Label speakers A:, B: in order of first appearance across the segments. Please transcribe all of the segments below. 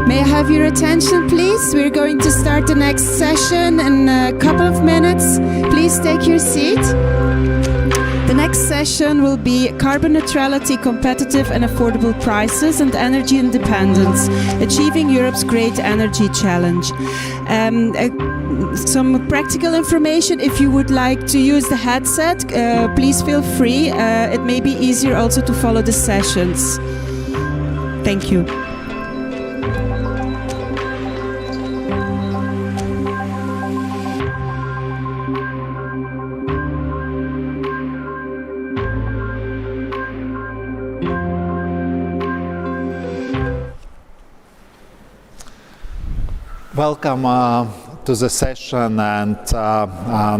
A: May I have your attention, please? We're going to start the next session in a couple of minutes. Please take your seat. The next session will be Carbon Neutrality, Competitive and Affordable Prices and Energy Independence, Achieving Europe's Great Energy Challenge. Some practical information: if you would like to use the headset, please feel free. It may be easier also to follow the sessions. Thank you.
B: Welcome to the session and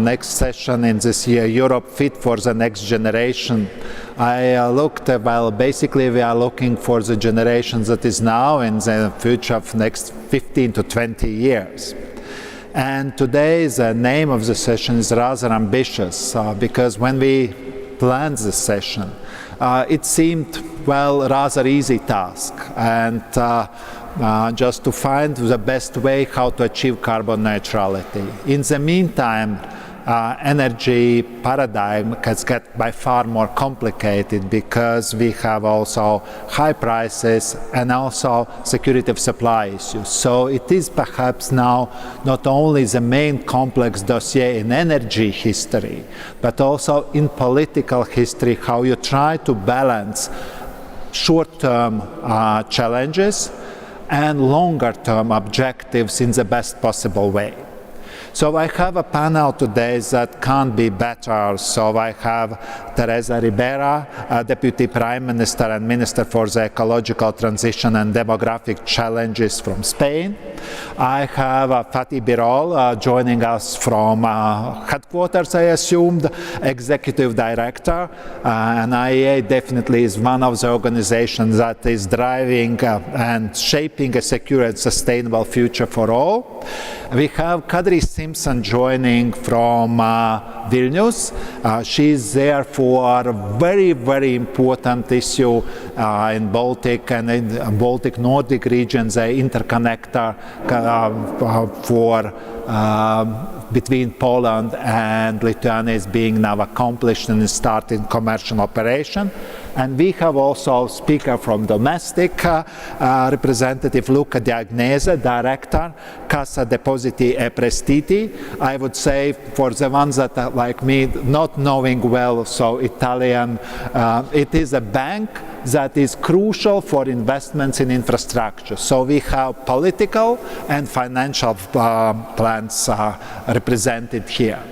B: next session in this year, Europe Fit for the Next Generation. I looked, well, basically we are looking for the generation that is now and the future of next 15 to 20 years. And today the name of the session is rather ambitious because when we planned the session, it seemed, well, rather easy task. And just to find the best way how to achieve carbon neutrality. In the meantime, energy paradigm has got by far more complicated because we have also high prices and also security of supply issues. So it is perhaps now not only the main complex dossier in energy history, but also in political history, how you try to balance short-term challenges and longer-term objectives in the best possible way. So I have a panel today that can't be better. So I have Teresa Ribera, Deputy Prime Minister and Minister for the Ecological Transition and Demographic Challenges from Spain. I have Fatih Birol joining us from headquarters, I assumed, Executive Director. And IEA definitely is one of the organizations that is driving and shaping a secure and sustainable future for all. We have Kadri Simpson joining from Vilnius. She's there for a very, very important issue in Baltic and in Baltic Nordic regions, an interconnector for between Poland and Lithuania is being now accomplished and is starting commercial operation. And we have also a speaker from domestic, Representative Luca Di Agnese, Director, Cassa Depositi e Prestiti. I would say for the ones that are like me, not knowing well, so Italian, it is a bank that is crucial for investments in infrastructure. So we have political and financial plans represented here.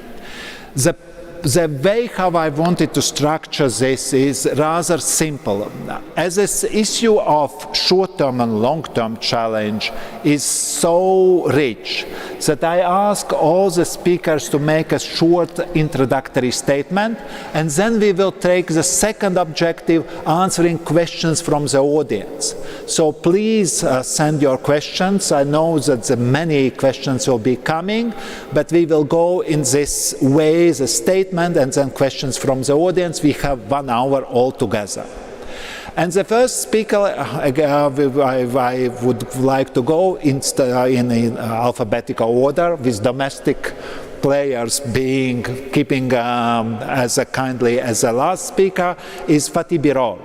B: The way how I wanted to structure this is rather simple. As this issue of short-term and long-term challenge is so rich that I ask all the speakers to make a short introductory statement, and then we will take the second objective, answering questions from the audience. So please send your questions. I know that many questions will be coming, but we will go in this way, the statement and then questions from the audience. We have 1 hour altogether. And the first speaker, I would like to go in alphabetical order, with domestic players keeping as kindly as the last speaker, is Fatih Birol.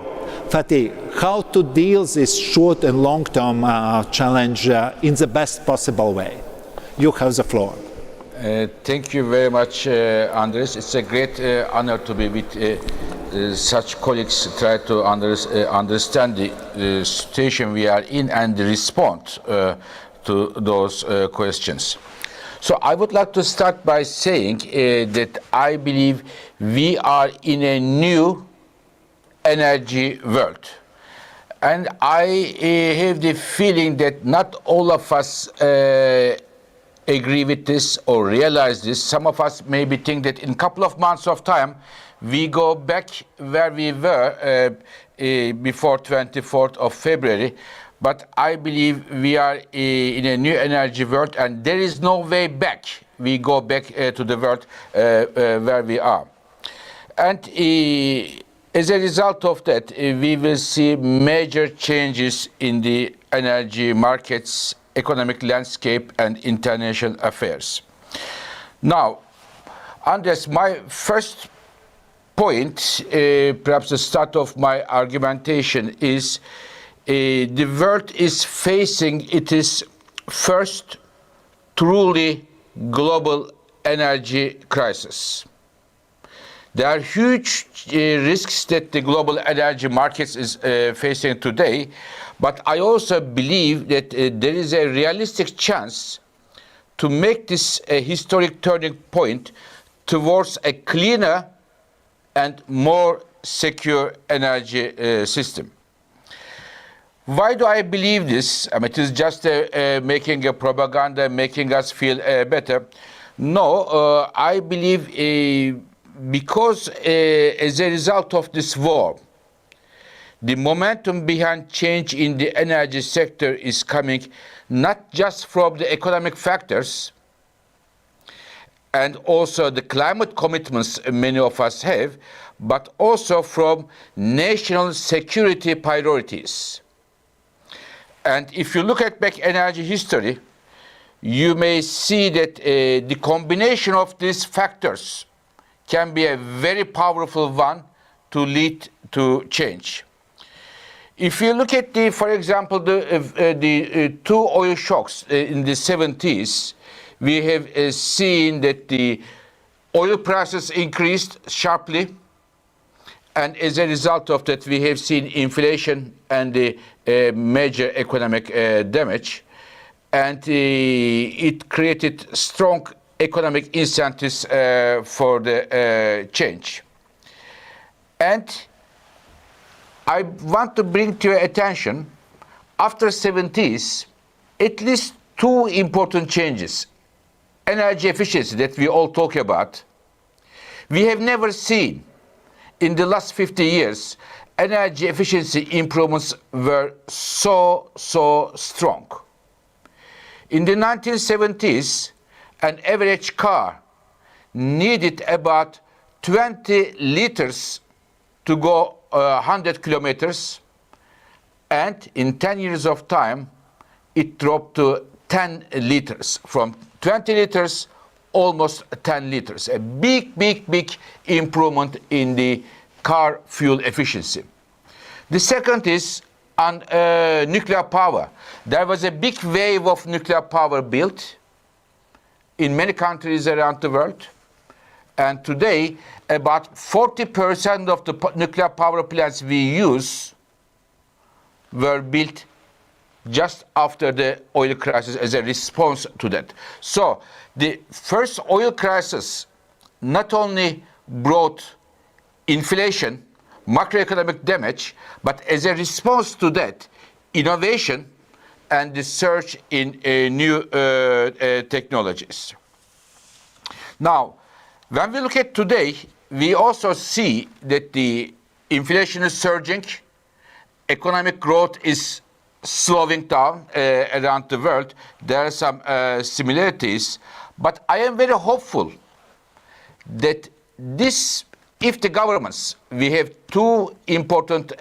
B: Fatih, how to deal this short and long-term challenge in the best possible way? You have the floor.
C: Thank you very much, Andres. It's a great honor to be with such colleagues, try to understand the situation we are in and respond to those questions. So I would like to start by saying that I believe we are in a new energy world. And I have the feeling that not all of us agree with this or realize this. Some of us maybe think that in a couple of months of time, we go back where we were before 24th of February. But I believe we are in a new energy world, and there is no way back. We go back to the world where we are. And as a result of that, we will see major changes in the energy markets, economic landscape, and international affairs. Now, Andres, my first point, perhaps the start of my argumentation, is the world is facing its first truly global energy crisis. There are huge risks that the global energy markets is facing today, but I also believe that there is a realistic chance to make this a historic turning point towards a cleaner and more secure energy system. Why do I believe this? I mean, it is just making a propaganda, making us feel better. No, I believe because as a result of this war, the momentum behind change in the energy sector is coming not just from the economic factors and also the climate commitments many of us have, but also from national security priorities. And if you look at back energy history, you may see that the combination of these factors can be a very powerful one to lead to change. If you look at for example, the two oil shocks in the 70s, we have seen that the oil prices increased sharply, and as a result of that, we have seen inflation and the major economic damage, and it created strong economic incentives for the change. And I want to bring to your attention, after 70s, at least two important changes. Energy efficiency that we all talk about. We have never seen in the last 50 years, energy efficiency improvements were so strong. In the 1970s, an average car needed about 20 liters to go 100 kilometers, and in 10 years of time, it dropped to 10 liters. From 20 liters, almost 10 liters. A big improvement in the car fuel efficiency. The second is on nuclear power. There was a big wave of nuclear power built in many countries around the world. And today, about 40% of the nuclear power plants we use were built just after the oil crisis as a response to that. So the first oil crisis not only brought inflation, macroeconomic damage, but as a response to that, innovation and the surge in new technologies. Now, when we look at today, we also see that the inflation is surging, economic growth is slowing down around the world. There are some similarities, but I am very hopeful that this, if the governments, we have two important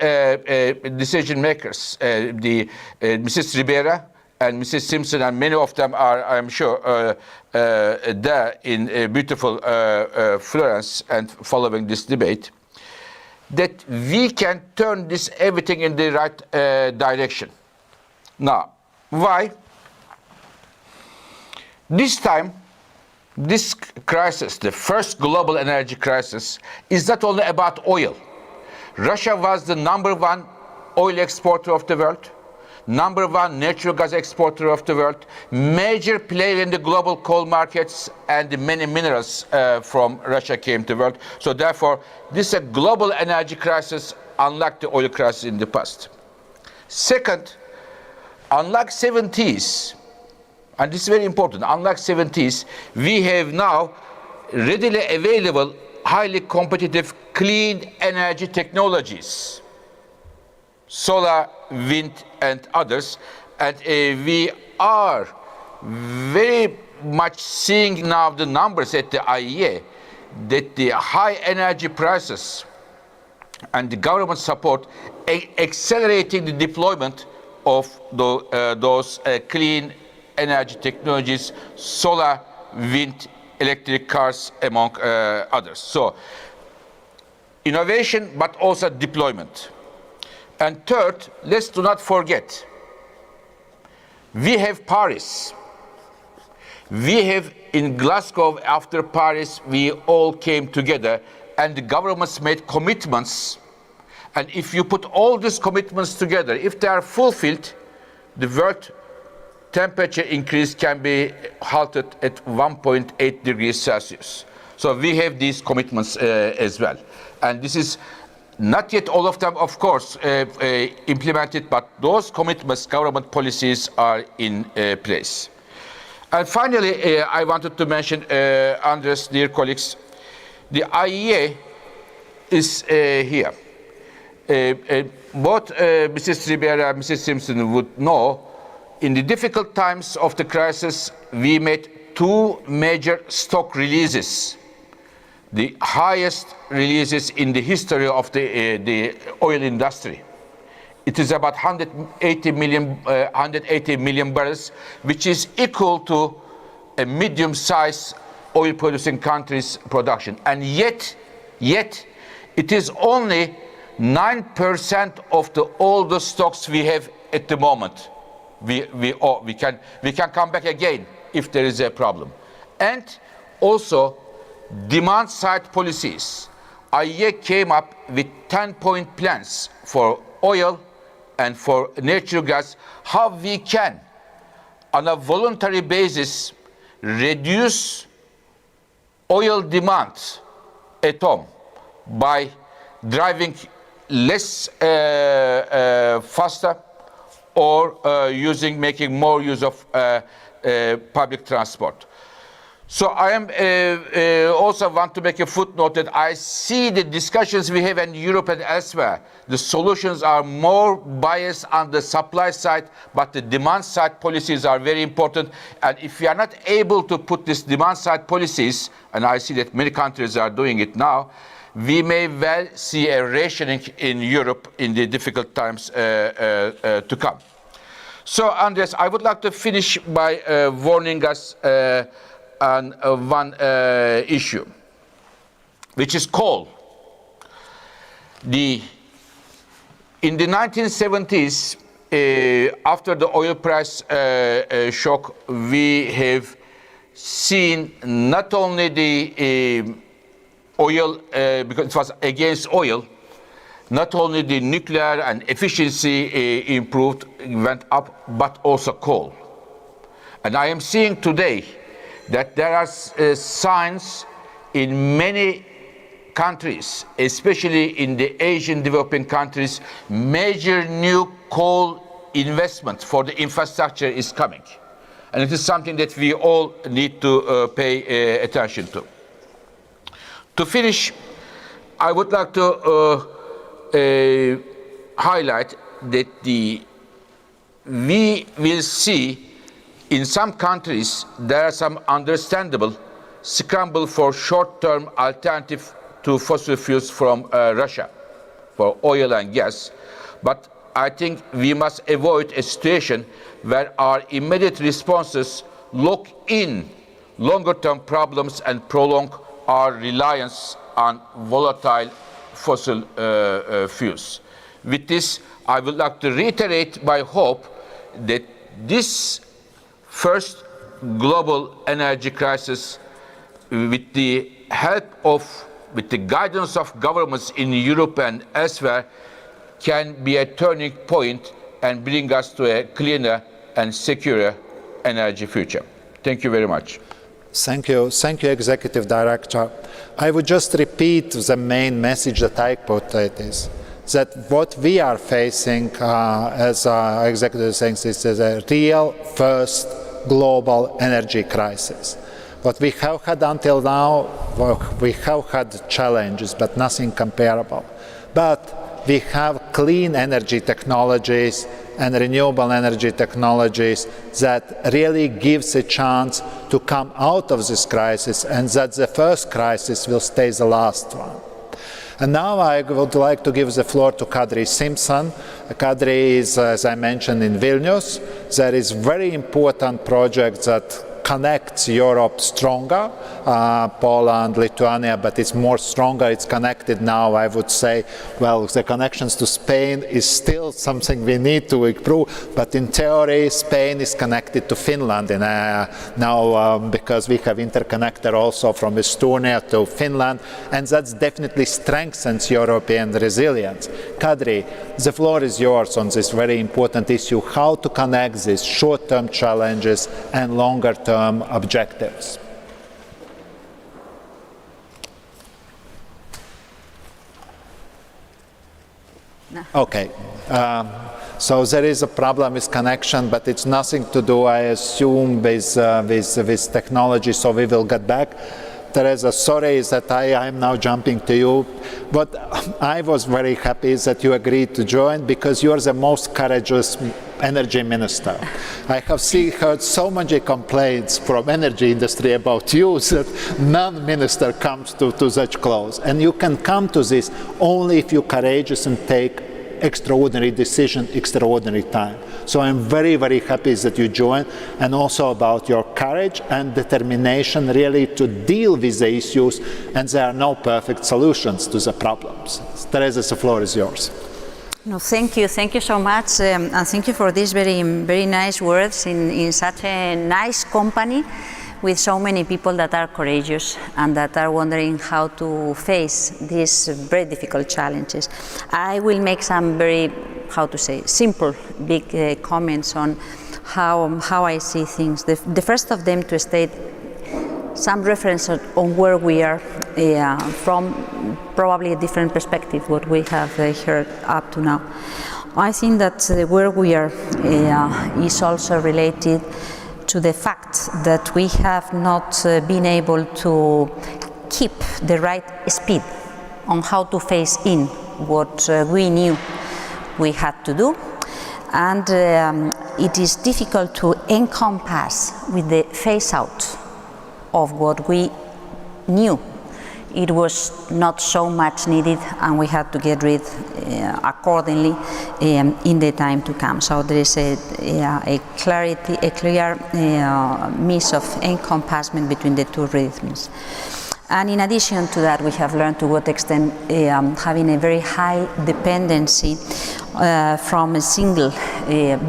C: decision makers, Mrs. Rivera and Mrs. Simpson, and many of them are, I'm sure, there in beautiful Florence and following this debate, that we can turn this everything in the right direction. Now, why? This time, this crisis, the first global energy crisis, is not only about oil. Russia was the #1 oil exporter of the world, #1 natural gas exporter of the world, major player in the global coal markets, and many minerals from Russia came to the world. So therefore, this is a global energy crisis, unlike the oil crisis in the past. Second, unlike 70s, and this is very important, unlike 70s, we have now readily available, highly competitive, clean energy technologies, solar, wind, and others. And we are very much seeing now the numbers at the IEA that the high energy prices and the government support accelerating the deployment of those clean energy technologies, solar, wind, electric cars, among others. So, innovation, but also deployment. And third, let's do not forget, we have Paris. We have in Glasgow, after Paris, we all came together and the governments made commitments. And if you put all these commitments together, if they are fulfilled, the world temperature increase can be halted at 1.8 degrees Celsius. So we have these commitments as well. And this is not yet all of them, of course, implemented, but those commitments, government policies are in place. And finally, I wanted to mention, Andres, dear colleagues, the IEA is here. Both Mrs. Rivera and Mrs. Simpson would know, in the difficult times of the crisis, we made 2 major stock releases, the highest releases in the history of the oil industry. It is about 180 million barrels, which is equal to a medium-sized oil-producing country's production. And yet, it is only 9% of all the stocks we have at the moment. We can come back again if there is a problem. And also, demand-side policies. IEA came up with 10-point plans for oil and for natural gas, how we can, on a voluntary basis, reduce oil demand at home by driving less faster or making more use of public transport. So I am also want to make a footnote that I see the discussions we have in Europe and elsewhere. The solutions are more biased on the supply side, but the demand side policies are very important. And if we are not able to put these demand side policies, and I see that many countries are doing it now, we may well see a rationing in Europe in the difficult times to come. So, Andres, I would like to finish by warning us on one issue, which is coal. In the 1970s, after the oil price shock, we have seen not only the oil, because it was against oil, not only the nuclear and efficiency improved, went up, but also coal. And I am seeing today that there are signs in many countries, especially in the Asian developing countries, major new coal investment for the infrastructure is coming. And it is something that we all need to pay attention to. To finish, I would like to highlight that we will see in some countries, there are some understandable scramble for short-term alternative to fossil fuels from Russia, for oil and gas. But I think we must avoid a situation where our immediate responses lock in longer-term problems and prolong our reliance on volatile fossil fuels. With this, I would like to reiterate my hope that this first global energy crisis, with the guidance of governments in Europe and elsewhere, can be a turning point and bring us to a cleaner and secure energy future. Thank you very much.
B: Thank you, Executive Director. I would just repeat the main message that I put is that what we are facing, as our Executive saying, is a real first global energy crisis. What we have had until now, we have had challenges, but nothing comparable. But we have clean energy technologies and renewable energy technologies that really gives a chance to come out of this crisis, and that the first crisis will stay the last one. And now I would like to give the floor to Kadri Simpson. Kadri is, as I mentioned, in Vilnius. There is very important project that connects Europe stronger, Poland, Lithuania, but it's more stronger, it's connected now, I would say. Well, the connections to Spain is still something we need to improve, but in theory, Spain is connected to Finland now because we have interconnector also from Estonia to Finland, and that definitely strengthens European resilience. Kadri, the floor is yours on this very important issue, how to connect these short-term challenges and longer-term objectives.
A: No.
B: Okay. So there is a problem with connection, but it's nothing to do, I assume, with technology, so we will get back. Teresa, sorry that I am now jumping to you, but I was very happy that you agreed to join because you are the most courageous energy minister. I have heard so many complaints from energy industry about you that none minister comes to such close. And you can come to this only if you're courageous and take extraordinary decision, extraordinary time. So I'm very, very happy that you joined, and also about your courage and determination really to deal with the issues, and there are no perfect solutions to the problems. Teresa, the floor is yours.
D: No, thank you so much, and thank you for these very, very nice words in such a nice company, with so many people that are courageous and that are wondering how to face these very difficult challenges. I will make some very, simple, big comments on how I see things. The first of them to state some reference on where we are from probably a different perspective, what we have heard up to now. I think that where we are is also related to the fact that we have not been able to keep the right speed on how to phase in what we knew we had to do, and it is difficult to encompass with the phase out of what we knew. It was not so much needed, and we had to get rid accordingly in the time to come. So there is a clear miss of encompassment between the two rhythms. And in addition to that, we have learned to what extent having a very high dependency from a single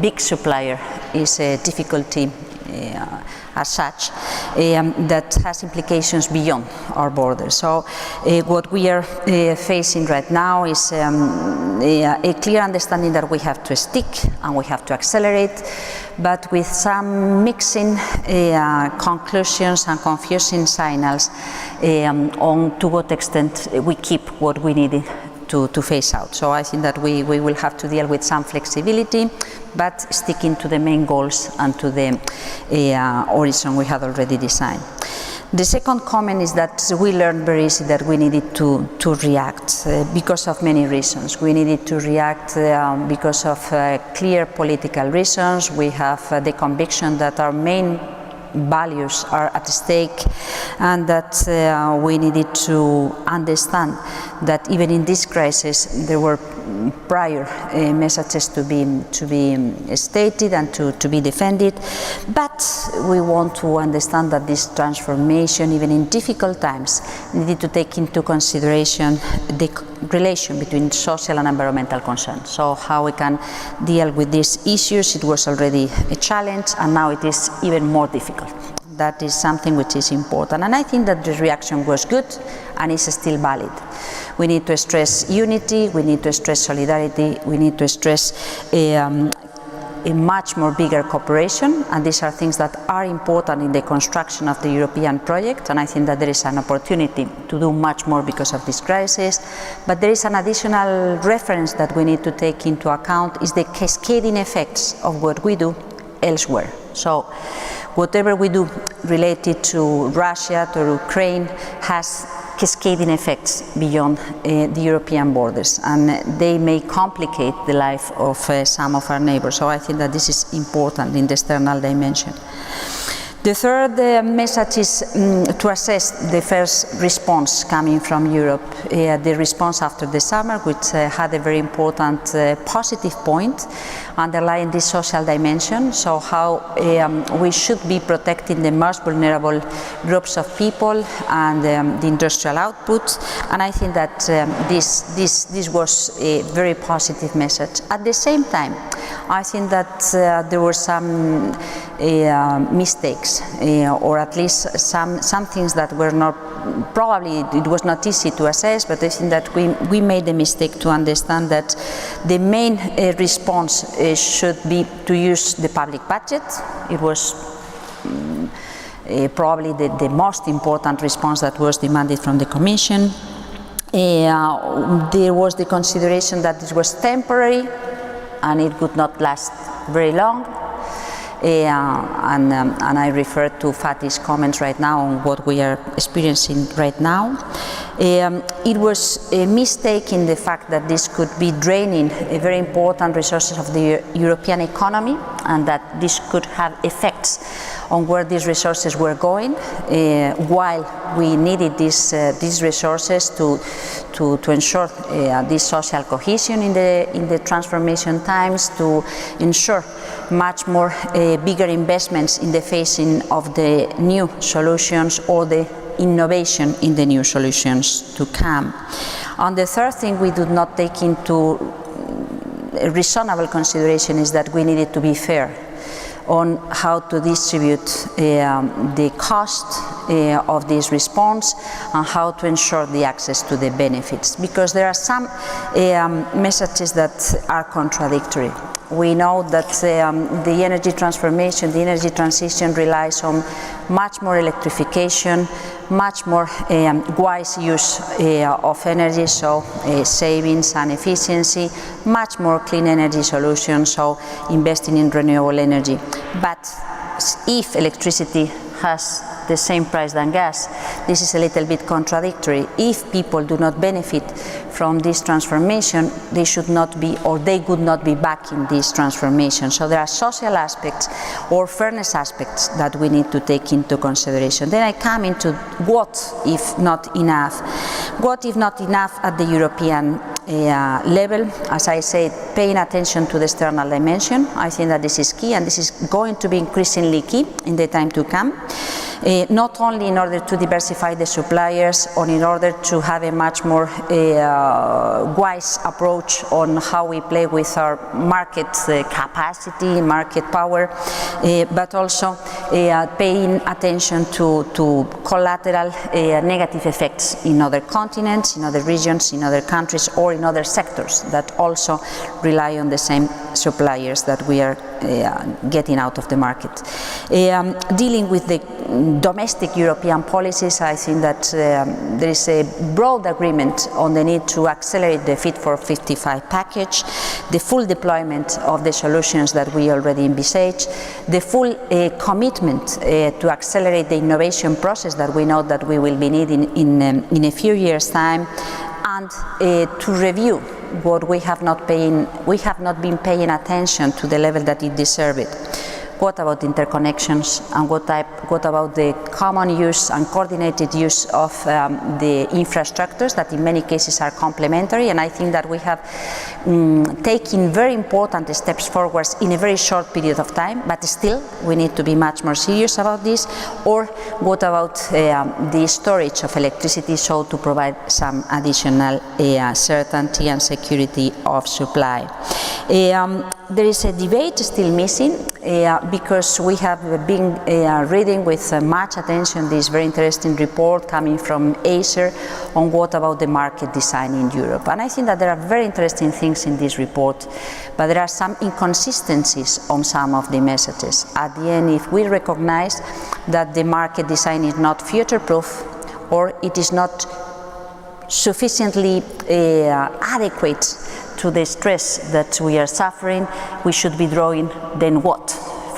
D: big supplier is a difficulty as such, that has implications beyond our borders. So what we are facing right now is a clear understanding that we have to stick and we have to accelerate, but with some mixing conclusions and confusing signals on to what extent we keep what we needed to phase out. So I think that we will have to deal with some flexibility, but sticking to the main goals and to the horizon we had already designed. The second comment is that we learned very easily that we needed to react because of many reasons. We needed to react because of clear political reasons. We have the conviction that our main values are at stake, and that we needed to understand that even in this crisis there were prior messages to be stated and to be defended, but we want to understand that this transformation, even in difficult times, needed to take into consideration the relation between social and environmental concerns. So how we can deal with these issues, it was already a challenge, and now it is even more difficult. That is something which is important, and I think that the reaction was good and is still valid. We need to stress unity, we need to stress solidarity, we need to stress a much more bigger cooperation, and these are things that are important in the construction of the European project, and I think that there is an opportunity to do much more because of this crisis. But there is an additional reference that we need to take into account, is the cascading effects of what we do elsewhere. So whatever we do related to Russia, to Ukraine, has cascading effects beyond the European borders, and they may complicate the life of some of our neighbors. So I think that this is important in the external dimension. The third message is to assess the first response coming from Europe, the response after the summer, which had a very important positive point underlying this social dimension, so how we should be protecting the most vulnerable groups of people and the industrial output, and I think that this was a very positive message. At the same time, I think that there were some mistakes, or at least some things that were not, probably it was not easy to assess, but I think that we made the mistake to understand that the main response should be to use the public budget. It was probably the most important response that was demanded from the Commission. There was the consideration that this was temporary and it would not last very long. And I refer to Fatih's comments right now on what we are experiencing right now. It was a mistake in the fact that this could be draining very important resources of the European economy, and that this could have effects on where these resources were going, while we needed these resources to ensure this social cohesion in the transformation times, to ensure much more bigger investments in the facing of the new solutions or the innovation in the new solutions to come. And the third thing we do not take into reasonable consideration is that we needed to be fair on how to distribute the cost of this response and how to ensure the access to the benefits, because there are some messages that are contradictory. We know that the energy transformation, the energy transition relies on much more electrification, much more wise use of energy, so savings and efficiency, much more clean energy solutions, so investing in renewable energy. But if electricity has the same price than gas, this is a little bit contradictory. If people do not benefit from this transformation, they should not be, or they would not be backing this transformation. So there are social aspects or fairness aspects that we need to take into consideration. Then I come into what if not enough. What if not enough at the European level? As I said, paying attention to the external dimension. I think that this is key, and this is going to be increasingly key in the time to come. Not only in order to diversify the suppliers or in order to have a much more wise approach on how we play with our market capacity, market power, but also paying attention to collateral negative effects in other continents, in other regions, in other countries, or in other sectors that also rely on the same suppliers that we are getting out of the market. Dealing with the domestic European policies, I think that there is a broad agreement on the need to accelerate the Fit for 55 package, the full deployment of the solutions that we already envisage, the full commitment to accelerate the innovation process that we know that we will be needing in a few years' time, and to review what we have not been paying attention to the level that it deserves it. What about interconnections, and what about the common use and coordinated use of the infrastructures that in many cases are complementary? And I think that we have taken very important steps forwards in a very short period of time, but still we need to be much more serious about this. Or what about the storage of electricity, so to provide some additional certainty and security of supply. There is a debate still missing because we have been reading with much attention this very interesting report coming from Acer on what about the market design in Europe. And I think that there are very interesting things in this report, but there are some inconsistencies on some of the messages. At the end, if we recognize that the market design is not future-proof, or it is not sufficiently adequate to the stress that we are suffering, we should be drawing then what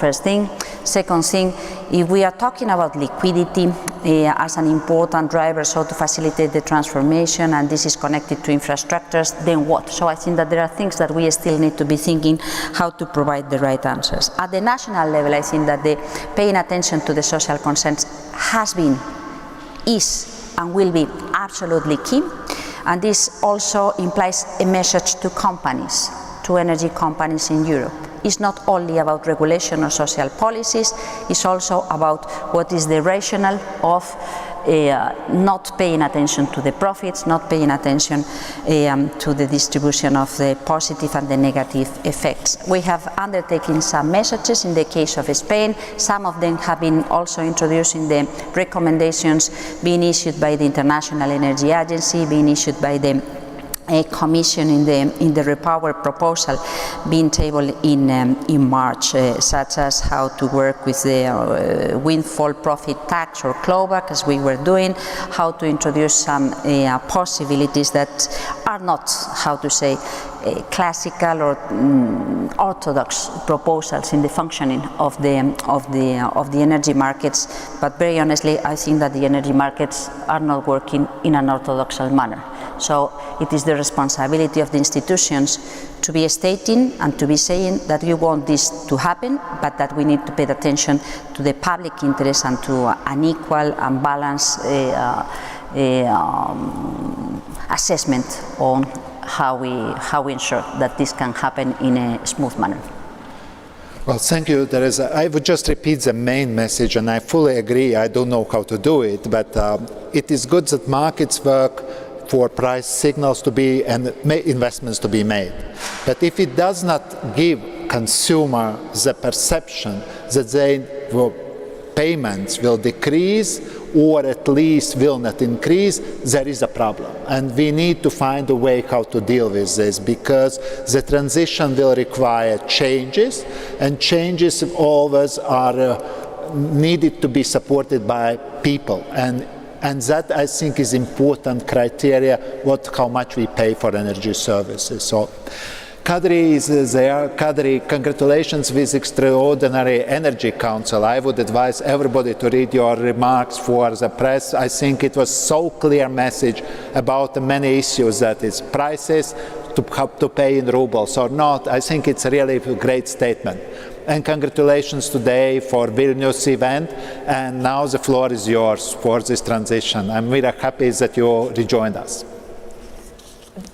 D: first thing. Second thing, if we are talking about liquidity as an important driver, so to facilitate the transformation, and this is connected to infrastructures, then what? So I think that there are things that we still need to be thinking how to provide the right answers. At the national level, I think that the paying attention to the social consent has been, is, and will be absolutely key. And this also implies a message to companies, to energy companies in Europe. It's not only about regulation or social policies, it's also about what is the rationale of not paying attention to the profits, not paying attention to the distribution of the positive and the negative effects. We have undertaken some messages in the case of Spain. Some of them have been also introduced in the recommendations being issued by the International Energy Agency, being issued by the Commission in the Repower proposal being tabled in March, such as how to work with the windfall profit tax or clawback, as we were doing, how to introduce some possibilities that are not, how to say, classical or orthodox proposals in the functioning of the energy markets. But very honestly, I think that the energy markets are not working in an orthodox manner. So it is the responsibility of the institutions to be stating and to be saying that we want this to happen, but that we need to pay attention to the public interest and to an equal and balanced assessment on how we ensure that this can happen in a smooth manner.
B: Well, thank you. I would just repeat the main message, and I fully agree. I don't know how to do it, but it is good that markets work for price signals to be and investments to be made. But if it does not give consumer the perception that their payments will decrease or at least will not increase, there is a problem. And we need to find a way how to deal with this, because the transition will require changes, and changes always are needed to be supported by people. And that, I think, is important criteria, how much we pay for energy services. So Kadri is there. Kadri, congratulations with Extraordinary Energy Council. I would advise everybody to read your remarks for the press. I think it was so clear message about the many issues, that is prices, to have to pay in rubles or not. I think it's really a great statement. And congratulations today for Vilnius event. And now the floor is yours for this transition. I'm very happy that you rejoined us.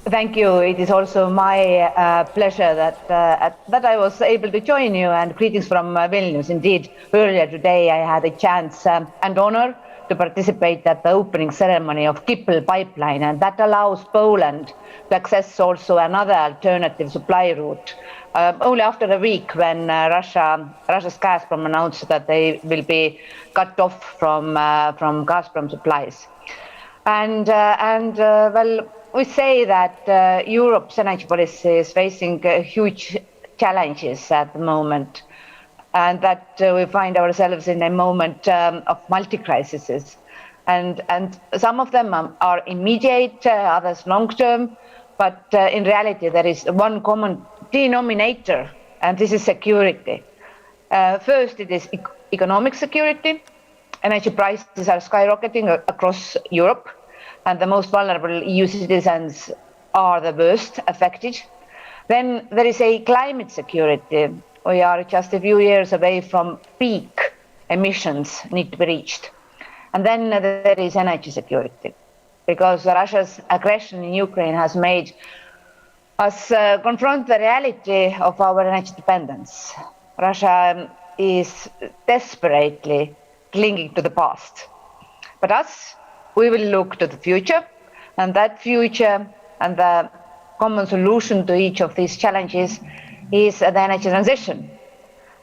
E: Thank you. It is also my pleasure that I was able to join you, and greetings from Vilnius. Indeed, earlier today I had a chance and honor to participate at the opening ceremony of Kipl pipeline, and that allows Poland to access also another alternative supply route. Only after a week, when Russia's Gazprom announced that they will be cut off from Gazprom supplies. Well, we say that Europe's energy policy is facing huge challenges at the moment, and that we find ourselves in a moment of multi-crises. And some of them are immediate, others long-term, but in reality there is one common denominator, and this is security. First, it is economic security. Energy prices are skyrocketing across Europe, and the most vulnerable EU citizens are the worst affected. Then there is a climate security. We are just a few years away from peak emissions need to be reached. And then there is energy security, because Russia's aggression in Ukraine has made us confront the reality of our energy dependence. Russia is desperately clinging to the past. But us, we will look to the future, and that future and the common solution to each of these challenges is the energy transition.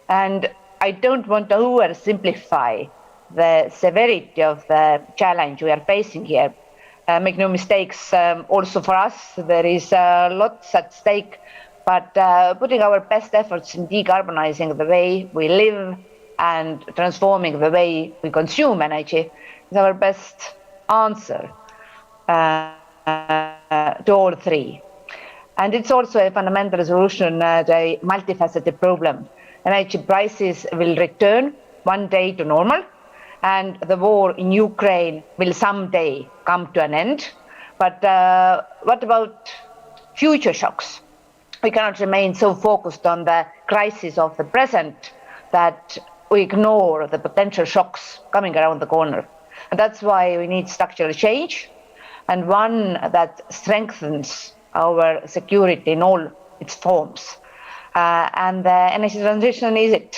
E: And I don't want to oversimplify the severity of the challenge we are facing here. Make no mistakes, also for us there is lots at stake, but putting our best efforts in decarbonizing the way we live and transforming the way we consume energy is our best answer to all three. And it's also a fundamental solution to a multifaceted problem. energy prices will return one day to normal, and the war in Ukraine will someday come to an end. But what about future shocks? We cannot remain so focused on the crisis of the present that we ignore the potential shocks coming around the corner. And that's why we need structural change, and one that strengthens our security in all its forms. And the energy transition is it.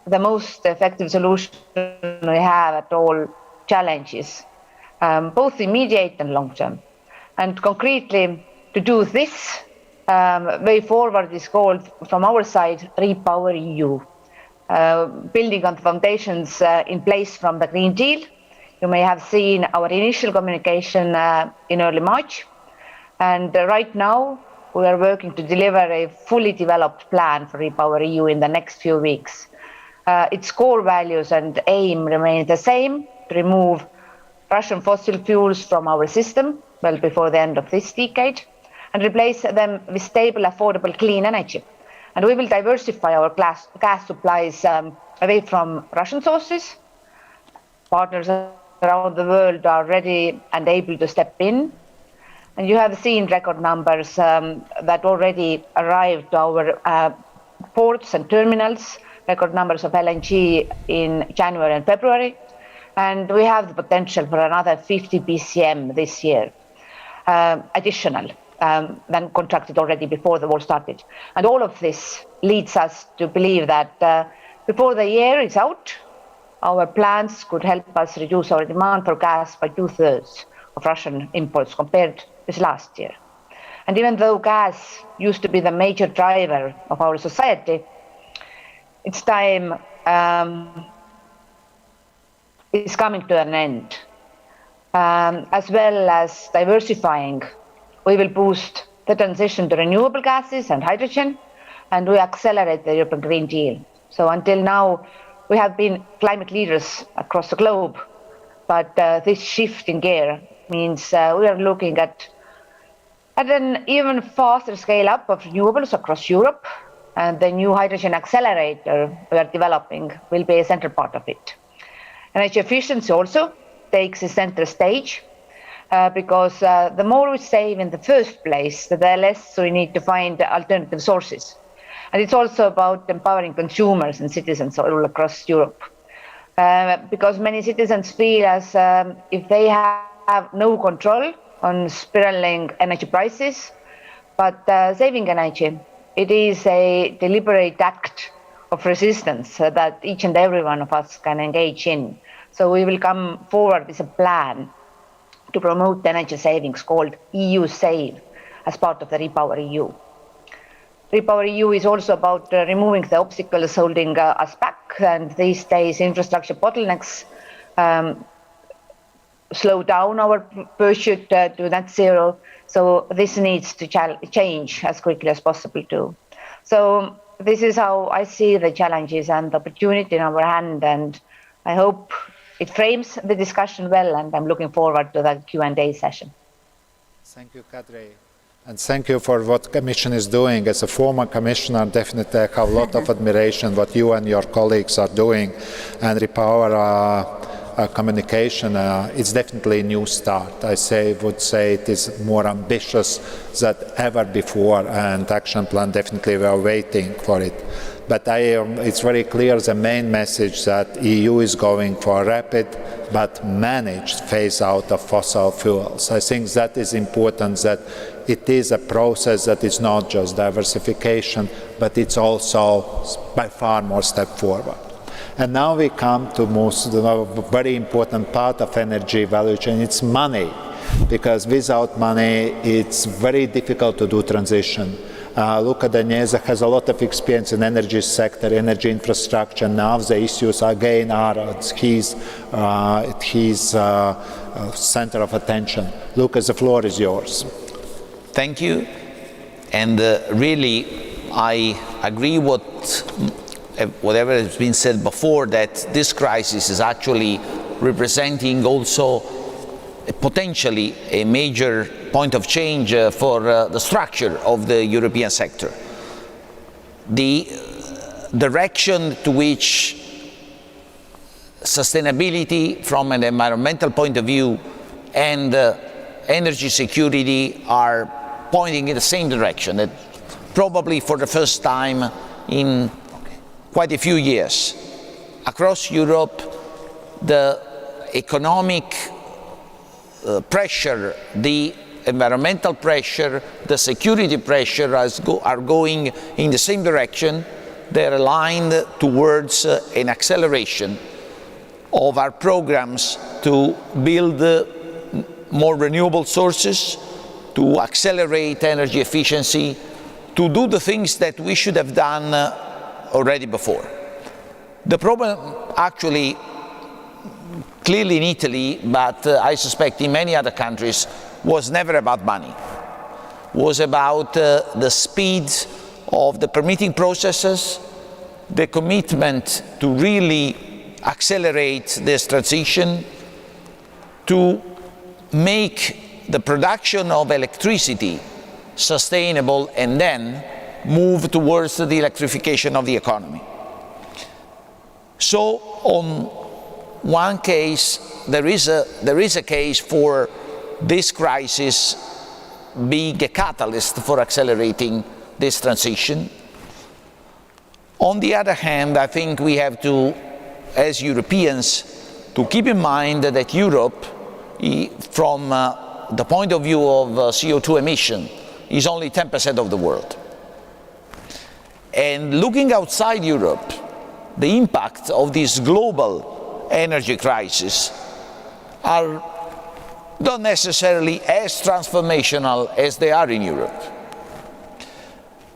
E: The most effective solution we have at all challenges, both immediate and long term. And concretely, to do this, way forward is called from our side Repower EU, building on the foundations in place from the Green Deal. You may have seen our initial communication in early March, and right now we are working to deliver a fully developed plan for Repower EU in the next few weeks. Its core values and aim remain the same: to remove Russian fossil fuels from our system well before the end of this decade, and replace them with stable, affordable, clean energy. And we will diversify our gas supplies away from Russian sources. Partners around the world are ready and able to step in. And you have seen record numbers that already arrived to our ports and terminals, record numbers of LNG in January and February. And we have the potential for another 50 BCM this year, additional than contracted already before the war started. And all of this leads us to believe that before the year is out, our plans could help us reduce our demand for gas by 2/3 of Russian imports compared with last year. And even though gas used to be the major driver of our society, its time is coming to an end. As well as diversifying, we will boost the transition to renewable gases and hydrogen, and we accelerate the European Green Deal. So until now, we have been climate leaders across the globe, but this shift in gear means we are looking at an even faster scale up of renewables across Europe, and the new hydrogen accelerator we are developing will be a central part of it. Energy efficiency also takes a center stage, because the more we save in the first place, the less we need to find alternative sources. And it's also about empowering consumers and citizens all across Europe, because many citizens feel as if they have no control on spiraling energy prices, but saving energy, it is a deliberate act of resistance that each and every one of us can engage in. So we will come forward with a plan to promote energy savings called EU Save as part of the Repower EU. Repower EU is also about removing the obstacles holding us back, and these days infrastructure bottlenecks slow down our pursuit to net zero. So this needs to change as quickly as possible too. So this is how I see the challenges and the opportunity in our hand, and I hope it frames the discussion well, and I'm looking forward to the Q&A session.
B: Thank you, Kadri. And thank you for what the Commission is doing. As a former Commissioner, definitely I have a lot of admiration what you and your colleagues are doing. And Repower communication, it's definitely a new start. Would say it is more ambitious than ever before, and action plan definitely we are waiting for it. But it's very clear the main message that EU is going for a rapid but managed phase out of fossil fuels. I think that is important, that it is a process that is not just diversification, but it's also by far more step forward. And now we come to the very important part of energy value chain, it's money. Because without money, it's very difficult to do transition. Luca Chiesa has a lot of experience in energy sector, energy infrastructure. Now the issues again are at his center of attention. Luca, the floor is yours.
F: Thank you. And really, I agree whatever has been said before, that this crisis is actually representing also potentially a major point of change for the structure of the European sector. The direction to which sustainability from an environmental point of view and energy security are pointing in the same direction, that probably for the first time in quite a few years. Across Europe, the economic pressure, the environmental pressure, the security pressure are going in the same direction. They're aligned towards an acceleration of our programs to build more renewable sources, to accelerate energy efficiency, to do the things that we should have done already before. The problem actually, clearly in Italy, but I suspect in many other countries, was never about money. Was about the speed of the permitting processes, the commitment to really accelerate this transition, to make the production of electricity sustainable, and then move towards the electrification of the economy. So on one case, there is a case for this crisis being a catalyst for accelerating this transition. On the other hand, I think we have to, as Europeans, to keep in mind that Europe, from the point of view of CO2 emission, is only 10% of the world. And looking outside Europe, the impact of this global energy crisis are not necessarily as transformational as they are in Europe.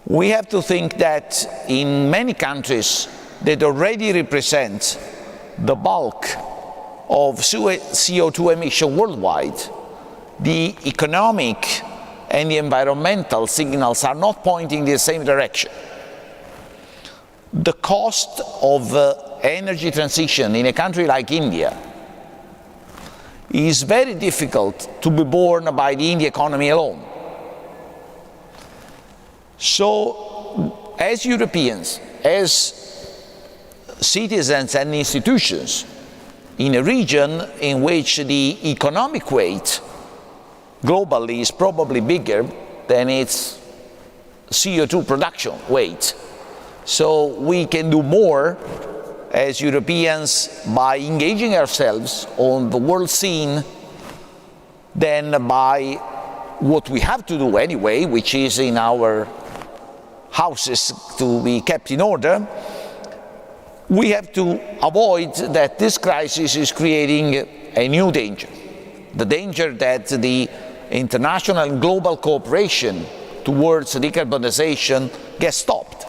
F: We have to think that in many countries that already represent the bulk of CO2 emission worldwide, the economic and the environmental signals are not pointing in the same direction. The cost of energy transition in a country like India is very difficult to be borne by the Indian economy alone. So, as Europeans, as citizens and institutions, in a region in which the economic weight globally is probably bigger than its CO2 production weight, so we can do more as Europeans by engaging ourselves on the world scene than by what we have to do anyway, which is in our houses to be kept in order. We have to avoid that this crisis is creating a new danger. The danger that the international and global cooperation towards decarbonization gets stopped.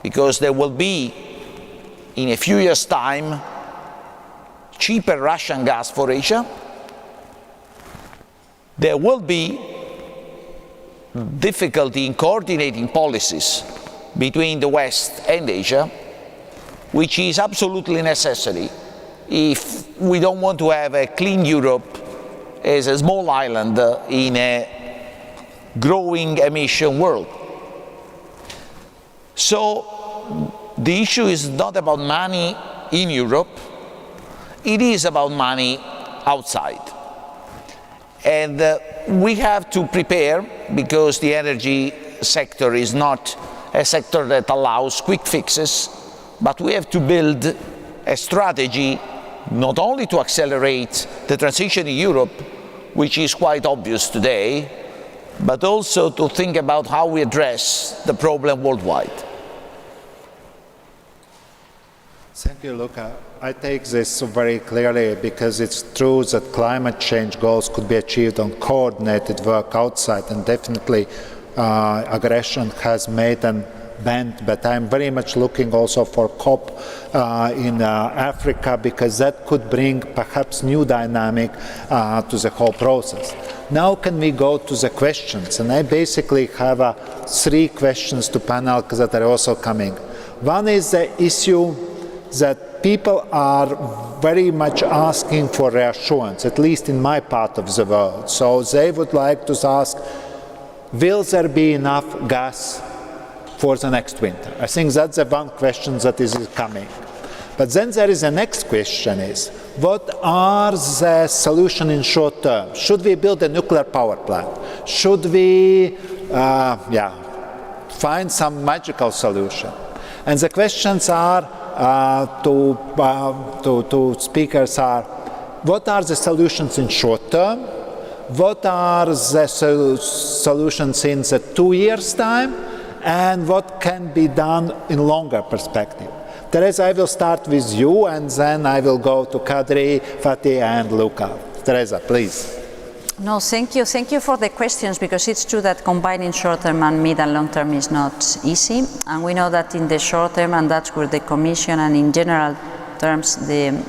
F: Because there will be, in a few years' time, cheaper Russian gas for Asia. There will be difficulty in coordinating policies between the West and Asia, which is absolutely necessary if we don't want to have a clean Europe as a small island in a growing emission world. So the issue is not about money in Europe, it is about money outside. And we have to prepare, because the energy sector is not a sector that allows quick fixes, but we have to build a strategy not only to accelerate the transition in Europe, which is quite obvious today, but also to think about how we address the problem worldwide.
B: Thank you, Luca. I take this very clearly because it's true that climate change goals could be achieved on coordinated work outside, and definitely aggression has made an bend, but I'm very much looking also for COP in Africa, because that could bring perhaps new dynamic to the whole process. Now can we go to the questions? And I basically have 3 questions to panel that are also coming. One is the issue that people are very much asking for reassurance, at least in my part of the world. So they would like to ask, will there be enough gas for the next winter. I think that's the one question that is coming. But then there is the next question is, what are the solutions in short term? Should we build a nuclear power plant? Should we find some magical solution? And the questions are to speakers are, what are the solutions in short term? What are the solutions in the 2 years' time? And what can be done in longer perspective? Teresa, I will start with you, and then I will go to Kadri, Fatih, and Luca. Teresa, please.
D: No, thank you. Thank you for the questions, because it's true that combining short-term and mid and long-term is not easy. And we know that in the short term, and that's where the Commission and in general terms, the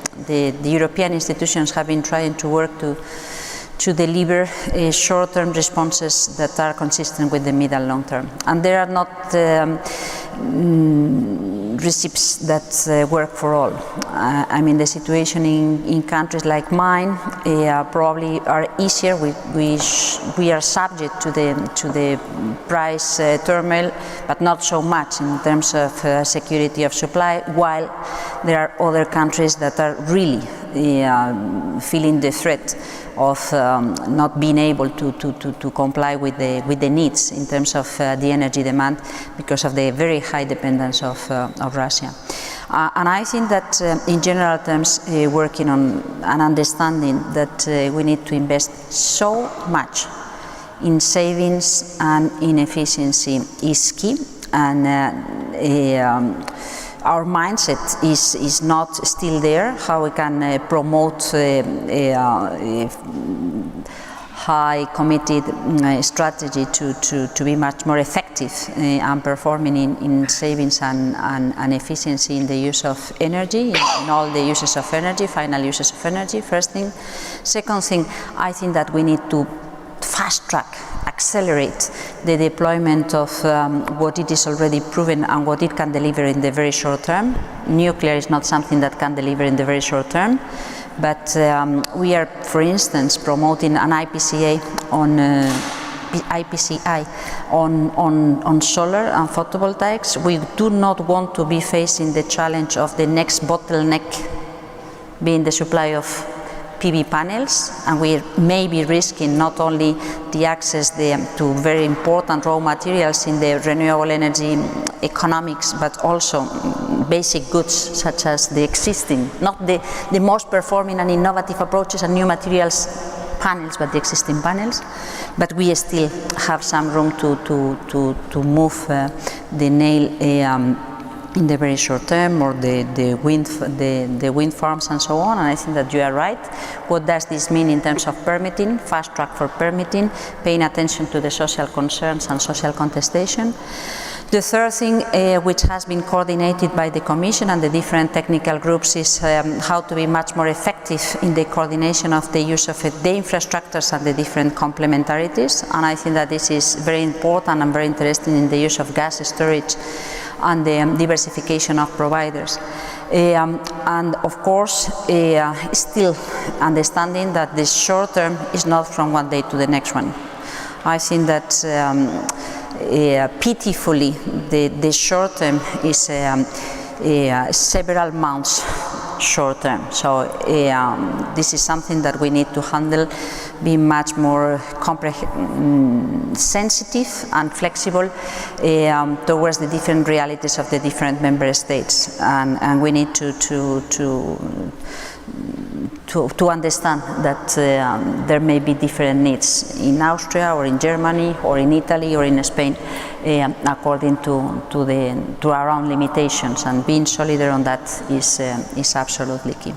D: European institutions have been trying to work to deliver short-term responses that are consistent with the mid and long-term. And there are not recipes that work for all. I mean, the situation in countries like mine probably are easier. We are subject to the price turmoil, but not so much in terms of security of supply, while there are other countries that are really feeling the threat of not being able to comply with the needs in terms of the energy demand because of the very high dependence of Russia. And I think that in general terms, working on an understanding that we need to invest so much in savings and in efficiency is key. And our mindset is not still there, how we can promote a high committed strategy to be much more effective and performing in savings and efficiency in the use of energy, in all the uses of energy, final uses of energy, first thing. Second thing, I think that we need to fast track, accelerate the deployment of what it is already proven and what it can deliver in the very short term. Nuclear is not something that can deliver in the very short term, but we are, for instance, promoting an IPCI on solar and photovoltaics. We do not want to be facing the challenge of the next bottleneck being the supply of PV panels, and we may be risking not only the access to very important raw materials in the renewable energy economics, but also basic goods such as the existing, not the most performing and innovative approaches and new materials panels, but the existing panels. But we still have some room to move the nail in the very short term, or the wind farms and so on. And I think that you are right. What does this mean in terms of permitting? Fast track for permitting, paying attention to the social concerns and social contestation. The third thing, which has been coordinated by the Commission and the different technical groups, is how to be much more effective in the coordination of the use of the infrastructures and the different complementarities. And I think that this is very important and very interesting in the use of gas storage and the diversification of providers. And of course, still understanding that the short term is not from one day to the next one. I think that pitifully, the short term is several months short term. So this is something that we need to handle, be much more sensitive and flexible towards the different realities of the different member states, and we need to understand that there may be different needs in Austria or in Germany or in Italy or in Spain according to our own limitations, and being solidar on that is absolutely key.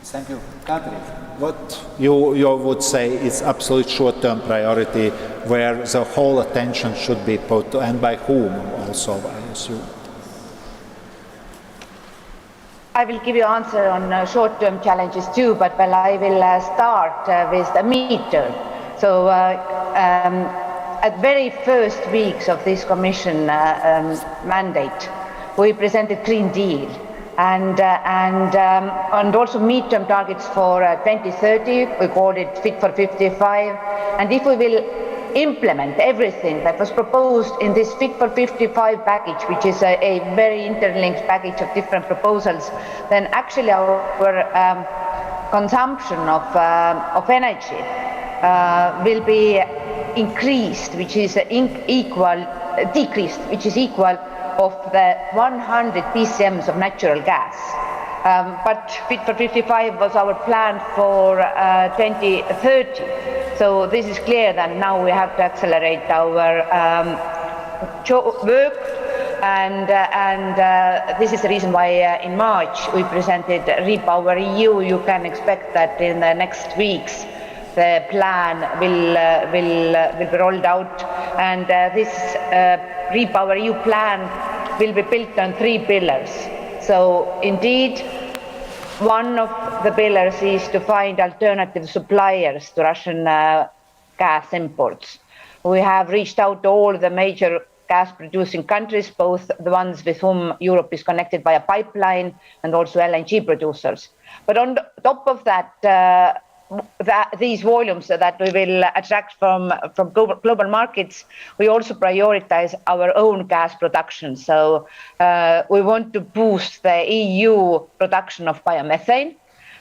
B: Thank you. Kadri, what you would say is absolute short-term priority where the whole attention should be put, and by whom also, I assume?
E: I will give you an answer on short-term challenges too, but I will start with the mid-term. So at very first weeks of this Commission mandate, we presented Green Deal and also mid-term targets for 2030. We called it Fit for 55. And if we will implement everything that was proposed in this Fit for 55 package, which is a very interlinked package of different proposals, then actually our consumption of energy will be increased, which is decreased, which is equal of the 100 BCMs of natural gas. But Fit for 55 was our plan for 2030. So this is clear that now we have to accelerate our work, and this is the reason why in March we presented Repower EU. You can expect that in the next weeks the plan will be rolled out, and this Repower EU plan will be built on 3 pillars. So indeed, one of the pillars is to find alternative suppliers to Russian gas imports. We have reached out to all the major gas-producing countries, both the ones with whom Europe is connected by a pipeline and also LNG producers. But on top of that, these volumes that we will attract from global markets, we also prioritize our own gas production. So we want to boost the EU production of biomethane,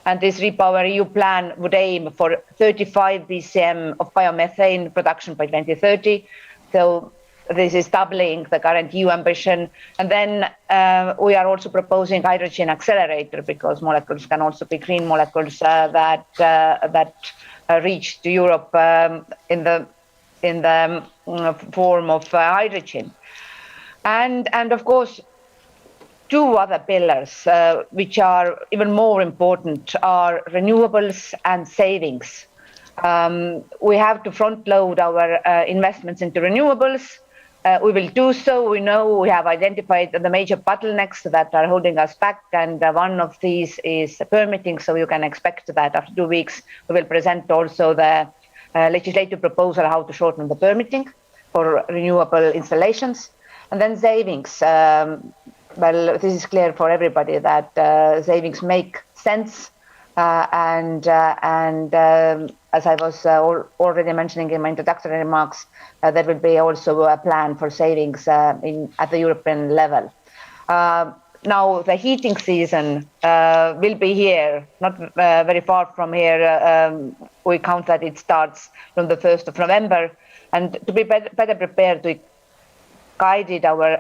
E: and this Repower EU plan would aim for 35 BCM of biomethane production by 2030. So this is doubling the current EU ambition. And then we are also proposing hydrogen accelerator, because molecules can also be green molecules that reach to Europe in the form of hydrogen. And of course, 2 other pillars which are even more important are renewables and savings. We have to front load our investments into renewables. We will do so. We know we have identified the major bottlenecks that are holding us back, and one of these is permitting. So you can expect that after 2 weeks we will present also the legislative proposal how to shorten the permitting for renewable installations. And then savings. Well, this is clear for everybody that savings make sense, and as I was already mentioning in my introductory remarks, there will be also a plan for savings at the European level. Now, the heating season will be here, not very far from here. We count that it starts from the 1st of November, and to be better prepared, we guided our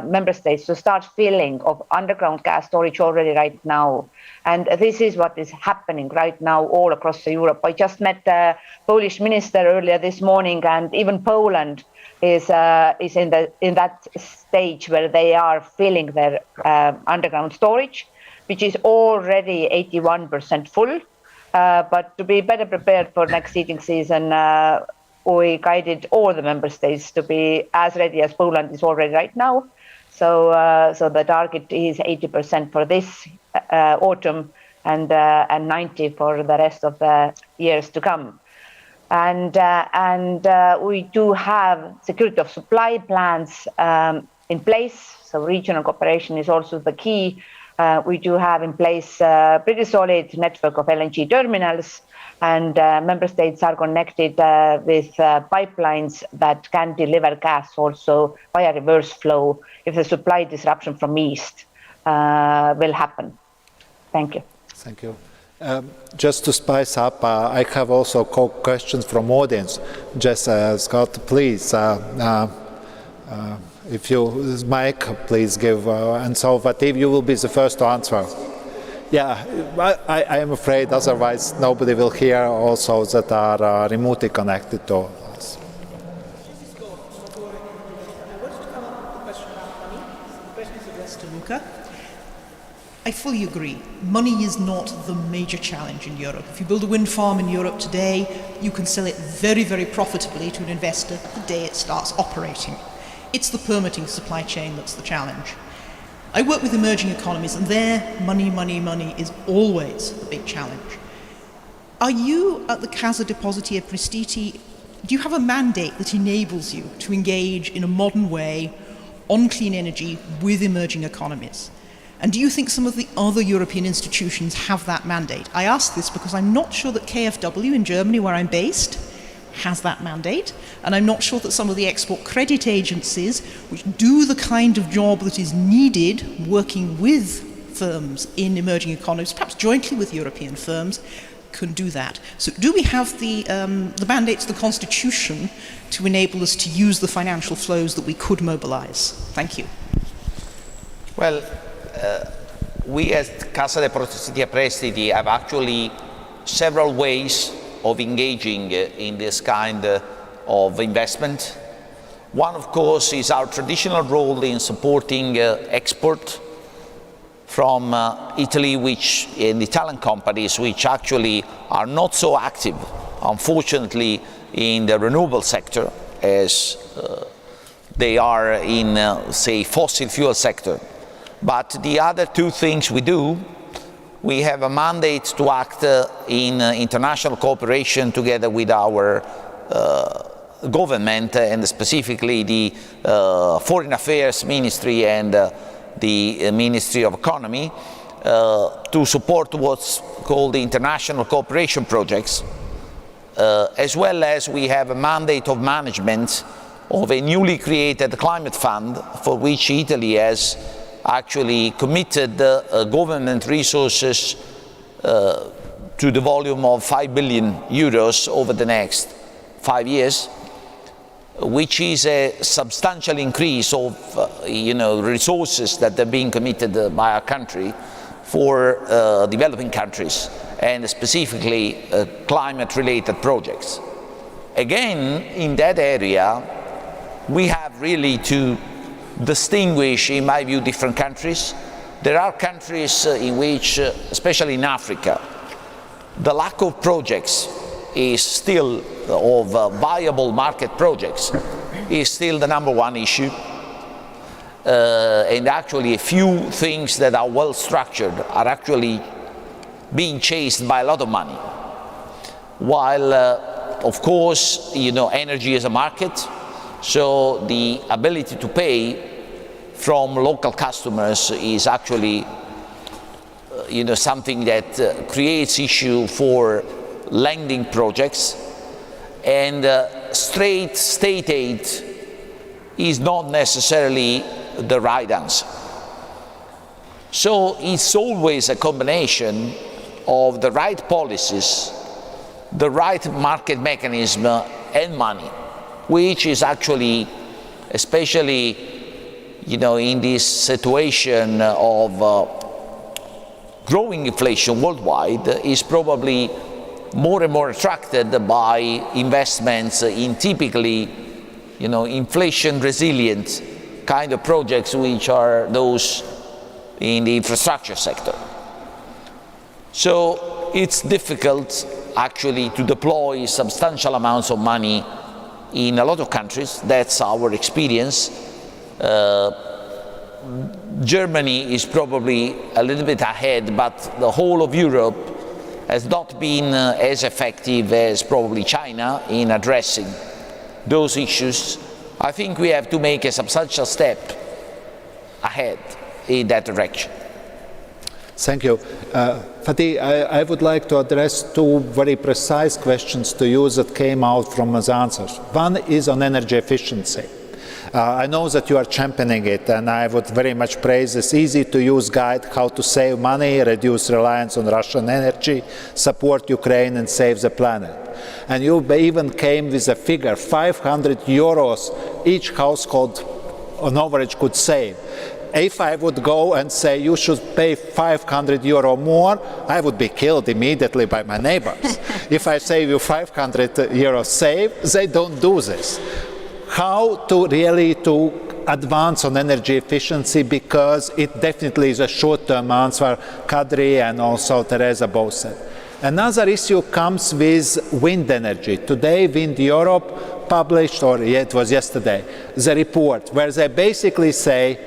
E: member states to start filling of underground gas storage already right now. And this is what is happening right now all across Europe. I just met the Polish minister earlier this morning, and even Poland is in that stage where they are filling their underground storage, which is already 81% full. But to be better prepared for next heating season, we guided all the member states to be as ready as Poland is already right now. So the target is 80% for this autumn, and 90% for the rest of the years to come. And we do have security of supply plans in place. So regional cooperation is also the key. We do have in place pretty solid network of LNG terminals, and member states are connected with pipelines that can deliver gas also via reverse flow if the supply disruption from east will happen. Thank you.
B: Thank you. Just to spice up, I have also questions from audience. Just Scott, please, if you mic, please give. And so, Vativ, you will be the first to answer. Yeah, I am afraid otherwise nobody will hear also that are remotely connected to us.
G: I fully agree. Money is not the major challenge in Europe. If you build a wind farm in Europe today, you can sell it very, very profitably to an investor the day it starts operating. It's the permitting supply chain that's the challenge. I work with emerging economies, and there, money is always the big challenge. Are you at the Casa Depositi e Prestiti, do you have a mandate that enables you to engage in a modern way on clean energy with emerging economies? And do you think some of the other European institutions have that mandate? I ask this because I'm not sure that KfW in Germany, where I'm based, has that mandate, and I'm not sure that some of the export credit agencies, which do the kind of job that is needed working with firms in emerging economies, perhaps jointly with European firms, can do that. So do we have the mandates, the constitution, to enable us to use the financial flows that we could mobilize? Thank you.
F: Well, we at Cassa de Prestiti e Prestiti have actually several ways of engaging in this kind of investment. One, of course, is our traditional role in supporting export from Italy, and Italian companies which actually are not so active, unfortunately, in the renewable sector as they are in, say, fossil fuel sector. But the other two things we do, we have a mandate to act in international cooperation together with our government, and specifically the Foreign Affairs Ministry and the Ministry of Economy, to support what's called the international cooperation projects, as well as we have a mandate of management of a newly created climate fund for which Italy has actually committed government resources to the volume of 5 billion euros over the next 5 years, which is a substantial increase of resources that are being committed by our country for developing countries, and specifically climate-related projects. Again, in that area, we have really to distinguish, in my view, different countries. There are countries in which, especially in Africa, the lack of projects is still, of viable market projects, is still the #1 issue. And actually a few things that are well structured are actually being chased by a lot of money. While, of course, energy is a market, so the ability to pay from local customers is actually something that creates issue for lending projects, and straight state aid is not necessarily the right answer. So it's always a combination of the right policies, the right market mechanism, and money, which is actually, especially in this situation of growing inflation worldwide, is probably more and more attracted by investments in typically inflation resilient kind of projects, which are those in the infrastructure sector. So it's difficult actually to deploy substantial amounts of money in a lot of countries. That's our experience. Germany is probably a little bit ahead, but the whole of Europe has not been as effective as probably China in addressing those issues. I think we have to make a substantial step ahead in that direction.
B: Thank you. Fatih, I would like to address two very precise questions to you that came out from his answers. One is on energy efficiency. I know that you are championing it, and I would very much praise this easy-to-use guide, how to save money, reduce reliance on Russian energy, support Ukraine, and save the planet. And you even came with a figure, 500 euros each household on average could save. If I would go and say you should pay 500 euro more, I would be killed immediately by my neighbors. If I say you 500 euros save, they don't do this. How to really advance on energy efficiency, because it definitely is a short-term answer, Kadri and also Teresa both said. Another issue comes with wind energy. Today, Wind Europe published, or it was yesterday, the report where they basically say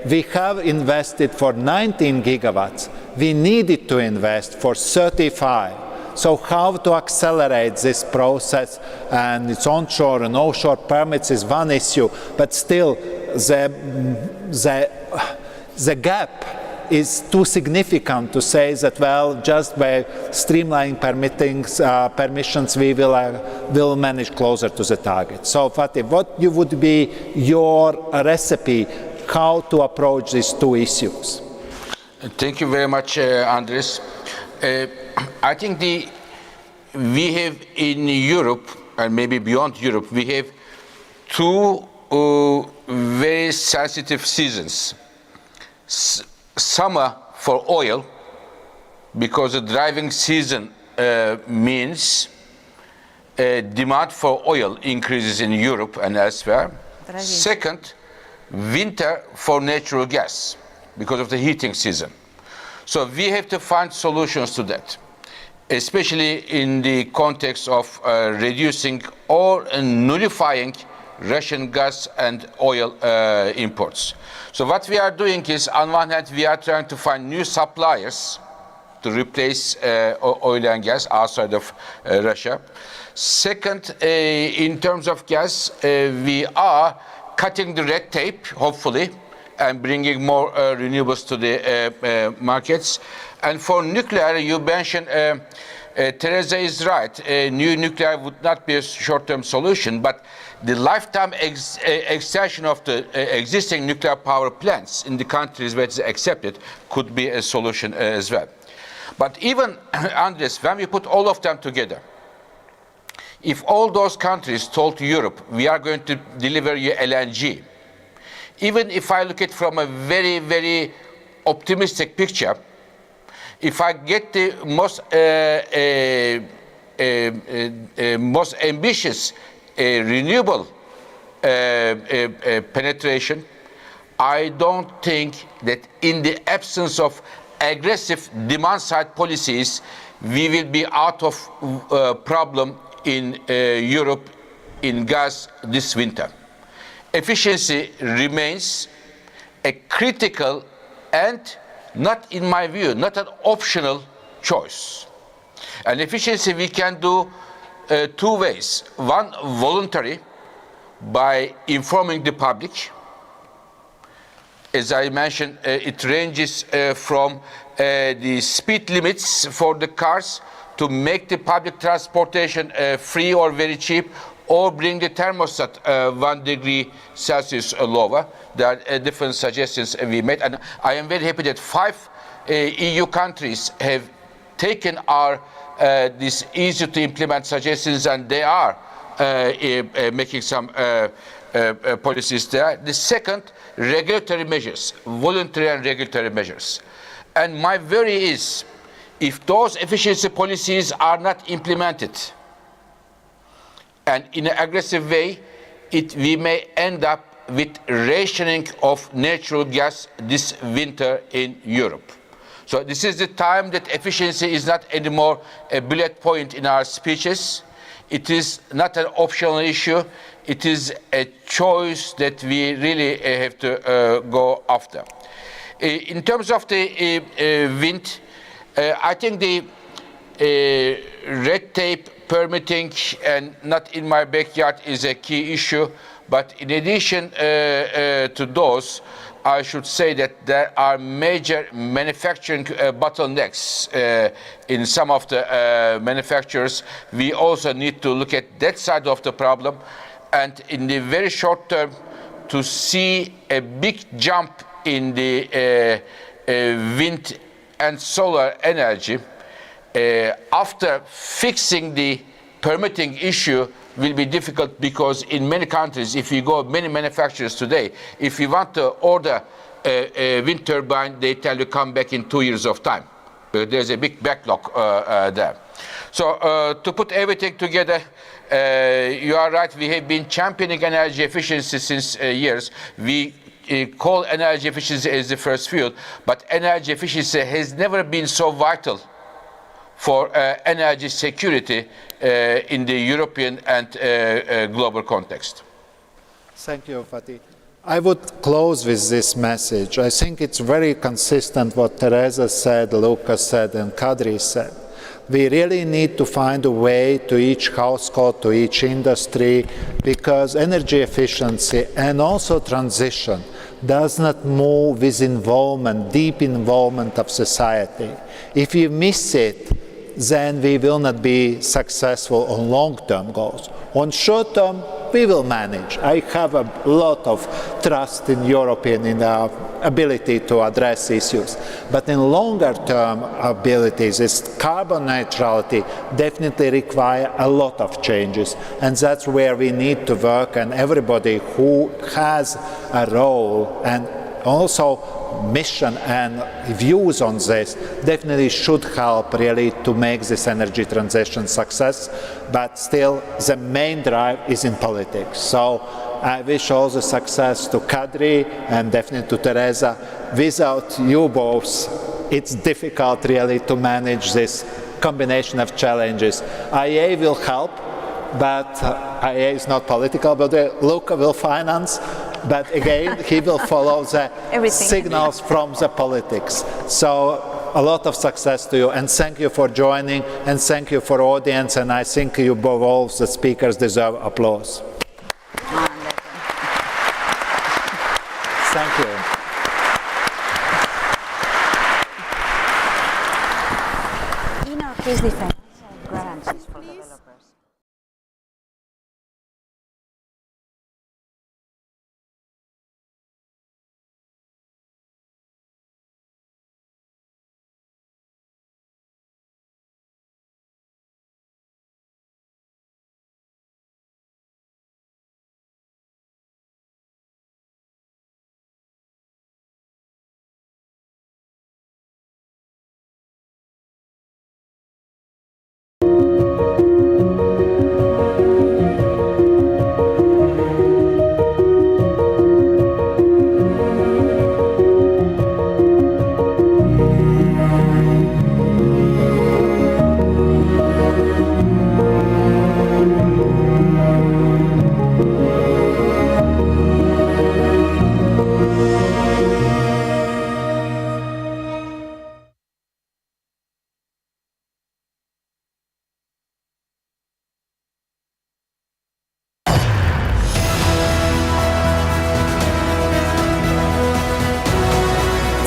B: we have invested for 19 gigawatts. We needed to invest for 35. So how to accelerate this process, and it's onshore and offshore permits is one issue, but still the gap is too significant to say that, well, just by streamlining permissions, we will manage closer to the target. So, Fatih, what would be your recipe how to approach these two issues?
C: Thank you very much, Andres. I think we have in Europe, and maybe beyond Europe, we have two very sensitive seasons. Summer for oil, because the driving season means demand for oil increases in Europe and elsewhere. Second, winter for natural gas, because of the heating season. So we have to find solutions to that, especially in the context of reducing or nullifying Russian gas and oil imports. So what we are doing is, on one hand, we are trying to find new suppliers to replace oil and gas outside of Russia. Second, in terms of gas, we are cutting the red tape, hopefully, and bringing more renewables to the markets. And for nuclear, you mentioned, Teresa is right, new nuclear would not be a short-term solution, but the lifetime extension of the existing nuclear power plants in the countries where it's accepted could be a solution as well. But even, Andres, when we put all of them together, if all those countries told Europe, we are going to deliver you LNG, even if I look at it from a very, very optimistic picture, if I get the most ambitious renewable penetration, I don't think that in the absence of aggressive demand-side policies, we will be out of problem in Europe in gas this winter. Efficiency remains a critical and, not in my view, not an optional choice. And efficiency we can do two ways. One, voluntary, by informing the public. As I mentioned, it ranges from the speed limits for the cars to make the public transportation free or very cheap, or bring the thermostat 1 degree Celsius lower. There are different suggestions we made, and I am very happy that 5 EU countries have taken our these easy to implement suggestions, and they are making some policies there. The second, regulatory measures, voluntary and regulatory measures. And my worry is, if those efficiency policies are not implemented, and in an aggressive way, we may end up with rationing of natural gas this winter in Europe. So this is the time that efficiency is not anymore a bullet point in our speeches. It is not an optional issue. It is a choice that we really have to go after. In terms of the wind, I think the red tape permitting and not in my backyard is a key issue. But in addition to those, I should say that there are major manufacturing bottlenecks in some of the manufacturers. We also need to look at that side of the problem. And in the very short term, to see a big jump in the wind and solar energy after fixing the permitting issue will be difficult, because in many countries, if you go many manufacturers today, if you want to order a wind turbine, they tell you come back in 2 years of time. There's a big backlog there. So to put everything together, you are right, we have been championing energy efficiency since years. We call energy efficiency as the first field, but energy efficiency has never been so vital for energy security in the European and global context.
B: Thank you, Fatih. I would close with this message. I think it's very consistent what Teresa said, Lucas said, and Kadri said. We really need to find a way to each household, to each industry, because energy efficiency and also transition does not move with involvement, deep involvement of society. If we miss it, then we will not be successful on long-term goals. On short-term, we will manage. I have a lot of trust in European in our ability to address issues. But in longer-term abilities, this carbon neutrality definitely require a lot of changes. And that's where we need to work, and everybody who has a role and also mission and views on this definitely should help really to make this energy transition success, but still the main drive is in politics. So I wish all the success to Kadri and definitely to Teresa. Without you both, it's difficult really to manage this combination of challenges. IA will help, but IA is not political, but Luca will finance. But again, he will follow the signals from the politics. So a lot of success to you, and thank you for joining, and thank you for audience, and I think you both, the speakers, deserve applause. Thank you.
D: In our case, the financial guarantees for developers.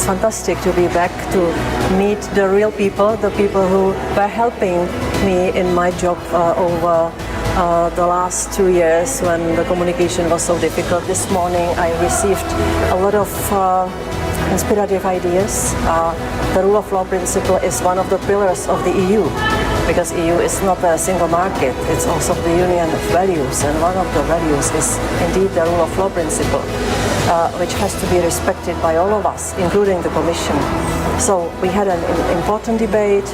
H: Fantastic to be back to meet the real people, the people who were helping me in my job over the last 2 years when the communication was so difficult. This morning I received a lot of inspirative ideas. The rule of law principle is one of the pillars of the EU, because EU is not a single market, it's also the union of values, and one of the values is indeed the rule of law principle, which has to be respected by all of us, including the Commission. So we had an important debate.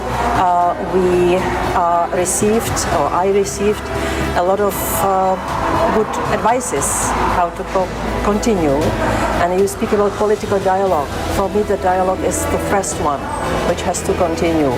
H: I received a lot of good advices how to continue. And you speak about political dialogue. For me, the dialogue is the first one, which has to continue.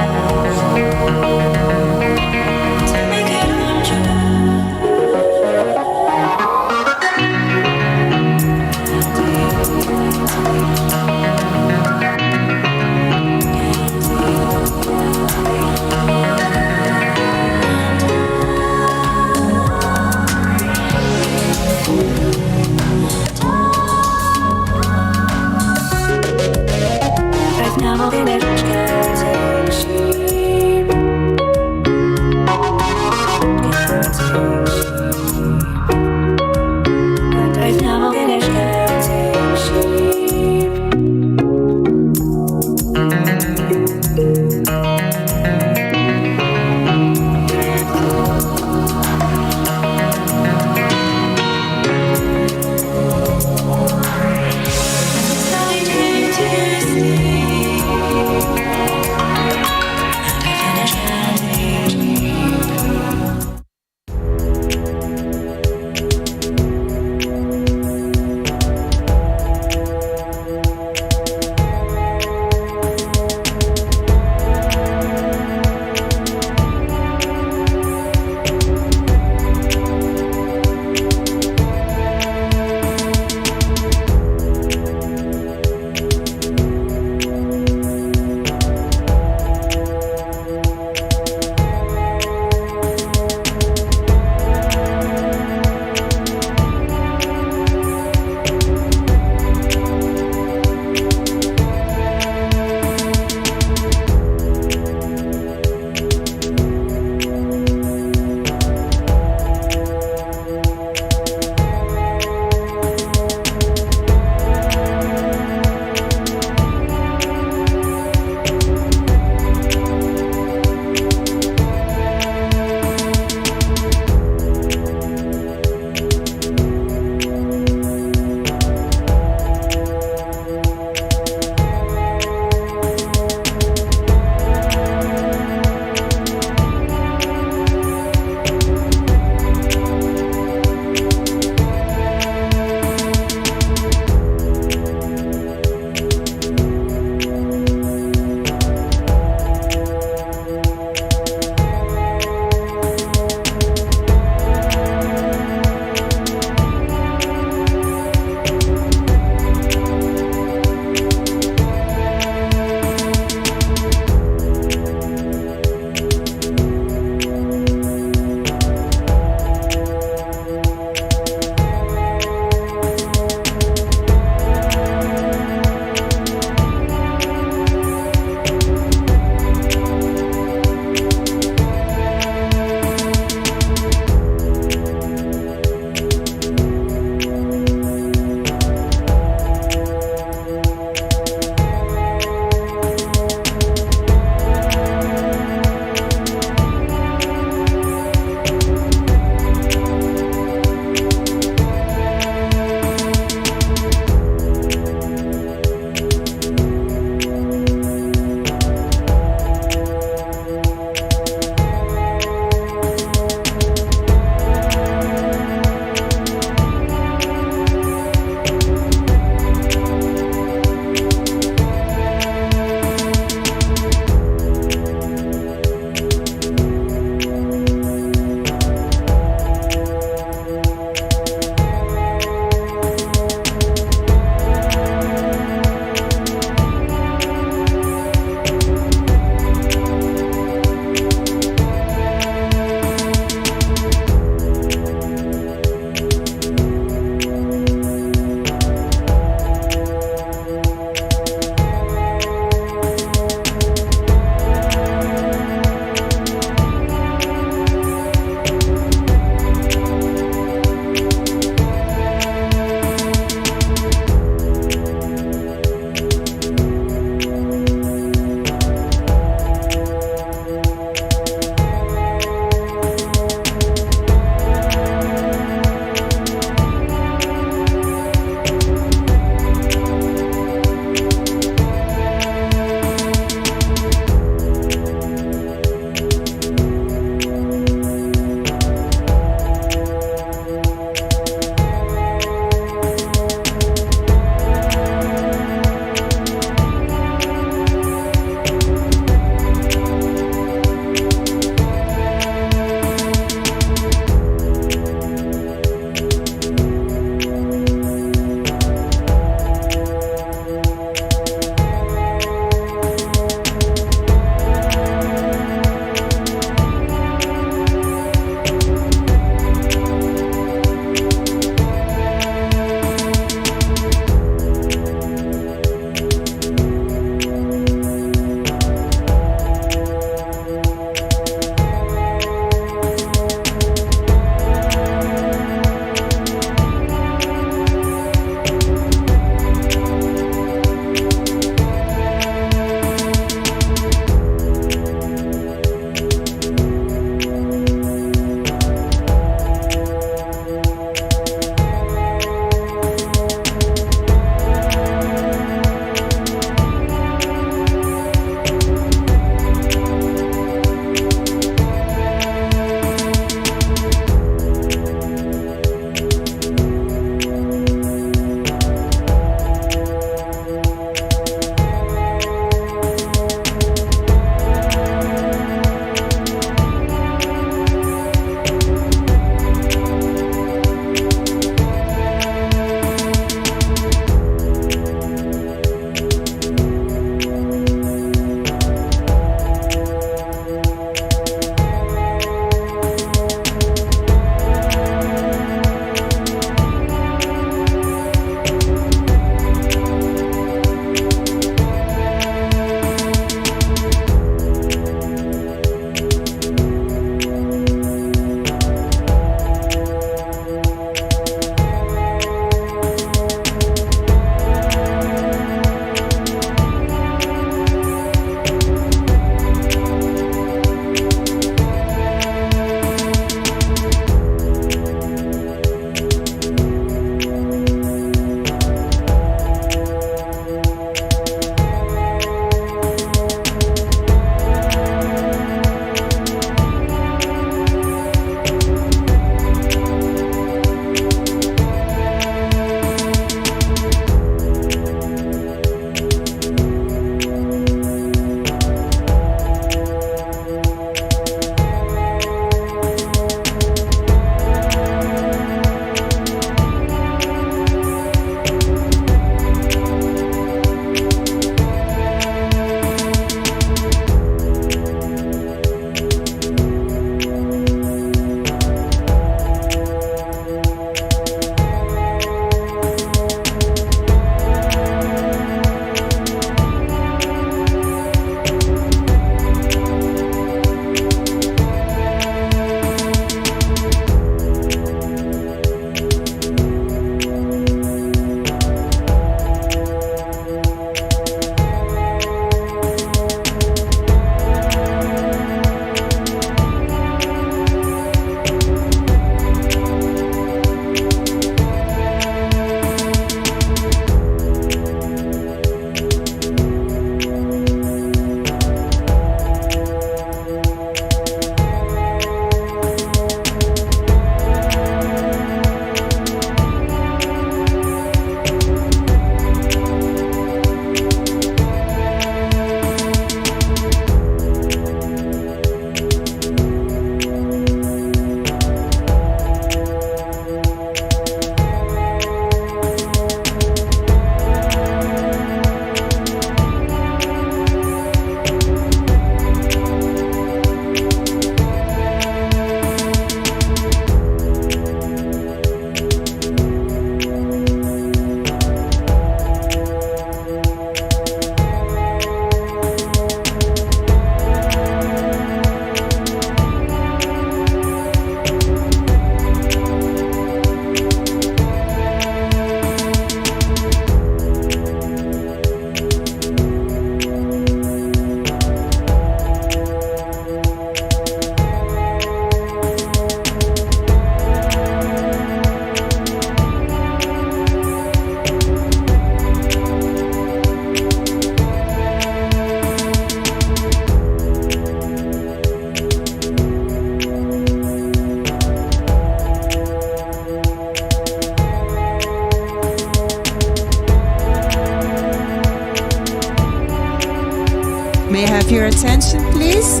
A: of your attention, please.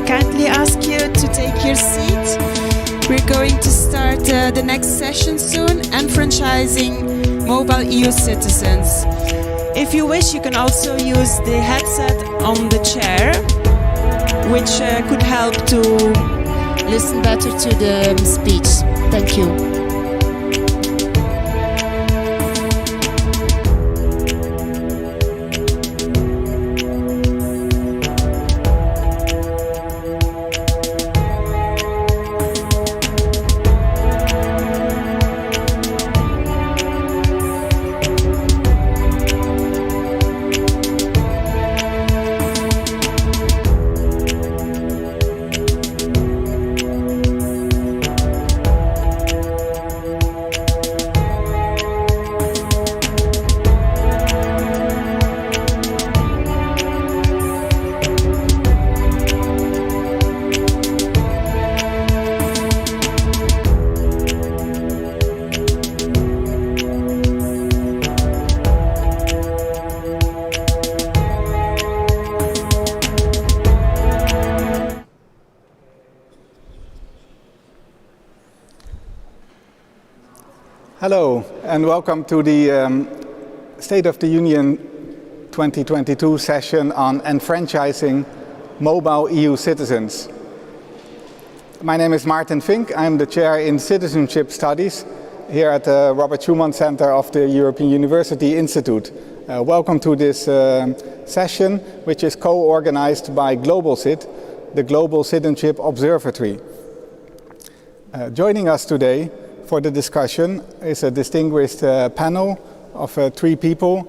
A: Kindly ask you to take your seat. We're going to start the next session soon, Enfranchising Mobile EU Citizens. If you wish, you can also use the headset on the chair, which could help to listen better to the speech. Thank you.
I: Hello, and welcome to the State of the Union 2022 session on enfranchising mobile EU citizens. My name is Maarten Vink. I'm the chair in Citizenship Studies here at the Robert Schuman Center of the European University Institute. Welcome to this session, which is co-organized by GlobalCit, the Global Citizenship Observatory. Joining us today for the discussion is a distinguished panel of 3 people.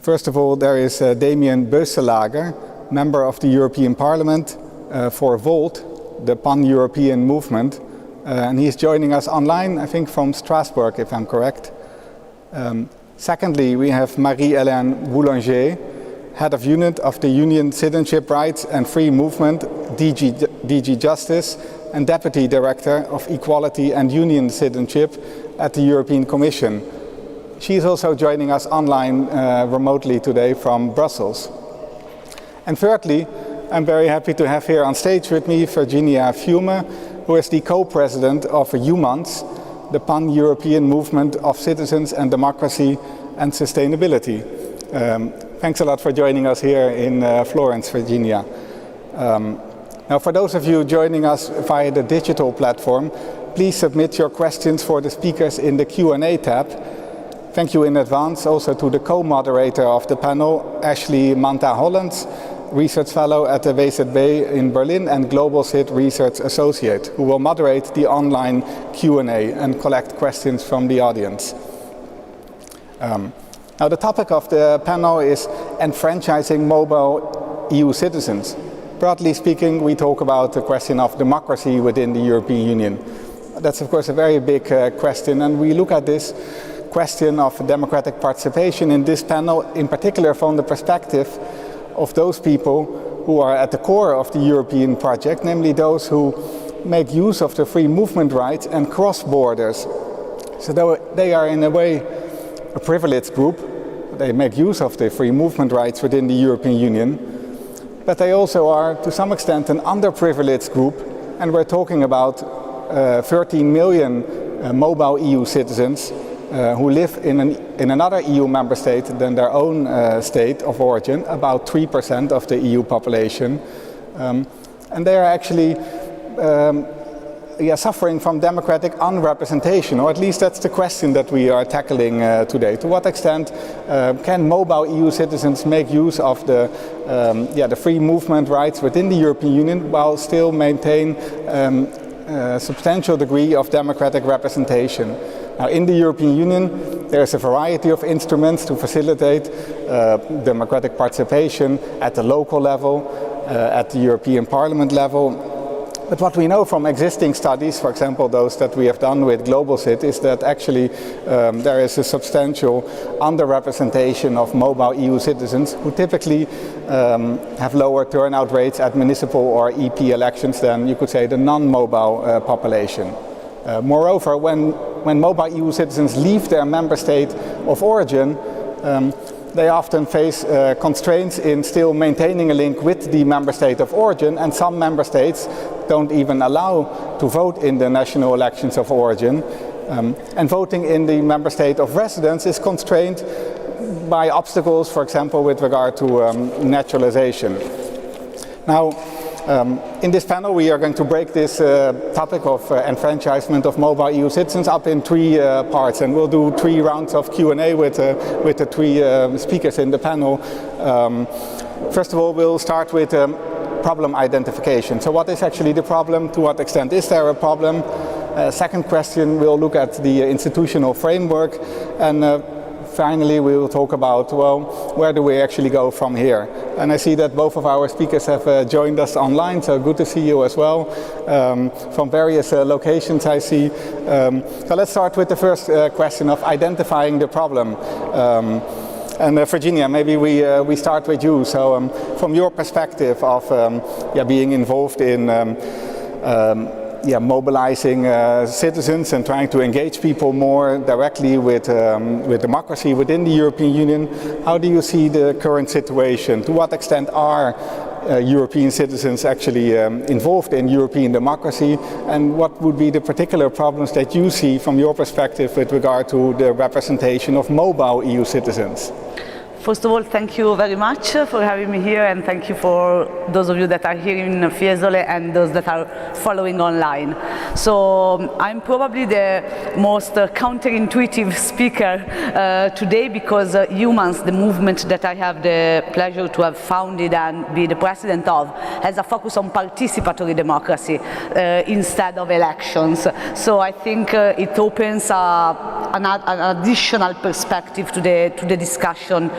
I: First of all, there is Damien Beuselager, member of the European Parliament for VOLT, the pan-European movement. And he's joining us online, I think from Strasbourg, if I'm correct. Secondly, we have Marie-Hélène Boulanger, head of unit of the Union Citizenship Rights and Free Movement, DG Justice, and Deputy Director of Equality and Union Citizenship at the European Commission. She is also joining us online remotely today from Brussels. And thirdly, I'm very happy to have here on stage with me Virginia Fiume, who is the co-president of HUMANS, the pan-European movement of citizens and democracy and sustainability. Thanks a lot for joining us here in Florence, Virginia. Now, for those of you joining us via the digital platform, please submit your questions for the speakers in the Q&A tab. Thank you in advance also to the co-moderator of the panel, Ashley Manta-Hollands, Research Fellow at the WZB in Berlin and GlobalCit Research Associate, who will moderate the online Q&A and collect questions from the audience. Now, the topic of the panel is enfranchising mobile EU citizens. Broadly speaking, we talk about the question of democracy within the European Union. That's, of course, a very big question, and we look at this question of democratic participation in this panel, in particular from the perspective of those people who are at the core of the European project, namely those who make use of the free movement rights and cross borders. So they are in a way a privileged group. They make use of the free movement rights within the European Union. But they also are, to some extent, an underprivileged group, and we're talking about 13 million mobile EU citizens who live in another EU member state than their own state of origin, about 3% of the EU population. And they are actually suffering from democratic unrepresentation, or at least that's the question that we are tackling today. To what extent can mobile EU citizens make use of the free movement rights within the European Union while still maintain a substantial degree of democratic representation? Now, in the European Union, there's a variety of instruments to facilitate democratic participation at the local level, at the European Parliament level. But what we know from existing studies, for example, those that we have done with GlobalCit, is that actually there is a substantial underrepresentation of mobile EU citizens who typically have lower turnout rates at municipal or EP elections than, you could say, the non-mobile population. Moreover, when mobile EU citizens leave their member state of origin, they often face constraints in still maintaining a link with the member state of origin, and some member states don't even allow to vote in the national elections of origin. And voting in the member state of residence is constrained by obstacles, for example, with regard to naturalization. Now, in this panel we are going to break this topic of enfranchisement of mobile EU citizens up in three parts, and we'll do 3 rounds of Q&A with the 3 speakers in the panel. First of all, we'll start with problem identification. So what is actually the problem? To what extent is there a problem? Second question, we'll look at the institutional framework, and finally we will talk about, well, where do we actually go from here? And I see that both of our speakers have joined us online, so good to see you as well, from various locations I see. So let's start with the first question of identifying the problem. And Virginia, maybe we start with you. So from your perspective of being involved in mobilizing citizens and trying to engage people more directly with democracy within the European Union, how do you see the current situation? To what extent are European citizens actually involved in European democracy, and what would be the particular problems that you see from your perspective with regard to the representation of mobile EU citizens?
J: First of all, thank you very much for having me here, and thank you for those of you that are here in Fiesole and those that are following online. So I'm probably the most counterintuitive speaker today, because Humans, the movement that I have the pleasure to have founded and be the president of, has a focus on participatory democracy instead of elections. So I think it opens an additional perspective to the discussion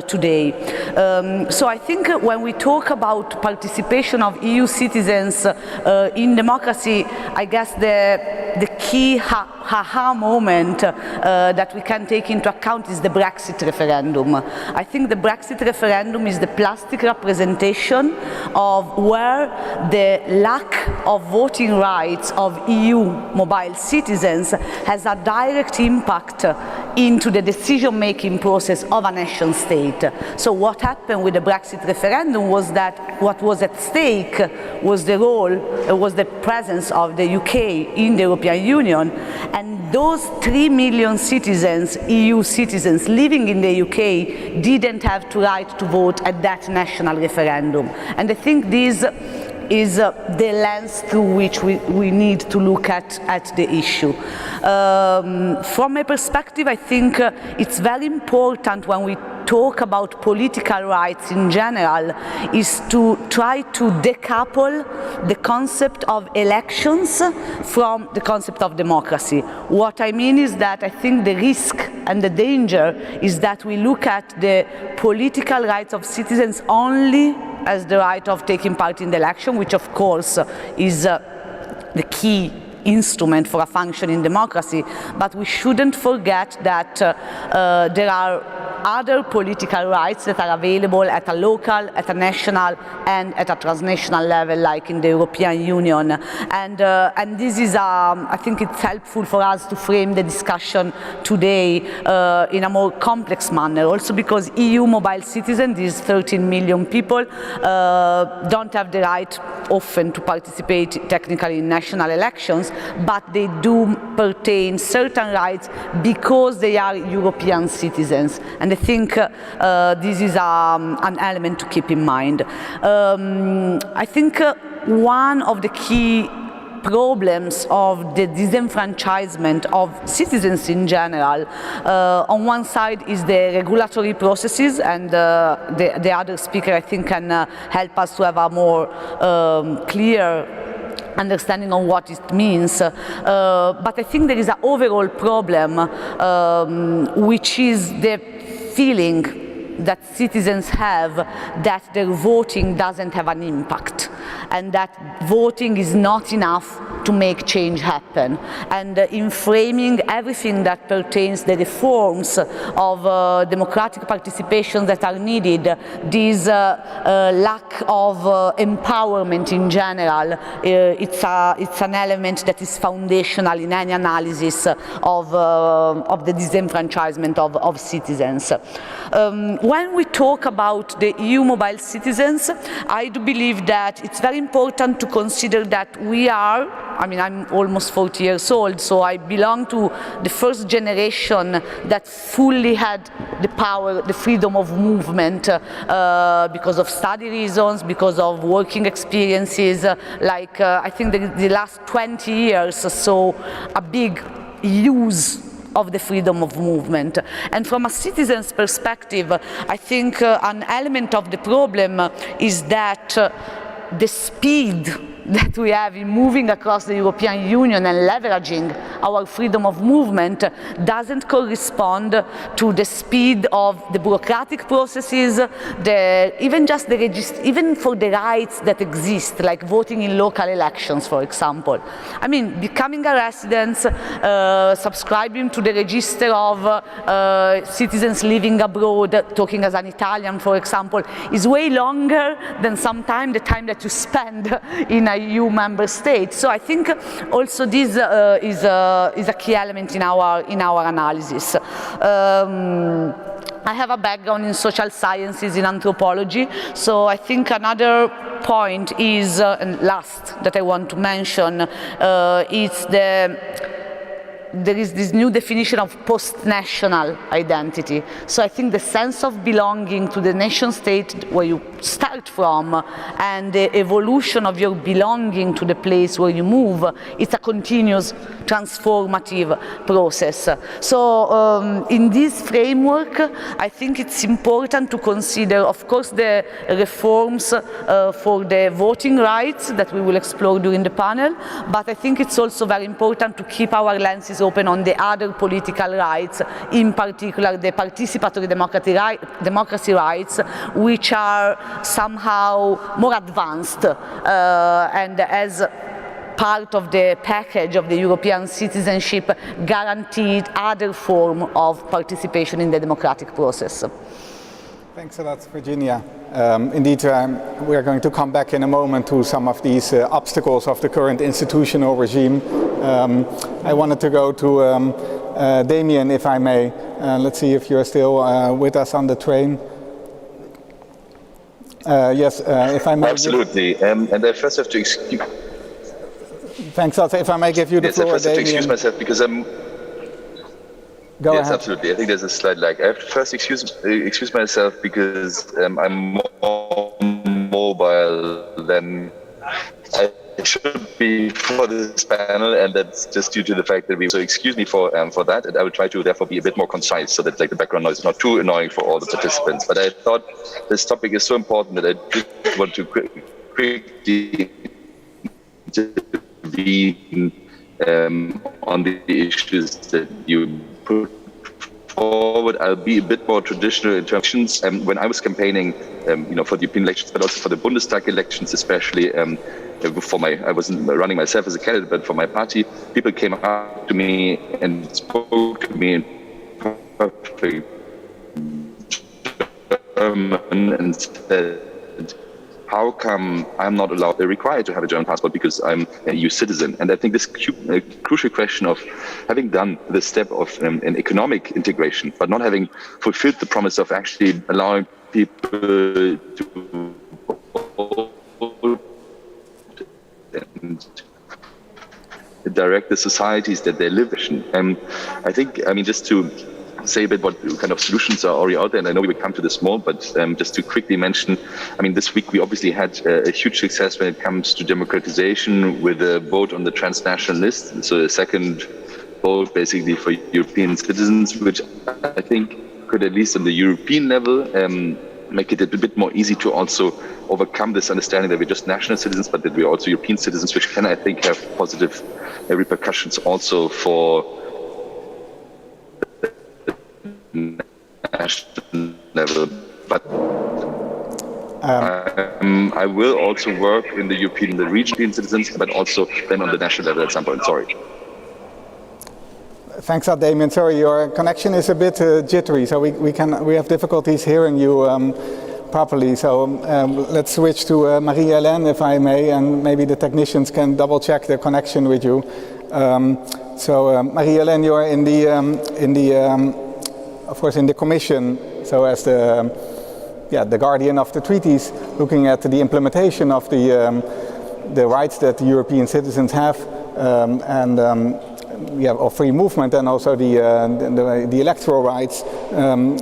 J: today. So I think when we talk about participation of EU citizens in democracy, I guess the key aha moment that we can take into account is the Brexit referendum. I think the Brexit referendum is the plastic representation of where the lack of voting rights of EU mobile citizens has a direct impact into the decision-making process of a nation state. So what happened with the Brexit referendum was that what was at stake was the presence of the UK in the European Union, and those 3 million citizens, EU citizens living in the UK, didn't have the right to vote at that national referendum. And I think this is the lens through which we need to look at the issue. From my perspective, I think it's very important when we talk about political rights in general is to try to decouple the concept of elections from the concept of democracy. What I mean is that I think the risk and the danger is that we look at the political rights of citizens only as the right of taking part in the election, which of course is the key instrument for a functioning democracy, but we shouldn't forget that there are other political rights that are available at a local, at a national, and at a transnational level, like in the European Union. And this is, I think it's helpful for us to frame the discussion today in a more complex manner, also because EU mobile citizens, these 13 million people, don't have the right often to participate technically in national elections, but they do pertain certain rights because they are European citizens. And I think this is an element to keep in mind. I think one of the key problems of the disenfranchisement of citizens in general, on one side is the regulatory processes, and the other speaker I think can help us to have a more clear understanding on what it means, but I think there is an overall problem which is the feeling that citizens have that their voting doesn't have an impact. and that voting is not enough to make change happen. And in framing everything that pertains to the reforms of democratic participation that are needed, this lack of empowerment in general, it's an element that is foundational in any analysis of the disenfranchisement of citizens. When we talk about the EU mobile citizens, I do believe that it's very important to consider that we are, I mean, I'm almost 40 years old, so I belong to the first generation that fully had the power, the freedom of movement because of study reasons, because of working experiences. I think the last 20 years saw a big use of the freedom of movement. And from a citizen's perspective, I think an element of the problem is that the speed that we have in moving across the European Union and leveraging our freedom of movement doesn't correspond to the speed of the bureaucratic processes, even for the rights that exist, like voting in local elections, for example. I mean, becoming a resident, subscribing to the register of citizens living abroad, talking as an Italian, for example, is way longer than sometimes the time that you spend in a EU member state. So I think also this is a key element in our analysis. I have a background in social sciences, in anthropology, so I think another point is, and last that I want to mention, is there is this new definition of post-national identity. So I think the sense of belonging to the nation state where you start from and the evolution of your belonging to the place where you move, it's a continuous transformative process. So in this framework, I think it's important to consider, of course, the reforms for the voting rights that we will explore during the panel, but I think it's also very important to keep our lenses open on the other political rights, in particular the participatory democracy rights, which are somehow more advanced and as part of the package of the European citizenship guaranteed other form of participation in the democratic process.
I: Thanks a lot, Virginia. Indeed, we are going to come back in a moment to some of these obstacles of the current institutional regime. I wanted to go to Damien, if I may. Let's see if you're still with us on the train. Yes, if I may.
K: Absolutely. And I first have to excuse.
I: Thanks, also. If I may give you the floor,
K: I first have to excuse myself because I'm.
I: Go
K: yes,
I: ahead.
K: Absolutely. I think there's a slight lag. I have to first excuse myself because I'm more mobile than I should be for this panel, and that's just due to the fact that so excuse me for that, and I will try to therefore be a bit more concise so that the background noise is not too annoying for all the participants. But I thought this topic is so important that I did want to quickly intervene on the issues that you put forward. I'll be a bit more traditional in terms of when I was campaigning, for the European elections, but also for the Bundestag elections, especially I wasn't running myself as a candidate, but for my party, people came up to me and spoke to me in perfect German and said, how come I'm not required to have a German passport because I'm an EU citizen? And I think this crucial question of having done the step of an economic integration, but not having fulfilled the promise of actually allowing people to vote and direct the societies that they live in. Just to say a bit what kind of solutions are already out there, and I know we will come to this more, but just to quickly mention, this week we obviously had a huge success when it comes to democratization with a vote on the transnational list, so a second vote basically for European citizens, which I think could, at least on the European level, make it a bit more easy to also overcome this understanding that we're just national citizens, but that we're also European citizens, which can, I think, have positive repercussions also for national level. But I'm I will also work in the European, the regional citizens, but also then on the national level at some point. Sorry.
I: Thanks, Damien. Sorry, your connection is a bit jittery, so we have difficulties hearing you properly. So let's switch to Marie-Hélène, if I may, and maybe the technicians can double check the connection with you. Marie-Hélène, you are of course, in the Commission. So as the guardian of the treaties, looking at the implementation of the rights that the European citizens have, of free movement, and also the electoral rights.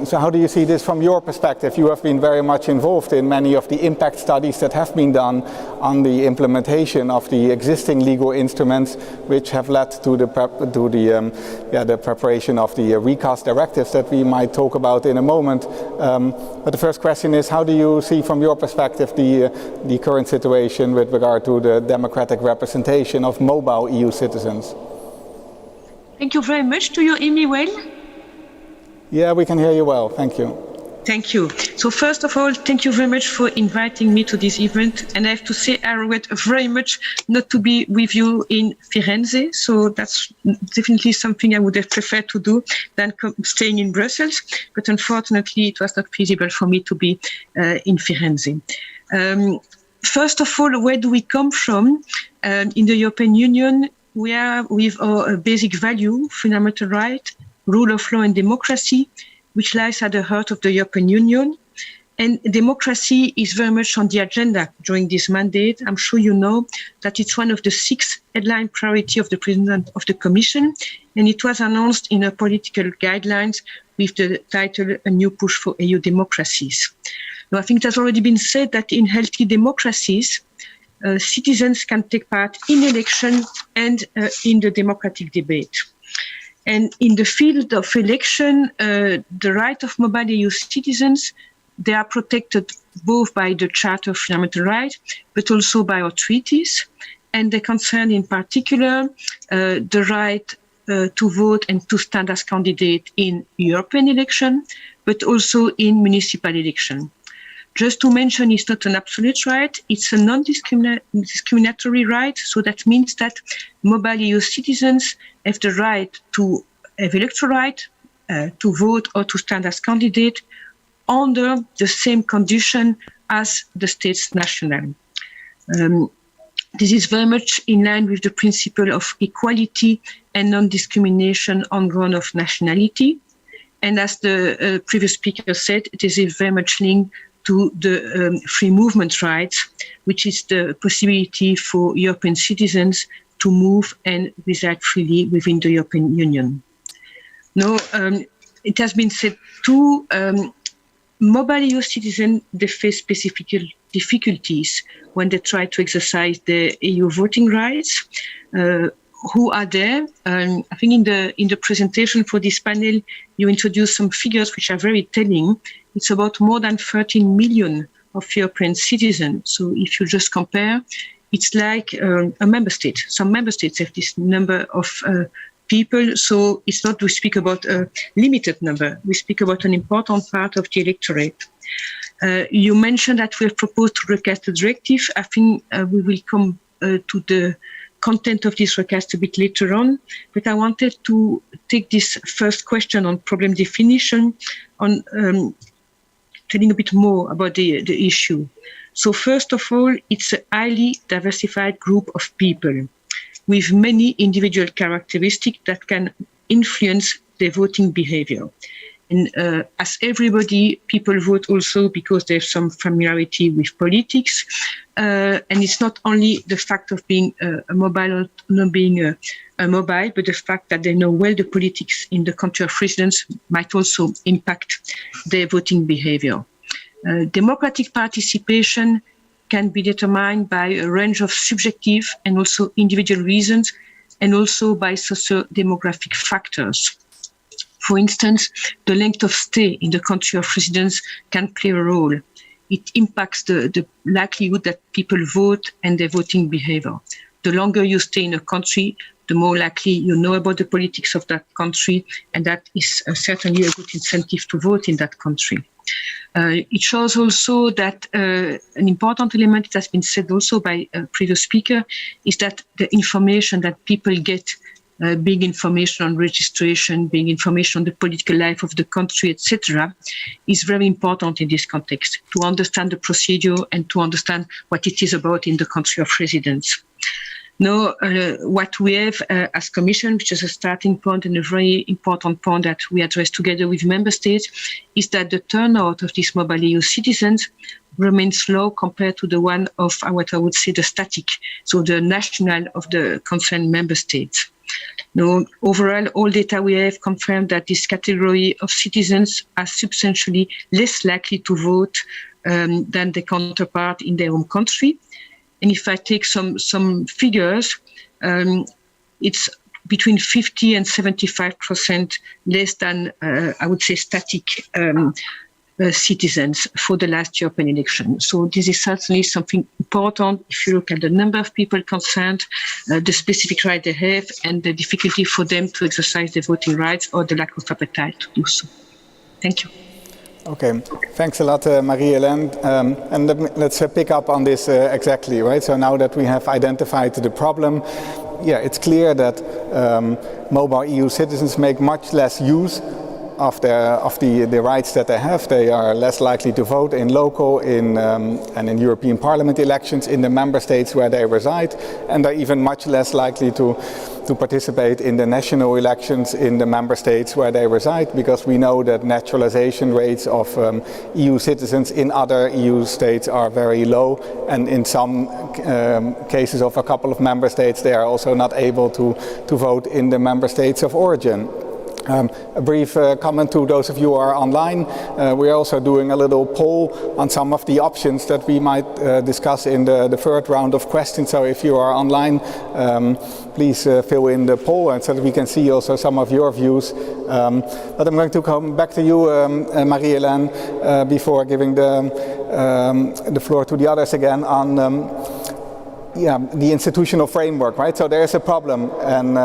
I: So how do you see this from your perspective? You have been very much involved in many of the impact studies that have been done on the implementation of the existing legal instruments, which have led to the preparation of the recast directives that we might talk about in a moment. But the first question is, how do you see from your perspective the current situation with regard to the democratic representation of mobile EU citizens?
L: Thank you very much. Do you hear me well?
I: Yeah, we can hear you well. Thank you.
L: Thank you. So first of all, thank you very much for inviting me to this event. And I have to say, I regret very much not to be with you in Firenze. So that's definitely something I would have preferred to do than staying in Brussels. But unfortunately, it was not feasible for me to be in Firenze. First of all, where do we come from? In the European Union, we are with our basic value, fundamental right, rule of law and democracy, which lies at the heart of the European Union. And democracy is very much on the agenda during this mandate. I'm sure you know that it's one of the 6 headline priorities of the President of the Commission, and it was announced in a political guidelines with the title, A New Push for EU Democracies. Now, I think it has already been said that in healthy democracies, citizens can take part in election and in the democratic debate. And in the field of election, the right of mobile EU citizens, they are protected both by the Charter of Fundamental Rights, but also by our treaties. And they concern in particular the right to vote and to stand as candidate in European election, but also in municipal election. Just to mention, it's not an absolute right, it's a non-discriminatory right. So that means that mobile EU citizens have the right to have electoral right, to vote or to stand as candidate under the same condition as the state's national. This is very much in line with the principle of equality and non-discrimination on ground of nationality. And as the previous speaker said, this is very much linked to the free movement rights, which is the possibility for European citizens to move and reside freely within the European Union. Now, it has been said too, mobile EU citizens, they face specific difficulties when they try to exercise their EU voting rights. Who are there? I think in the presentation for this panel, you introduced some figures which are very telling. It's about more than 13 million of European citizens. So if you just compare, it's like a member state. Some member states have this number of people. So it's not we speak about a limited number. We speak about an important part of the electorate. You mentioned that we have proposed to recast the directive. I think we will come to the content of this recast a bit later on, but I wanted to take this first question on problem definition on telling a bit more about the issue. So first of all, it's a highly diversified group of people with many individual characteristics that can influence their voting behavior. And as everybody, people vote also because they have some familiarity with politics. And it's not only the fact of being a mobile or not being a mobile, but the fact that they know well the politics in the country of residence might also impact their voting behavior. Democratic participation can be determined by a range of subjective and also individual reasons, and also by socio-demographic factors. For instance, the length of stay in the country of residence can play a role. It impacts the likelihood that people vote and their voting behavior. The longer you stay in a country, the more likely you know about the politics of that country, and that is certainly a good incentive to vote in that country. It shows also that an important element that has been said also by a previous speaker is that the information that people get, big information on registration, big information on the political life of the country, etc., is very important in this context, to understand the procedure and to understand what it is about in the country of residence. Now, what we have as Commission, which is a starting point and a very important point that we address together with Member States, is that the turnout of these mobile EU citizens remains low compared to the one of what I would say the static, so the national of the concerned Member States. Now, overall, all data we have confirmed that this category of citizens are substantially less likely to vote than their counterpart in their home country. And if I take some figures, it's between 50 and 75% less than, I would say, static citizens for the last European election. So this is certainly something important if you look at the number of people concerned, the specific right they have, and the difficulty for them to exercise their voting rights or the lack of appetite to do so. Thank you.
I: Okay, thanks a lot, Marie-Hélène. And let's pick up on this exactly, right? So now that we have identified the problem, yeah, it's clear that mobile EU citizens make much less use of the rights that they have. They are less likely to vote in local and in European Parliament elections in the member states where they reside, and they're even much less likely to participate in the national elections in the member states where they reside, because we know that naturalization rates of EU citizens in other EU states are very low, and in some cases of a couple of member states they are also not able to vote in the member states of origin. A brief comment to those of you who are online. We're also doing a little poll on some of the options that we might discuss in the third round of questions. So if you are online, please fill in the poll and so that we can see also some of your views. But I'm going to come back to you, Marie-Hélène, before giving the floor to the others again on the institutional framework, right? So there is a problem, and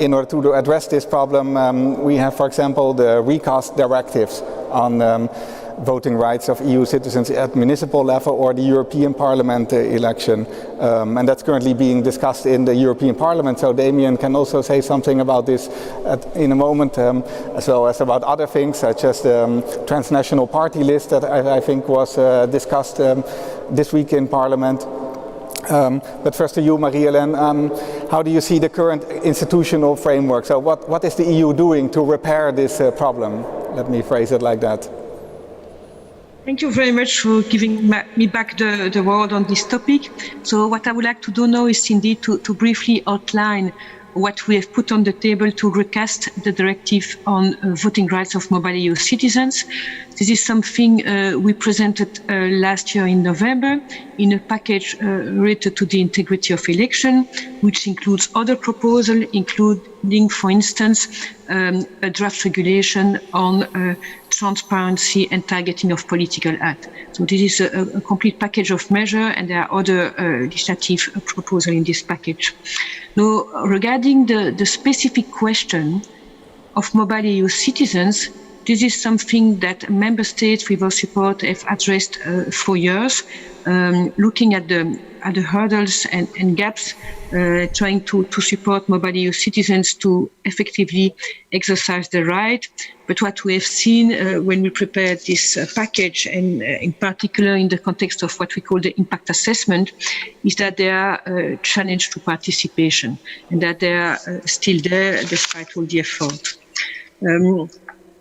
I: in order to address this problem, we have, for example, the recast directives on voting rights of EU citizens at municipal level or the European Parliament election, and that's currently being discussed in the European Parliament. So Damien can also say something about this in a moment, as well as about other things such as the transnational party list that I think was discussed this week in Parliament. But first to you, Marie-Hélène, how do you see the current institutional framework? So what is the EU doing to repair this problem? Let me phrase it like that.
L: Thank you very much for giving me back the word on this topic. So what I would like to do now is indeed to briefly outline what we have put on the table to recast the directive on voting rights of mobile EU citizens. This is something we presented last year in November in a package related to the integrity of election, which includes other proposals, including, for instance, a draft regulation on transparency and targeting of political ads. So this is a complete package of measures, and there are other legislative proposals in this package. Now, regarding the specific question of mobile EU citizens, this is something that member states with our support have addressed for years, looking at the hurdles and gaps, trying to support mobile EU citizens to effectively exercise their right. But what we have seen when we prepared this package, and in particular in the context of what we call the impact assessment, is that there are challenges to participation, and that they are still there despite all the effort.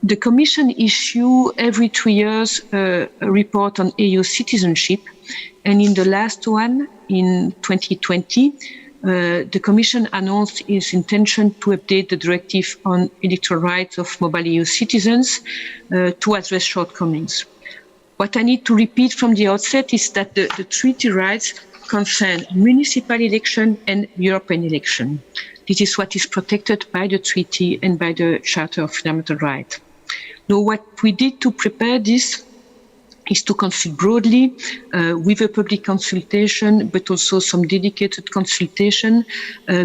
L: The Commission issues every 3 years a report on EU citizenship, and in the last one, in 2020, the Commission announced its intention to update the directive on electoral rights of mobile EU citizens to address shortcomings. What I need to repeat from the outset is that the treaty rights concern municipal election and European election. This is what is protected by the treaty and by the Charter of Fundamental Rights. Now, what we did to prepare this is to consult broadly with a public consultation, but also some dedicated consultation,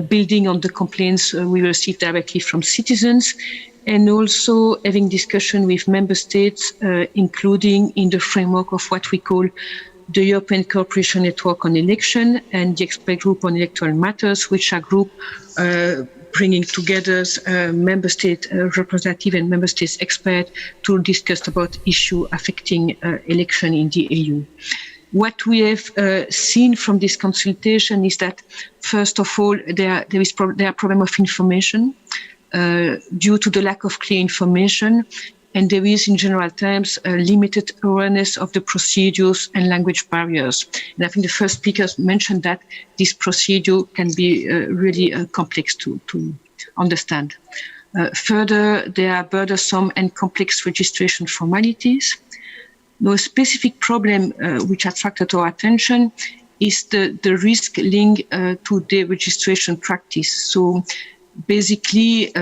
L: building on the complaints we receive directly from citizens, and also having discussion with member states, including in the framework of what we call the European Cooperation Network on Election and the Expert Group on Electoral Matters, which are group bringing together member state representative and member states experts to discuss about issues affecting election in the EU. What we have seen from this consultation is that, first of all, there are problem of information due to the lack of clear information, and there is, in general terms, a limited awareness of the procedures and language barriers. And I think the first speakers mentioned that this procedure can be really complex to understand. Further, there are burdensome and complex registration formalities. Now, a specific problem which attracted our attention is the risk linked to the registration practice. So basically,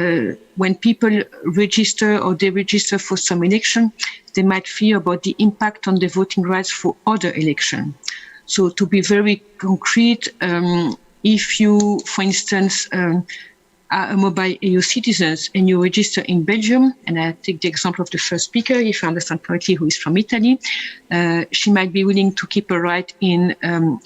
L: when people register or they register for some election, they might fear about the impact on the voting rights for other elections. So to be very concrete, if you, for instance, are a mobile EU citizen and you register in Belgium, and I take the example of the first speaker, if I understand correctly, who is from Italy, she might be willing to keep her right in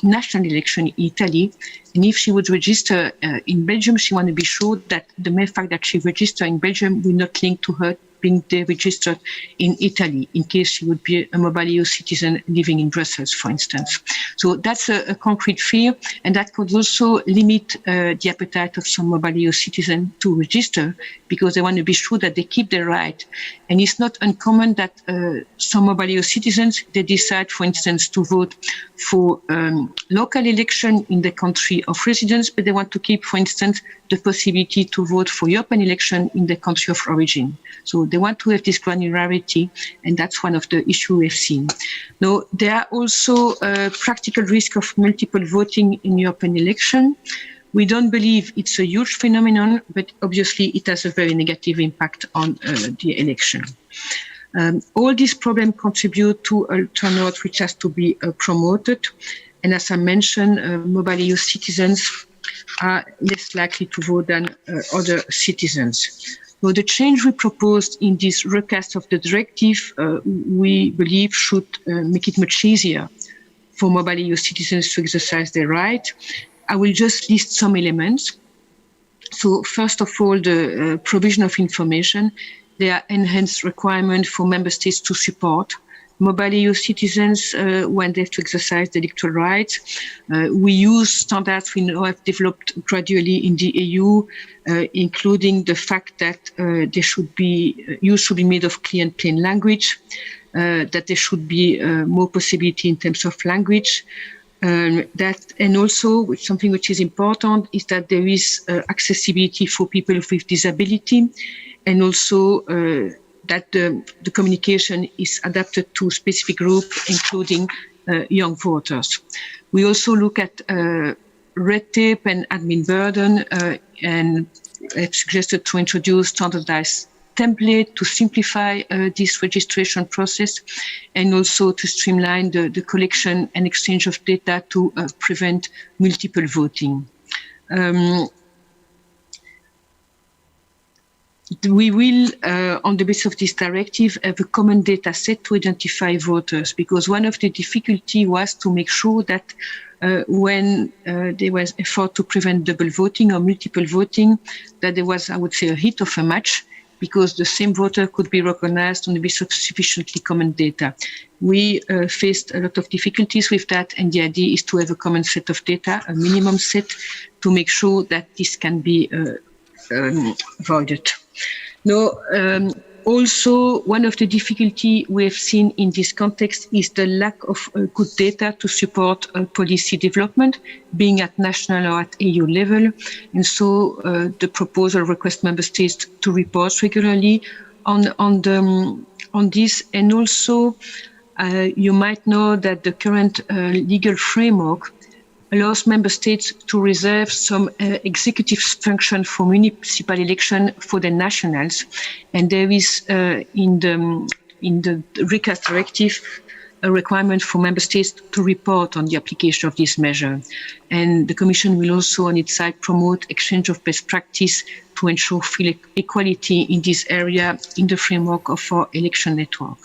L: national election in Italy. And if she would register in Belgium, she wants to be sure that the mere fact that she registered in Belgium will not link to her being deregistered in Italy, in case she would be a mobile EU citizen living in Brussels, for instance. So that's a concrete fear, and that could also limit the appetite of some mobile EU citizens to register, because they want to be sure that they keep their right. And it's not uncommon that some mobile EU citizens, they decide, for instance, to vote for local election in the country of residence, but they want to keep, for instance, the possibility to vote for European election in the country of origin. So they want to have this granularity, and that's one of the issues we've seen. Now, there are also practical risk of multiple voting in European election. We don't believe it's a huge phenomenon, but obviously it has a very negative impact on the election. All these problems contribute to a turnout which has to be promoted. And as I mentioned, mobile EU citizens are less likely to vote than other citizens. So the change we proposed in this recast of the directive, we believe should make it much easier for mobile EU citizens to exercise their right. I will just list some elements. So first of all, the provision of information. There are enhanced requirements for member states to support mobile EU citizens when they have to exercise the electoral rights. We use standards we know have developed gradually in the EU, including the fact that use should be made of clear and plain language, that there should be more possibility in terms of language. And also something which is important is that there is accessibility for people with disability, and also that the communication is adapted to specific groups, including young voters. We also look at red tape and admin burden, and have suggested to introduce standardized template to simplify this registration process, and also to streamline the collection and exchange of data to prevent multiple voting. We will, on the basis of this directive, have a common data set to identify voters, because one of the difficulties was to make sure that when there was effort to prevent double voting or multiple voting, that there was, I would say, a hit of a match, because the same voter could be recognized on the basis of sufficiently common data. We faced a lot of difficulties with that, and the idea is to have a common set of data, a minimum set, to make sure that this can be avoided. Now, also, one of the difficulties we have seen in this context is the lack of good data to support policy development, being at national or at EU level. And so the proposal requests member states to report regularly on this. And also, you might know that the current legal framework allows member states to reserve some executive function for municipal election for the nationals. And there is in the recast directive a requirement for member states to report on the application of this measure. And the Commission will also on its side promote exchange of best practice to ensure full equality in this area in the framework of our election network.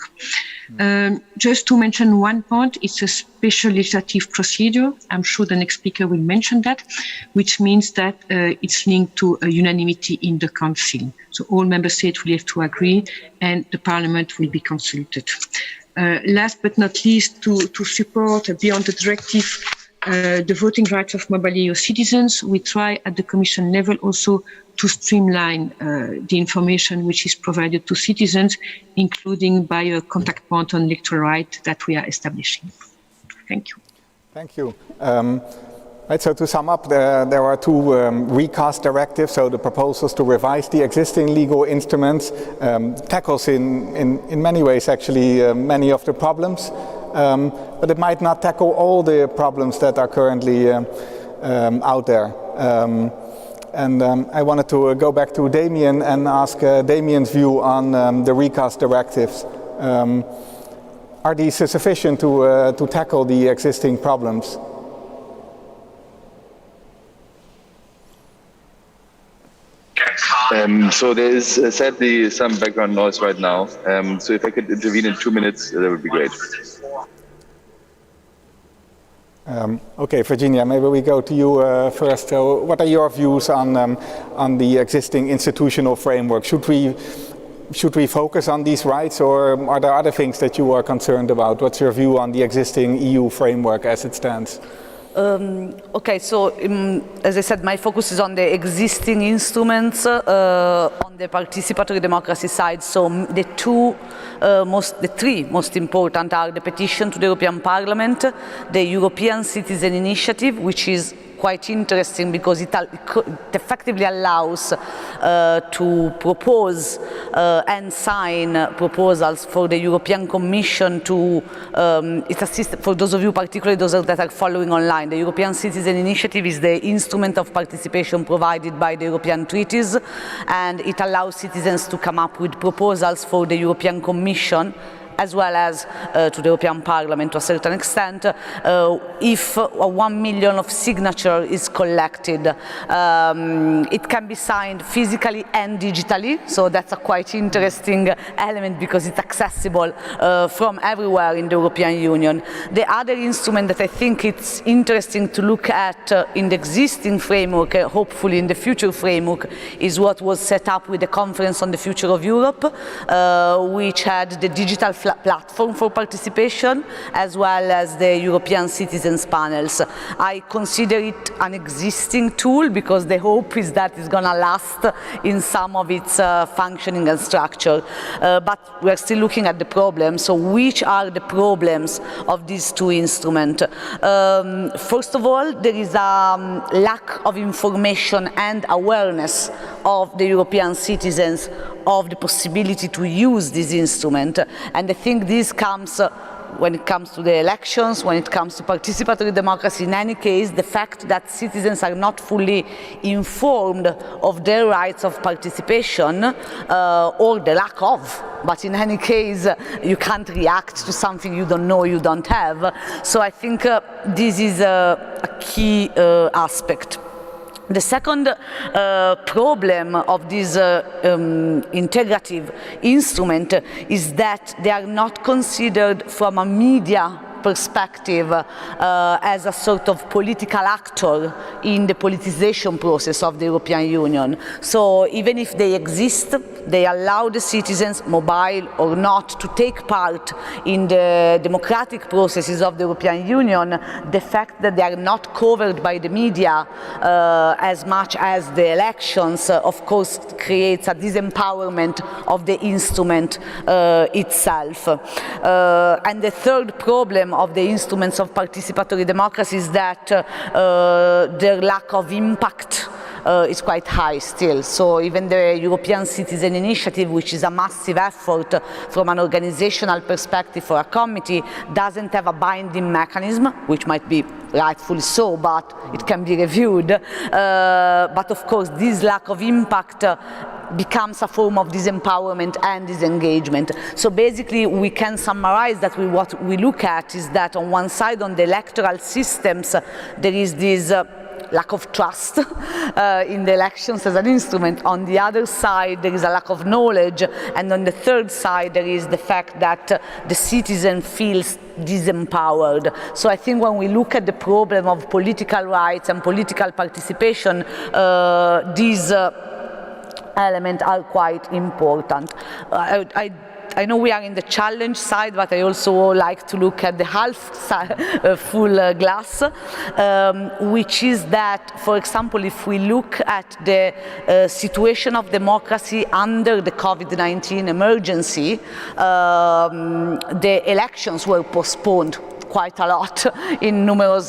L: Just to mention one point, it's a special legislative procedure. I'm sure the next speaker will mention that, which means that it's linked to a unanimity in the Council. So all member states will have to agree and the Parliament will be consulted. Last but not least, to support beyond the directive the voting rights of mobile EU citizens, we try at the Commission level also to streamline the information which is provided to citizens, including by a contact point on electoral right that we are establishing. Thank you.
I: Thank you. Right, so to sum up, there are two recast directives, so the proposals to revise the existing legal instruments tackles in many ways actually many of the problems, but it might not tackle all the problems that are currently out there. And I wanted to go back to Damien and ask Damien's view on the recast directives. Are these sufficient to tackle the existing problems?
K: So there is sadly some background noise right now. So if I could intervene in 2 minutes, that would be great.
I: Okay, Virginia, maybe we go to you first. So what are your views on the existing institutional framework? Should we focus on these rights, or are there other things that you are concerned about? What's your view on the existing EU framework as it stands?
J: Okay, so as I said, my focus is on the existing instruments on the participatory democracy side. So the three most important are the petition to the European Parliament, the European Citizen Initiative, which is quite interesting because it effectively allows to propose and sign proposals for the European Commission to, it's a system, for those of you, particularly those that are following online, the European Citizen Initiative is the instrument of participation provided by the European treaties, and it allows citizens to come up with proposals for the European Commission as well as to the European Parliament to a certain extent, if 1 million of signature is collected. It can be signed physically and digitally, so that's a quite interesting element because it's accessible from everywhere in the European Union. The other instrument that I think it's interesting to look at in the existing framework, hopefully in the future framework, is what was set up with the Conference on the Future of Europe, which had the digital platform for participation as well as the European citizens panels. I consider it an existing tool because the hope is that it's going to last in some of its functioning and structure. But we're still looking at the problems. So which are the problems of these two instruments? First of all, there is a lack of information and awareness of the European citizens of the possibility to use this instrument. And I think this comes when it comes to the elections, when it comes to participatory democracy. In any case, the fact that citizens are not fully informed of their rights of participation, or the lack of, but in any case, you can't react to something you don't know, you don't have. So I think this is a key aspect. The second problem of this integrative instrument is that they are not considered from a media perspective as a sort of political actor in the politicization process of the European Union. So even if they exist, they allow the citizens, mobile or not, to take part in the democratic processes of the European Union. The fact that they are not covered by the media as much as the elections, of course, creates a disempowerment of the instrument itself. And the third problem of the instruments of participatory democracy is that their lack of impact is quite high still. So even the European Citizen Initiative, which is a massive effort from an organizational perspective for a committee, doesn't have a binding mechanism, which might be rightfully so, but it can be reviewed. But of course, this lack of impact becomes a form of disempowerment and disengagement. So basically we can summarize that what we look at is that on one side, on the electoral systems, there is this lack of trust in the elections as an instrument. On the other side, there is a lack of knowledge, and on the third side, there is the fact that the citizen feels disempowered. So I think when we look at the problem of political rights and political participation, these elements are quite important. I know we are in the challenge side, but I also like to look at the half full glass, which is that, for example, if we look at the situation of democracy under the COVID-19 emergency, the elections were postponed quite a lot in numerous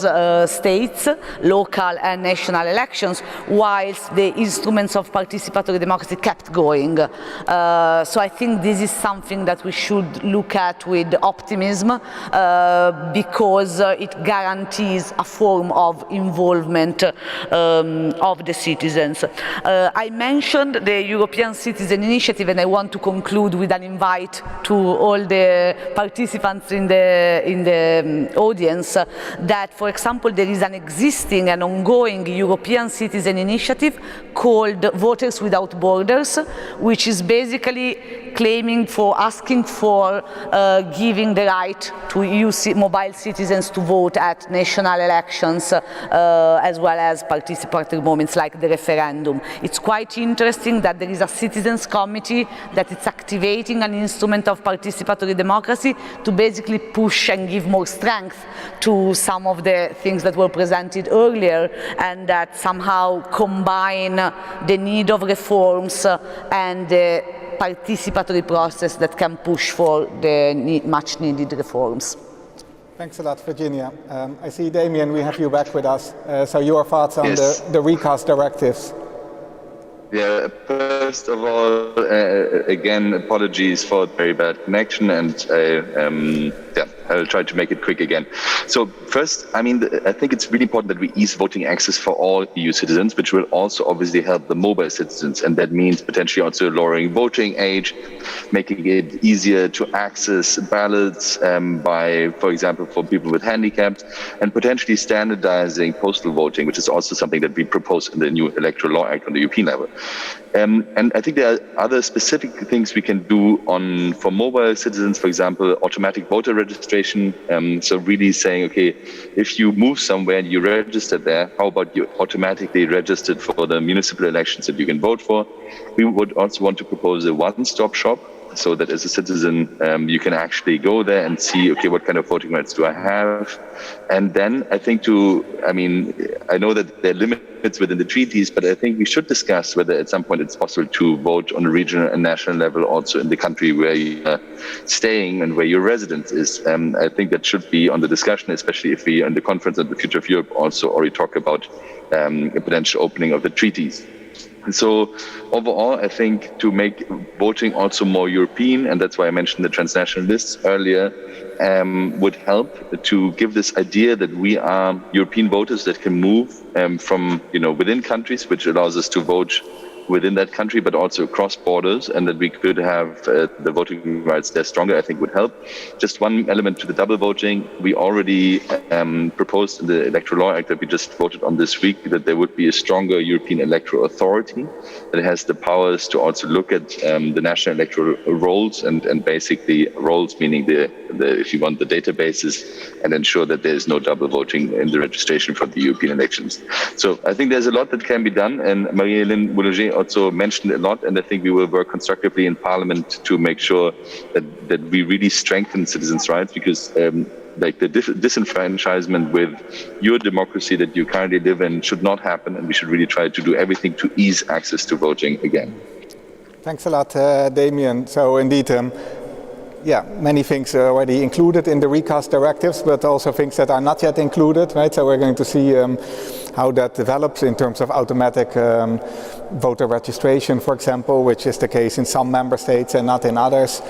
J: states, local and national elections, whilst the instruments of participatory democracy kept going. So I think this is something that we should look at with optimism, because it guarantees a form of involvement of the citizens. I mentioned the European Citizen Initiative, and I want to conclude with an invite to all the participants in the audience that, for example, there is an existing and ongoing European Citizen Initiative called Voters Without Borders, which is basically asking for giving the right to EU mobile citizens to vote at national elections, as well as participatory moments like the referendum. It's quite interesting that there is a citizens committee that is activating an instrument of participatory democracy to basically push and give more strength to some of the things that were presented earlier, and that somehow combine the need of reforms and the participatory process that can push for the much needed reforms.
I: Thanks a lot, Virginia. I see, Damien, we have you back with us. So your thoughts on the recast directives?
K: Yeah, first of all, again, apologies for the very bad connection, and I'll try to make it quick again. So first, I think it's really important that we ease voting access for all EU citizens, which will also obviously help the mobile citizens. And that means potentially also lowering voting age, making it easier to access ballots by, for example, for people with handicaps, and potentially standardizing postal voting, which is also something that we propose in the new Electoral Law Act on the European level. And I think there are other specific things we can do for mobile citizens, for example, automatic voter registration. So really saying, okay, if you move somewhere and you registered there, how about you automatically registered for the municipal elections that you can vote for? We would also want to propose a one-stop shop, so that as a citizen, you can actually go there and see, okay, what kind of voting rights do I have? And then I think I know that there are limits within the treaties, but I think we should discuss whether at some point it's possible to vote on a regional and national level also in the country where you're staying and where your residence is. I think that should be on the discussion, especially if we, in the conference on the future of Europe, also already talk about a potential opening of the treaties. And so overall, I think to make voting also more European, and that's why I mentioned the transnational lists earlier, would help to give this idea that we are European voters that can move from within countries, which allows us to vote within that country, but also across borders, and that we could have the voting rights there stronger, I think would help. Just one element to the double voting, we already proposed in the Electoral Law Act that we just voted on this week that there would be a stronger European electoral authority that has the powers to also look at the national electoral rolls and basically rolls, meaning the if you want the databases, and ensure that there is no double voting in the registration for the European elections. So I think there's a lot that can be done, and Marie-Hélène Boulanger also mentioned a lot, and I think we will work constructively in Parliament to make sure that we really strengthen citizens' rights, because like the disenfranchisement with your democracy that you currently live in should not happen, and we should really try to do everything to ease access to voting again.
I: Thanks a lot, Damien. So indeed, many things are already included in the recast directives, but also things that are not yet included, right? So we're going to see how that develops in terms of automatic voter registration, for example, which is the case in some member states and not in others,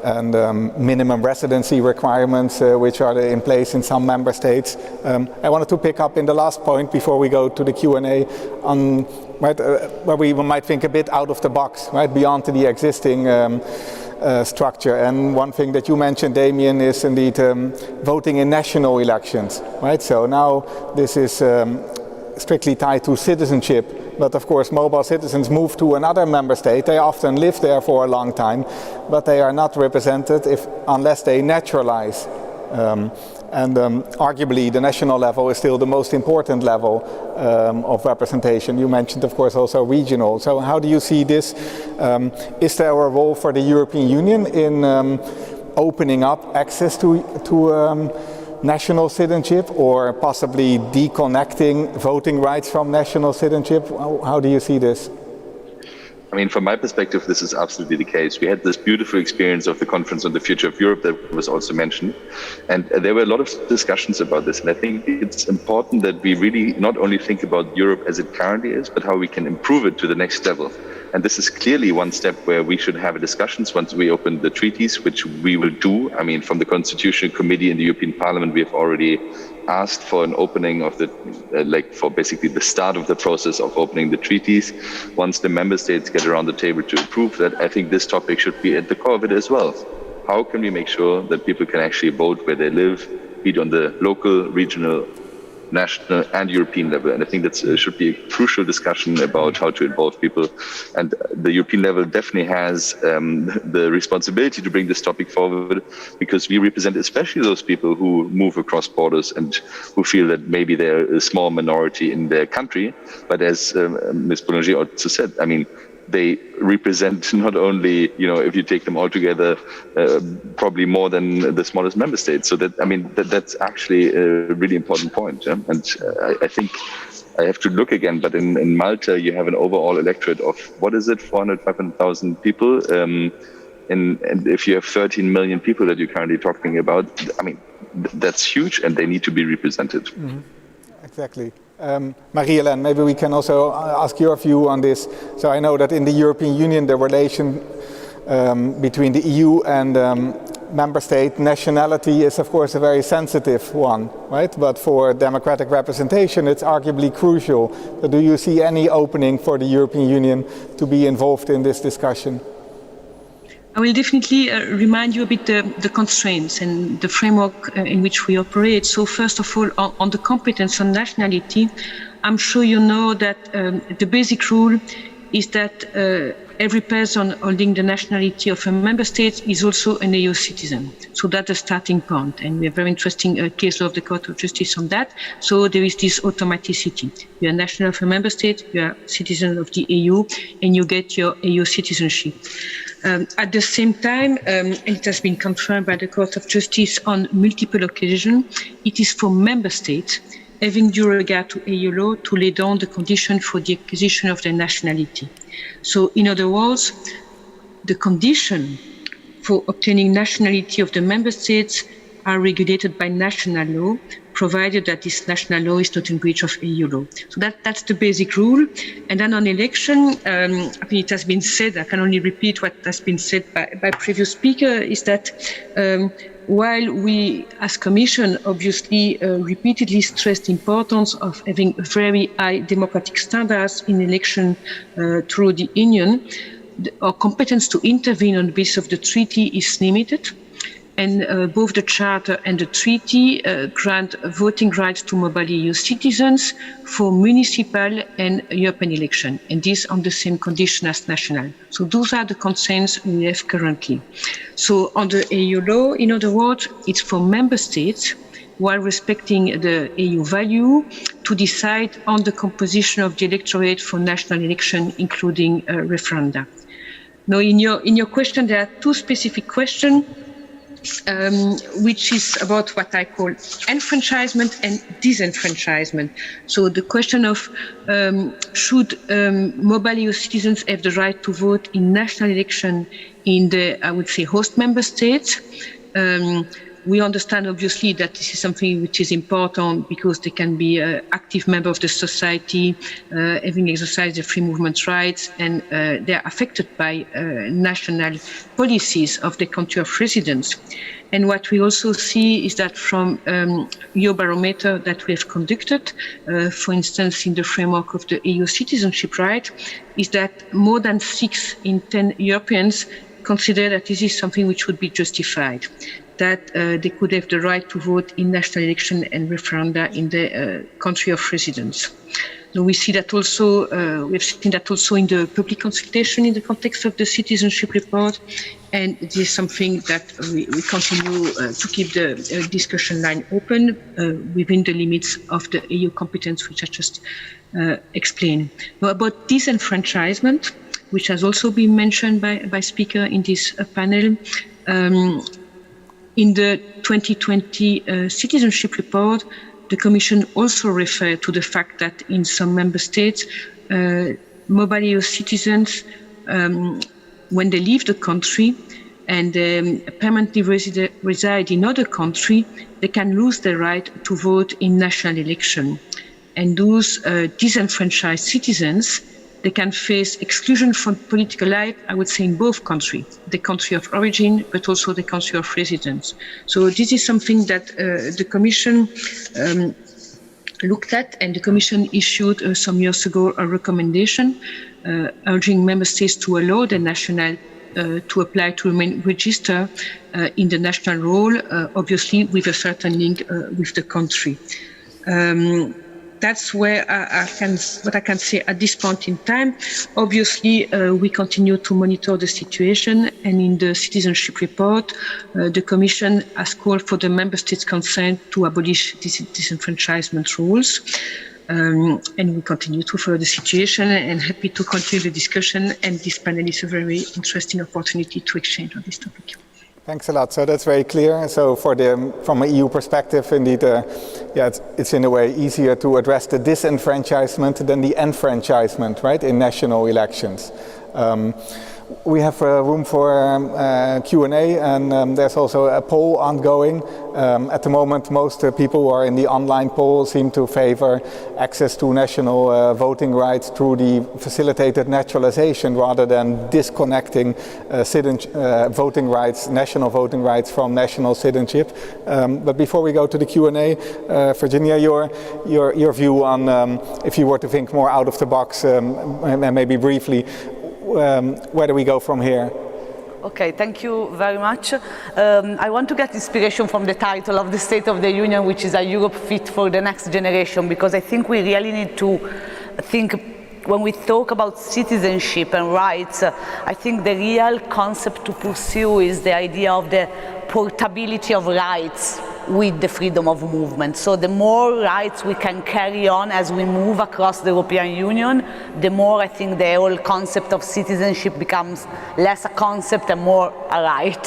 I: and minimum residency requirements which are in place in some member states. I wanted to pick up in the last point before we go to the Q&A on where we might think a bit out of the box, right, beyond the existing structure. And one thing that you mentioned, Damien, is indeed voting in national elections, right? So now this is strictly tied to citizenship. But of course, mobile citizens move to another member state. They often live there for a long time, but they are not represented unless they naturalize. Arguably, the national level is still the most important level of representation. You mentioned, of course, also regional. So how do you see this? Is there a role for the European Union in opening up access to national citizenship, or possibly deconnecting voting rights from national citizenship? How do you see this?
K: I mean, from my perspective, this is absolutely the case. We had this beautiful experience of the Conference on the Future of Europe that was also mentioned. And there were a lot of discussions about this. And I think it's important that we really not only think about Europe as it currently is, but how we can improve it to the next level. And this is clearly one step where we should have discussions once we open the treaties, which we will do. I mean, from the Constitutional Committee in the European Parliament, we have already asked for an opening of the, for basically the start of the process of opening the treaties. Once the member states get around the table to approve that, I think this topic should be at the core of it as well. How can we make sure that people can actually vote where they live, be it on the local, regional, national and European level? And I think that should be a crucial discussion about how to involve people. And the European level definitely has the responsibility to bring this topic forward, because we represent especially those people who move across borders and who feel that maybe they're a small minority in their country. But as Ms. Boulanger also said, I mean, they represent not only, if you take them all together, probably more than the smallest member states. So that, I mean, that's actually a really important point. Yeah? And I think I have to look again, but in Malta, you have an overall electorate of, 500,000 people. And if you have 13 million people that you're currently talking about, I mean, that's huge, and they need to be represented.
I: Mm-hmm. Exactly. Marie-Hélène, maybe we can also ask your view on this. So I know that in the European Union, the relation between the EU and member state nationality is, of course, a very sensitive one, right? But for democratic representation, it's arguably crucial. So do you see any opening for the European Union to be involved in this discussion?
L: I will definitely remind you a bit the constraints and the framework in which we operate. So first of all, on the competence on nationality, I'm sure you know that the basic rule is that every person holding the nationality of a member state is also an EU citizen. So that's the starting point. And we have a very interesting case law of the Court of Justice on that. So there is this automaticity. You are national of a member state, you are citizen of the EU, and you get your EU citizenship. At the same time, and it has been confirmed by the Court of Justice on multiple occasions, it is for member states, having due regard to EU law, to lay down the condition for the acquisition of their nationality. So, in other words, the condition for obtaining nationality of the member states are regulated by national law, provided that this national law is not in breach of EU law. So that's the basic rule. And then on election, I think it has been said, I can only repeat what has been said by previous speaker, is that while we as Commission obviously repeatedly stressed the importance of having very high democratic standards in election through the Union, our competence to intervene on the basis of the treaty is limited. And both the Charter and the Treaty grant voting rights to mobile EU citizens for municipal and European election, and this on the same condition as national. So those are the concerns we have currently. So on the EU law, in other words, it's for member states, while respecting the EU value, to decide on the composition of the electorate for national election, including referenda. Now, in your question, there are two specific questions. Which is about what I call enfranchisement and disenfranchisement. So the question of should mobile EU citizens have the right to vote in national election in the, I would say, host member states, we understand obviously that this is something which is important because they can be an active member of the society, having exercised their free movement rights, and they are affected by national policies of the country of residence. And what we also see is that from Eurobarometer that we have conducted, for instance, in the framework of the EU citizenship right, is that more than 6 in 10 Europeans consider that this is something which would be justified, that they could have the right to vote in national election and referenda in the country of residence. Now we see that also, we've seen that also in the public consultation in the context of the citizenship report, and this is something that we continue to keep the discussion line open within the limits of the EU competence, which I just explained. Now, about disenfranchisement, which has also been mentioned by speaker in this panel, in the 2020 citizenship report, the Commission also referred to the fact that in some member states, mobile EU citizens, when they leave the country and permanently reside in other country, they can lose their right to vote in national election. And those disenfranchised citizens, they can face exclusion from political life, I would say, in both countries, the country of origin, but also the country of residence. So this is something that the Commission looked at, and the Commission issued some years ago a recommendation urging member states to allow the national to apply to remain registered in the national roll, obviously with a certain link with the country. That's where what I can say at this point in time. Obviously, we continue to monitor the situation, and in the citizenship report, the Commission has called for the member states' consent to abolish disenfranchisement rules. And we continue to follow the situation, and happy to continue the discussion. And this panel is a very interesting opportunity to exchange on this topic.
I: Thanks a lot. So that's very clear. So from an EU perspective, indeed, it's in a way easier to address the disenfranchisement than the enfranchisement, right, in national elections. We have room for Q&A, and there's also a poll ongoing. At the moment, most people who are in the online poll seem to favor access to national voting rights through the facilitated naturalization rather than disconnecting voting rights, national voting rights from national citizenship. But before we go to the Q&A, Virginia, your view on if you were to think more out of the box, and maybe briefly, where do we go from here?
J: Okay, thank you very much. I want to get inspiration from the title of the State of the Union, which is a Europe fit for the next generation, because I think we really need to think, when we talk about citizenship and rights, I think the real concept to pursue is the idea of the portability of rights with the freedom of movement. So the more rights we can carry on as we move across the European Union, the more I think the whole concept of citizenship becomes less a concept and more a right.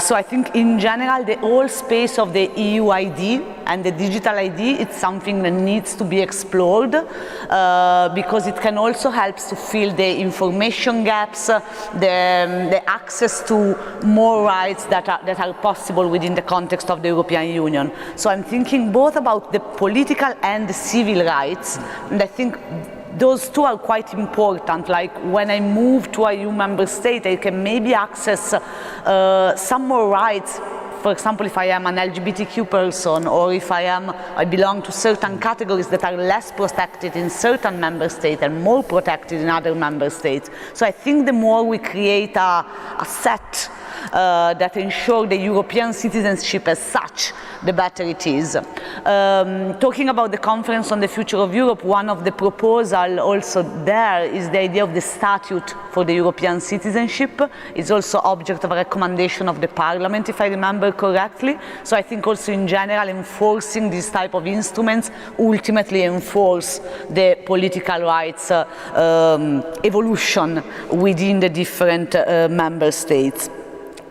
J: So I think in general the whole space of the EU ID and the digital ID, it's something that needs to be explored because it can also help to fill the information gaps, the access to more rights that are possible within the context of the European Union. So I'm thinking both about the political and the civil rights, and I think those two are quite important. Like when I move to a EU member state, I can maybe access some more rights. For example, if I am an LGBTQ person, or if I belong to certain categories that are less protected in certain member states and more protected in other member states. So I think the more we create a set that ensure the European citizenship as such, the better it is. Talking about the conference on the future of Europe, one of the proposals also there is the idea of the statute for the European citizenship. It's also object of a recommendation of the Parliament, if I remember correctly. So I think also in general enforcing these type of instruments ultimately enforce the political rights evolution within the different member states.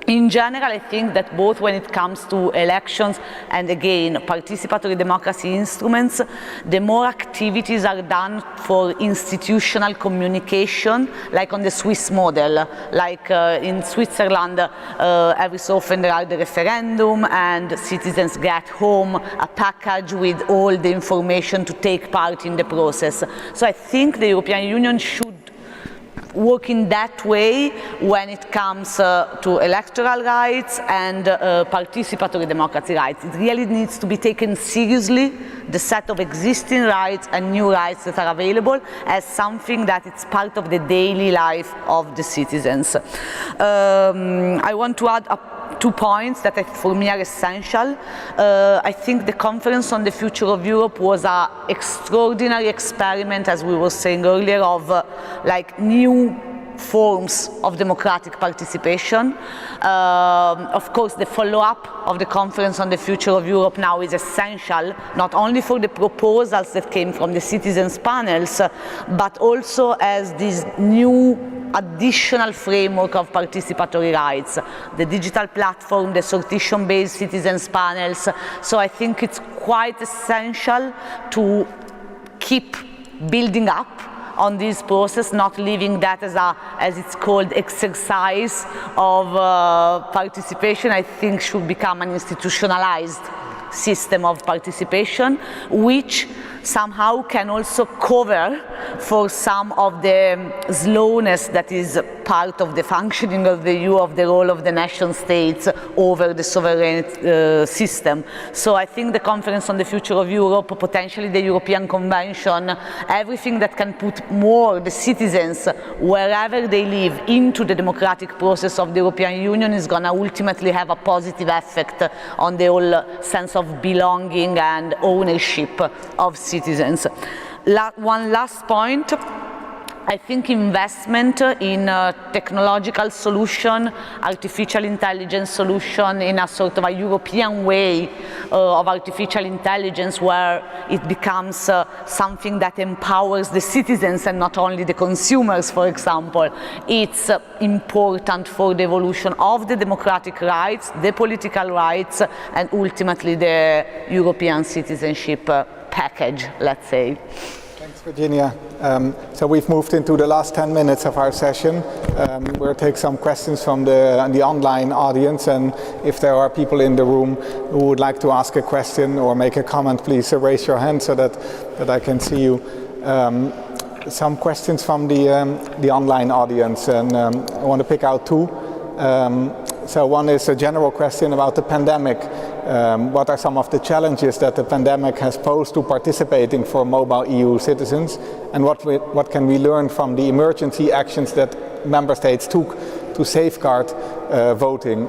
J: In general, I think that both when it comes to elections and, again, participatory democracy instruments, the more activities are done for institutional communication, like on the Swiss model. Like in Switzerland, every so often there are the referendum and citizens get home a package with all the information to take part in the process. So I think the European Union should work in that way when it comes to electoral rights and participatory democracy rights. It really needs to be taken seriously, the set of existing rights and new rights that are available, as something that it's part of the daily life of the citizens. I want to add 2 points that for me are essential. I think the conference on the future of Europe was an extraordinary experiment, as we were saying earlier, of like new forms of democratic participation. Of course, the follow-up of the conference on the future of Europe now is essential, not only for the proposals that came from the citizens' panels, but also as this new additional framework of participatory rights, the digital platform, the sortition-based citizens' panels. So I think it's quite essential to keep building up on this process, not leaving that as it's called, exercise of participation. I think should become an institutionalized system of participation, which somehow can also cover for some of the slowness that is part of the functioning of the EU, of the role of the nation states over the sovereign system. So I think the Conference on the Future of Europe, potentially the European Convention, everything that can put more the citizens wherever they live into the democratic process of the European Union is going to ultimately have a positive effect on the whole sense of belonging and ownership of citizens. One last point. I think investment in a technological solution, artificial intelligence solution, in a sort of a European way of artificial intelligence where it becomes something that empowers the citizens and not only the consumers, for example. It's important for the evolution of the democratic rights, the political rights, and ultimately the European citizenship package, let's say.
I: Thanks, Virginia. So we've moved into the last 10 minutes of our session. We'll take some questions from the online audience, and if there are people in the room who would like to ask a question or make a comment, please raise your hand so that I can see you. Some questions from the online audience, and I want to pick out 2. So one is a general question about the pandemic. What are some of the challenges that the pandemic has posed to participating for mobile EU citizens, and what can we learn from the emergency actions that member states took to safeguard voting?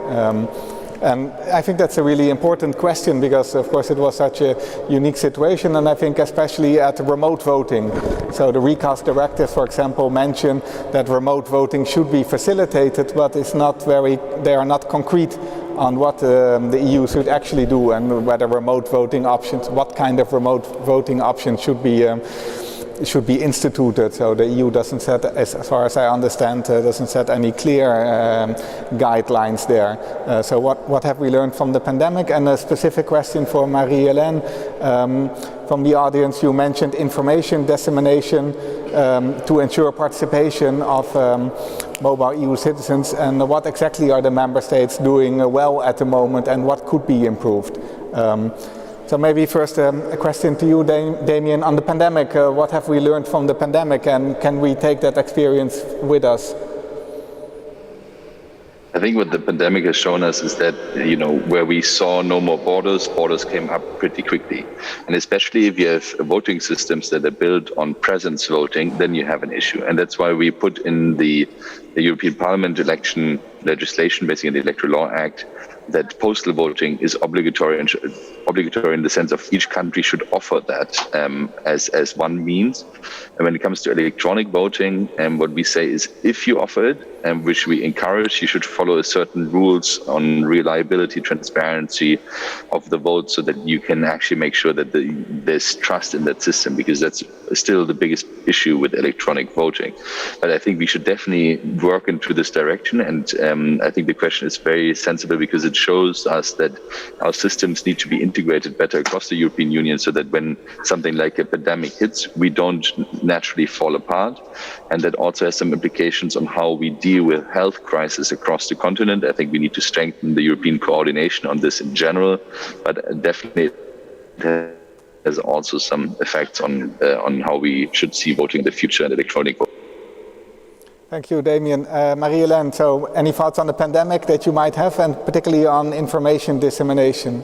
I: And I think that's a really important question because, of course, it was such a unique situation, and I think especially at remote voting. So the recast directive, for example, mentioned that remote voting should be facilitated, but they are not concrete on what the EU should actually do and whether remote voting options, what kind of remote voting options should be instituted. So the EU doesn't set, as far as I understand, doesn't set any clear guidelines there. So what have we learned from the pandemic? And a specific question for Marie-Hélène from the audience. You mentioned information dissemination to ensure participation of mobile EU citizens, and what exactly are the member states doing well at the moment, and what could be improved? So maybe first a question to you, Damien, on the pandemic. What have we learned from the pandemic, and can we take that experience with us?
K: I think what the pandemic has shown us is that, where we saw no more borders came up pretty quickly. And especially if you have voting systems that are built on presence voting, then you have an issue. And that's why we put in the European Parliament election legislation, basically the Electoral Law Act, that postal voting is obligatory in the sense of each country should offer that as one means. And when it comes to electronic voting, what we say is if you offer it, which we encourage, you should follow certain rules on reliability, transparency of the vote, so that you can actually make sure that there's trust in that system, because that's still the biggest issue with electronic voting. But I think we should definitely work into this direction, and I think the question is very sensible because it shows us that our systems need to be integrated better across the European Union so that when something like a pandemic hits, we don't naturally fall apart. And that also has some implications on how we deal with health crisis across the continent. I think we need to strengthen the European coordination on this in general, but definitely it has also some effects on how we should see voting in the future and electronic voting.
I: Thank you, Damien. Marie-Hélène, so any thoughts on the pandemic that you might have, and particularly on information dissemination?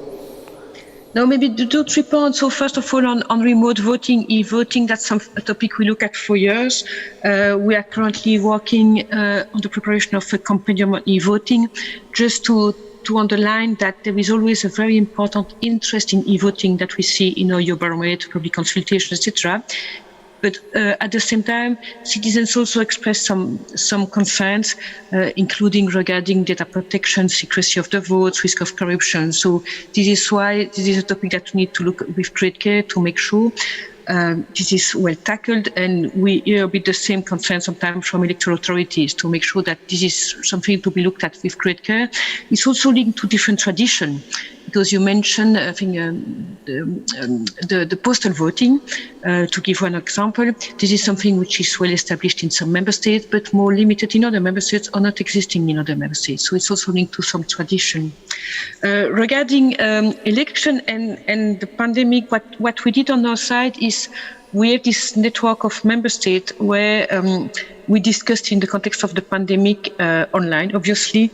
L: No, maybe 2-3 points. So first of all, on remote voting, e-voting, that's a topic we look at for years. We are currently working on the preparation of a compendium on e-voting, just to underline that there is always a very important interest in e-voting that we see in our Eurobarometer, public consultation, etc. But at the same time, citizens also express some concerns, including regarding data protection, secrecy of the votes, risk of corruption. So this is why this is a topic that we need to look with great care to make sure this is well tackled, and we hear a bit the same concern sometimes from electoral authorities to make sure that this is something to be looked at with great care. It's also linked to different tradition, because you mentioned, I think, the postal voting. To give one example, this is something which is well established in some member states, but more limited in other member states or not existing in other member states. So it's also linked to some tradition. Regarding election and the pandemic, what we did on our side is we have this network of member states where we discussed in the context of the pandemic online, obviously,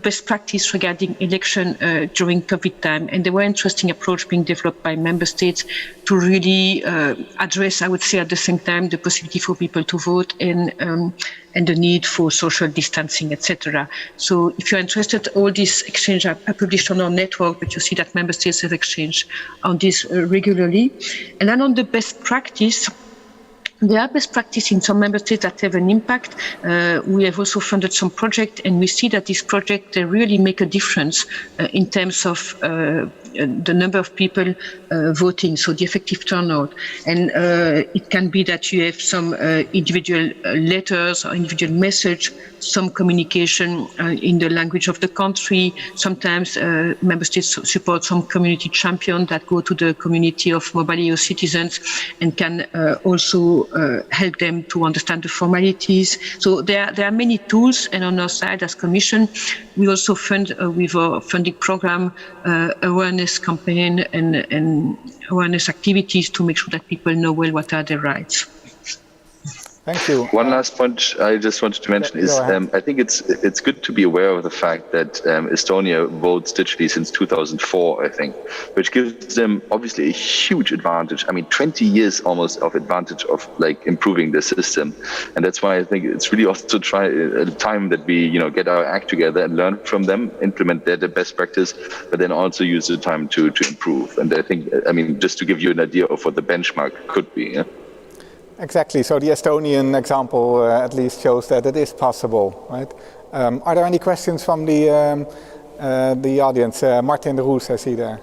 L: best practice regarding election during COVID time. And there were interesting approach being developed by member states to really address, I would say, at the same time, the possibility for people to vote and the need for social distancing, etc. So if you're interested, all these exchanges are published on our network, but you see that member states have exchanged on this regularly. And then on the best practice, there are best practice in some member states that have an impact. We have also funded some projects, and we see that these projects really make a difference in terms of the number of people voting, so the effective turnout. And it can be that you have some individual letters or individual message, some communication in the language of the country. Sometimes member states support some community champion that go to the community of mobile EU citizens and can also help them to understand the formalities. So there are many tools, and on our side as Commission, we also fund with our funding program awareness campaign and awareness activities to make sure that people know well what are their rights.
I: Thank you.
K: One last point I just wanted to mention is I think it's good to be aware of the fact that Estonia votes digitally since 2004, I think, which gives them obviously a huge advantage. I mean, 20 years almost of advantage of like improving the system. And that's why I think it's really also a time that we, get our act together and learn from them, implement their best practice, but then also use the time to improve. And I think, just to give you an idea of what the benchmark could be. Yeah?
I: Exactly. So the Estonian example at least shows that it is possible, right? Are there any questions from the audience? Martin de Roes, I see there.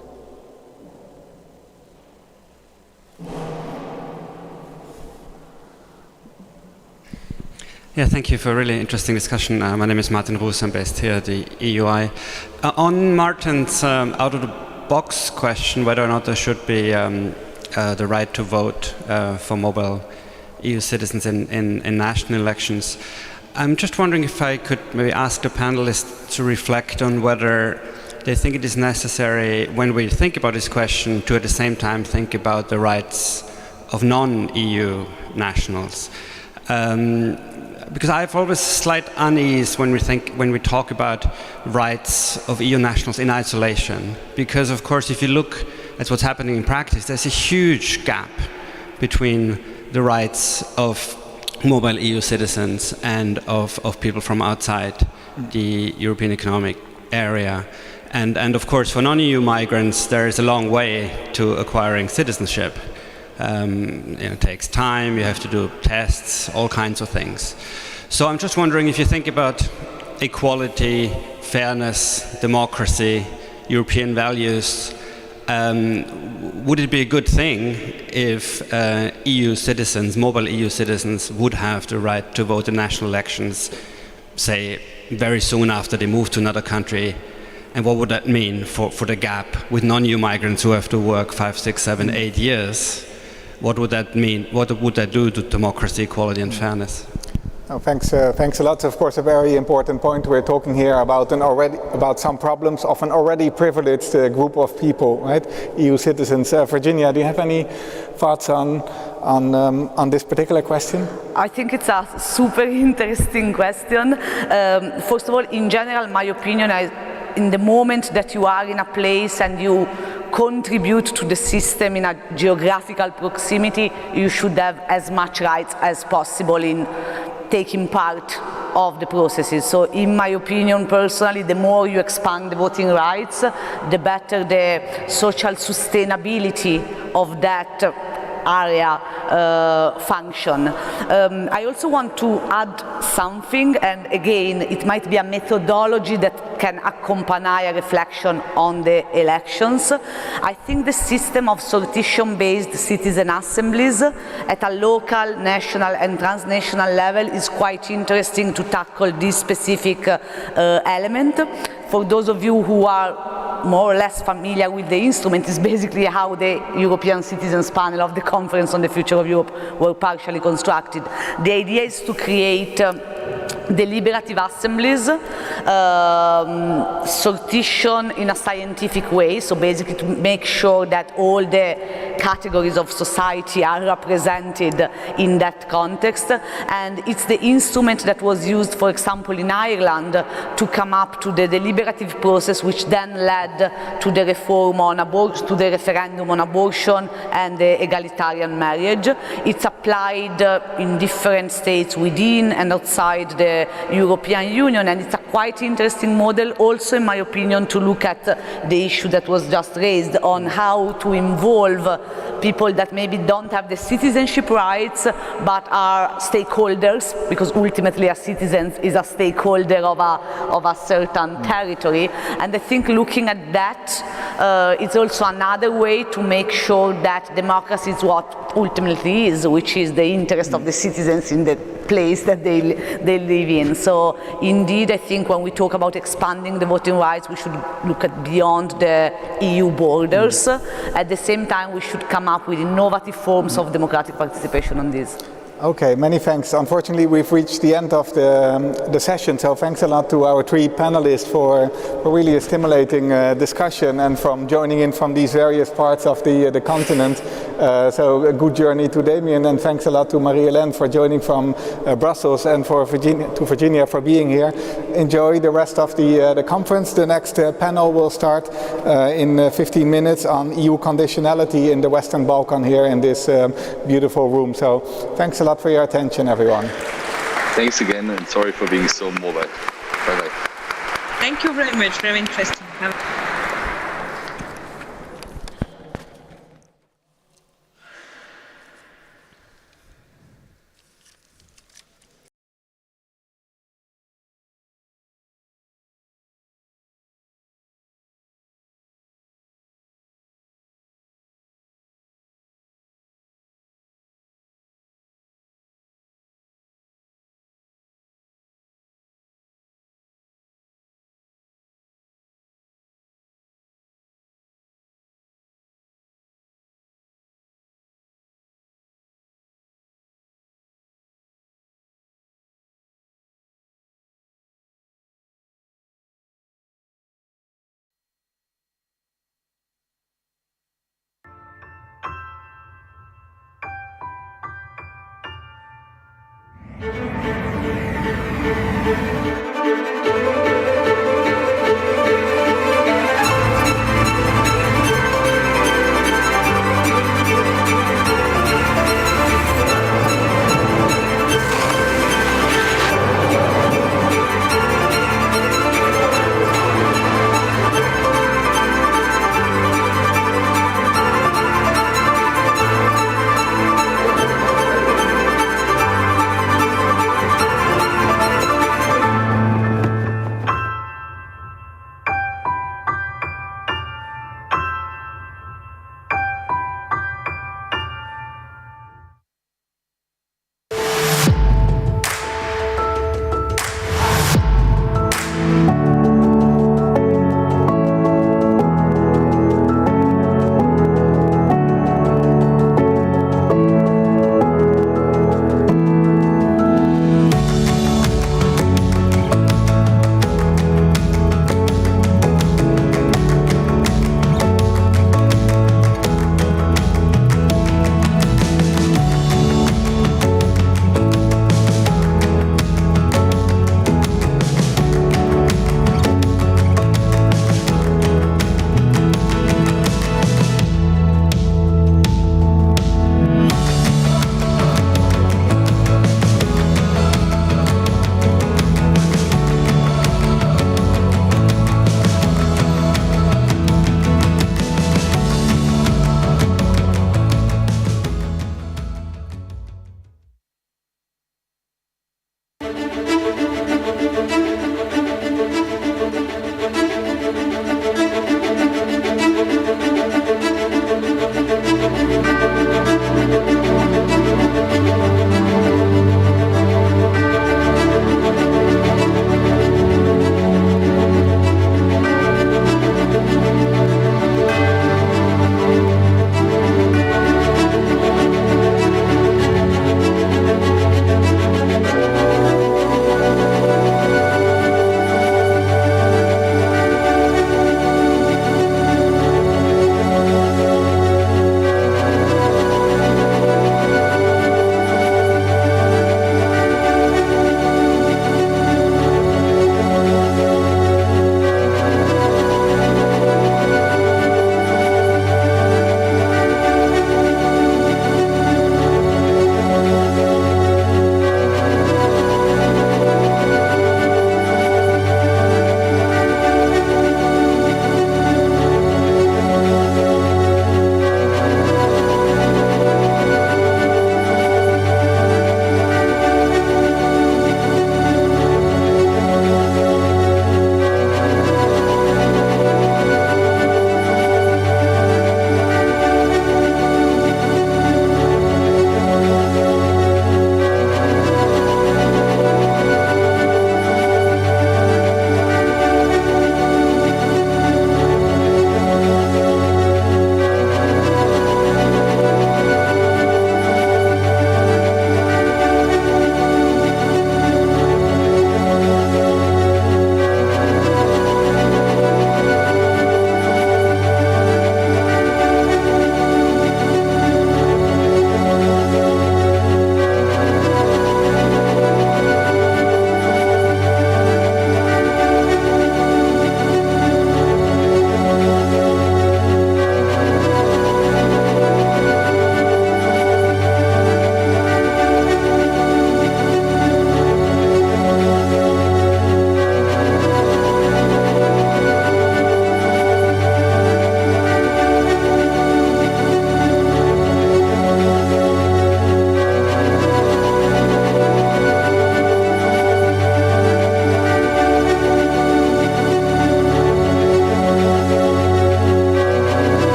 M: Yeah, thank you for a really interesting discussion. My name is Martin Roos. I'm based here at the EUI. On Martin's out-of-the-box question, whether or not there should be the right to vote for mobile EU citizens in national elections, I'm just wondering if I could maybe ask the panelists to reflect on whether they think it is necessary, when we think about this question, to at the same time think about the rights of non-EU nationals. Because I have always slight unease when we talk about rights of EU nationals in isolation. Because of course, if you look at what's happening in practice, there's a huge gap between the rights of mobile EU citizens and of people from outside the European Economic Area. And of course, for non-EU migrants, there is a long way to acquiring citizenship. It takes time, you have to do tests, all kinds of things. So I'm just wondering if you think about equality, fairness, democracy, European values, would it be a good thing if EU citizens, mobile EU citizens, would have the right to vote in national elections say, very soon after they move to another country? And what would that mean for the gap with non-EU migrants who have to work 5, 6, 7, 8 years? What would that mean? What would that do to democracy, equality and fairness?
I: Oh, thanks a lot. Of course, a very important point. We're talking here about some problems of an already privileged group of people, right? EU citizens. Virginia, do you have any thoughts on this particular question?
J: I think it's a super interesting question. First of all, in general, my opinion is, in the moment that you are in a place and you contribute to the system in a geographical proximity, you should have as much rights as possible in taking part of the processes. So in my opinion, personally, the more you expand the voting rights, the better the social sustainability of that area function. I also want to add something, and again, it might be a methodology that can accompany a reflection on the elections. I think the system of sortition-based citizen assemblies at a local, national and transnational level is quite interesting to tackle this specific element. For those of you who are more or less familiar with the instrument, is basically how the European Citizens Panel of the Conference on the Future of Europe were partially constructed. The idea is to create deliberative assemblies, sortition in a scientific way, so basically to make sure that all the categories of society are represented in that context. And it's the instrument that was used, for example, in Ireland to come up to the deliberative process, which then led to the reform on abortion, to the referendum on abortion and the egalitarian marriage. It's applied in different states within and outside the European Union, and it's a quite interesting model also, in my opinion, to look at the issue that was just raised on how to involve people that maybe don't have the citizenship rights but are stakeholders, because ultimately a citizen is a stakeholder of a certain territory. And I think looking at that, it's also another way to make sure that democracy is what ultimately is, which is the interest of the citizens in the place that they live in. So indeed, I think when we talk about expanding the voting rights, we should look at beyond the EU borders. At the same time, we should come up with innovative forms of democratic participation on this.
I: Okay, many thanks. Unfortunately, we've reached the end of the session, so thanks a lot to our three panelists for really a stimulating discussion and from joining in from these various parts of the continent. So a good journey to Damien, and thanks a lot to Marie-Hélène for joining from Brussels, and to Virginia for being here. Enjoy the rest of the conference. The next panel will start in 15 minutes on EU conditionality in the Western Balkans here in this beautiful room. So thanks a lot for your attention, everyone.
K: Thanks again, and sorry for being so mobile. Bye-bye.
L: Thank you very much. Very interesting.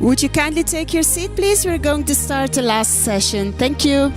A: Would you kindly take your seat, please? We're going to start the last session. Thank you.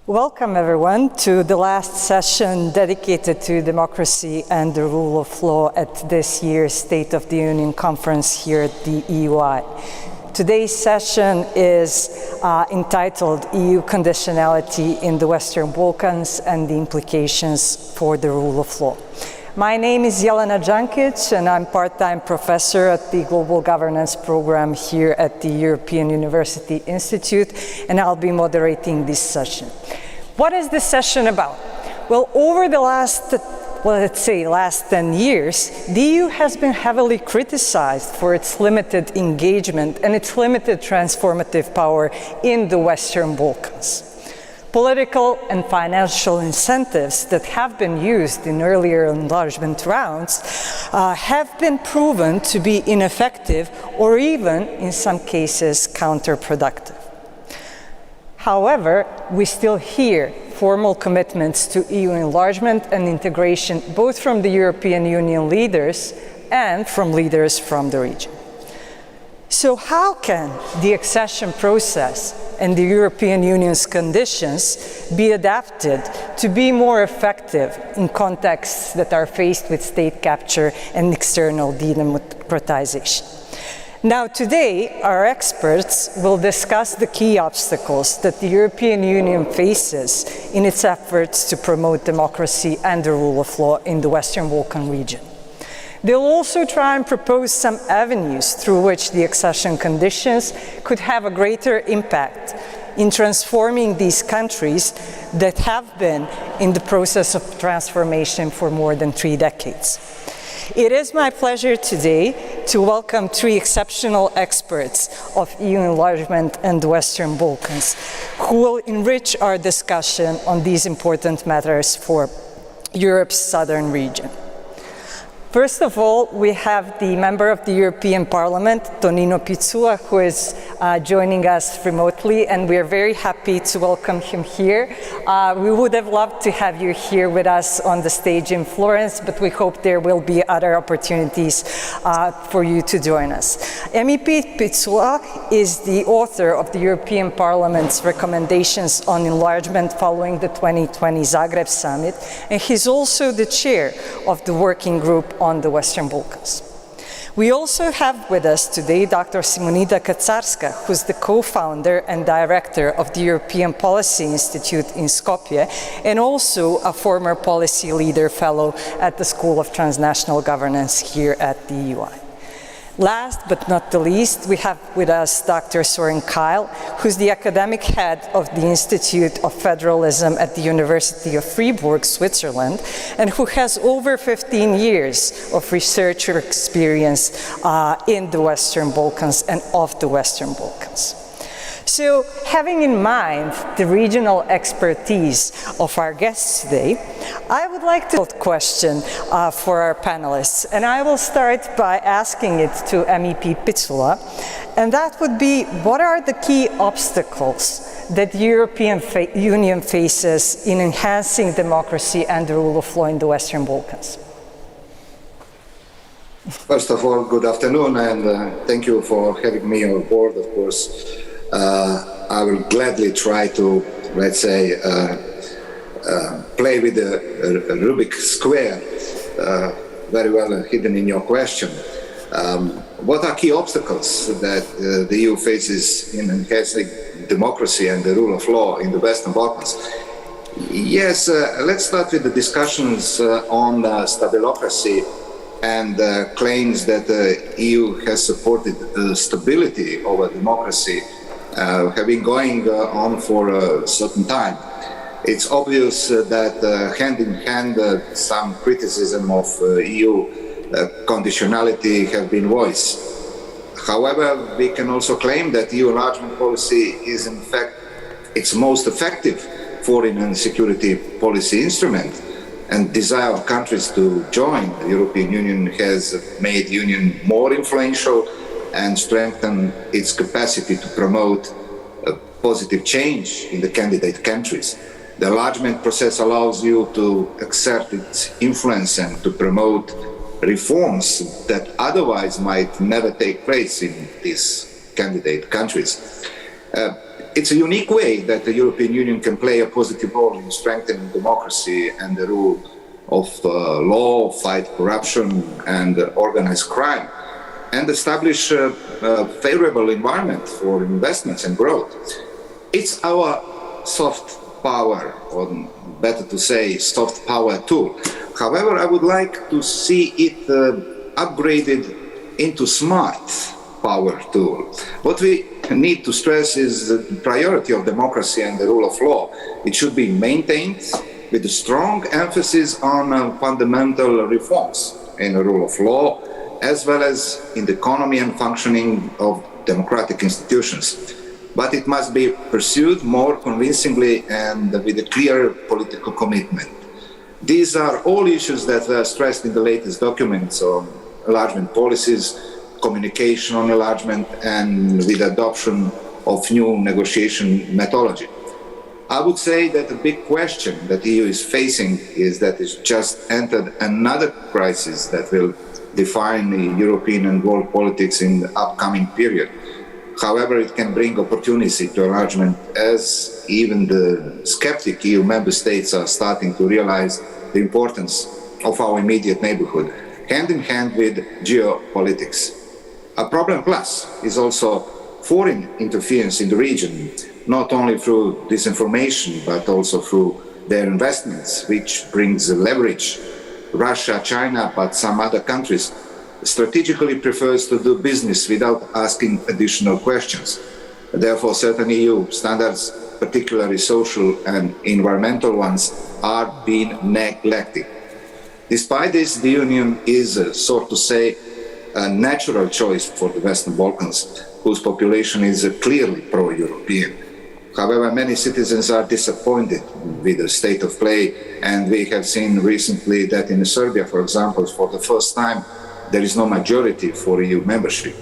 N: Welcome, everyone, to the last session dedicated to democracy and the rule of law at this year's State of the Union Conference here at the EUI. Today's session is entitled EU Conditionality in the Western Balkans and the Implications for the Rule of Law. My name is Jelena Jankic, and I'm part-time professor at the Global Governance Program here at the European University Institute, and I'll be moderating this session. What is this session about? Well, over the last 10 years, the EU has been heavily criticized for its limited engagement and its limited transformative power in the Western Balkans. Political and financial incentives that have been used in earlier enlargement rounds have been proven to be ineffective or even, in some cases, counterproductive. However, we still hear formal commitments to EU enlargement and integration, both from the European Union leaders and from leaders from the region. So how can the accession process and the European Union's conditions be adapted to be more effective in contexts that are faced with state capture and external democratization? Now, today, our experts will discuss the key obstacles that the European Union faces in its efforts to promote democracy and the rule of law in the Western Balkan region. They'll also try and propose some avenues through which the accession conditions could have a greater impact in transforming these countries that have been in the process of transformation for more than 3 decades. It is my pleasure today to welcome 3 exceptional experts of EU enlargement and the Western Balkans, who will enrich our discussion on these important matters for Europe's southern region. First of all, we have the member of the European Parliament, Tonino Pizzula, who is joining us remotely, and we are very happy to welcome him here. We would have loved to have you here with us on the stage in Florence, but we hope there will be other opportunities for you to join us. MEP Pizzula is the author of the European Parliament's recommendations on enlargement following the 2020 Zagreb Summit, and he's also the chair of the working group on the Western Balkans. We also have with us today Dr. Simonida Kacarska, who's the co-founder and director of the European Policy Institute in Skopje, and also a former policy leader fellow at the School of Transnational Governance here at the EUI. Last but not the least, we have with us Dr. Søren Kyle, who's the academic head of the Institute of Federalism at the University of Fribourg, Switzerland, and who has over 15 years of researcher experience in the Western Balkans and of the Western Balkans. So, having in mind the regional expertise of our guests today, I would like to ask a question for our panelists, and I will start by asking it to MEP Pizzula, and that would be, what are the key obstacles that the European Union faces in enhancing democracy and the rule of law in the Western Balkans?
O: First of all, good afternoon, and thank you for having me on board, of course. I will gladly try to, let's say, play with the Rubik's square, very well hidden in your question. What are key obstacles that the EU faces in enhancing democracy and the rule of law in the Western Balkans? Yes, let's start with the discussions on stabilocracy and claims that the EU has supported stability over democracy have been going on for a certain time. It's obvious that hand in hand some criticism of EU conditionality have been voiced. However, we can also claim that EU enlargement policy is in fact its most effective foreign and security policy instrument, and desire of countries to join the European Union has made the Union more influential and strengthened its capacity to promote a positive change in the candidate countries. The enlargement process allows you to exert its influence and to promote reforms that otherwise might never take place in these candidate countries. It's a unique way that the European Union can play a positive role in strengthening democracy and the rule of law, fight corruption and organized crime, and establish a favorable environment for investments and growth. It's our soft power, or better to say soft power tool. However, I would like to see it upgraded into smart power tool. What we need to stress is the priority of democracy and the rule of law. It should be maintained with a strong emphasis on fundamental reforms in the rule of law, as well as in the economy and functioning of democratic institutions. But it must be pursued more convincingly and with a clear political commitment. These are all issues that were stressed in the latest documents on enlargement policies, communication on enlargement, and with adoption of new negotiation methodology. I would say that the big question that the EU is facing is that it's just entered another crisis that will define the European and world politics in the upcoming period. However, it can bring opportunity to enlargement, as even the skeptic EU member states are starting to realize the importance of our immediate neighborhood, hand in hand with geopolitics. A problem plus is also foreign interference in the region, not only through disinformation, but also through their investments, which brings leverage. Russia, China, but some other countries strategically prefers to do business without asking additional questions. Therefore, certain EU standards, particularly social and environmental ones, are being neglected. Despite this, the Union is, so to say, a natural choice for the Western Balkans, whose population is clearly pro-European. However, many citizens are disappointed with the state of play, and we have seen recently that in Serbia, for example, for the first time, there is no majority for EU membership.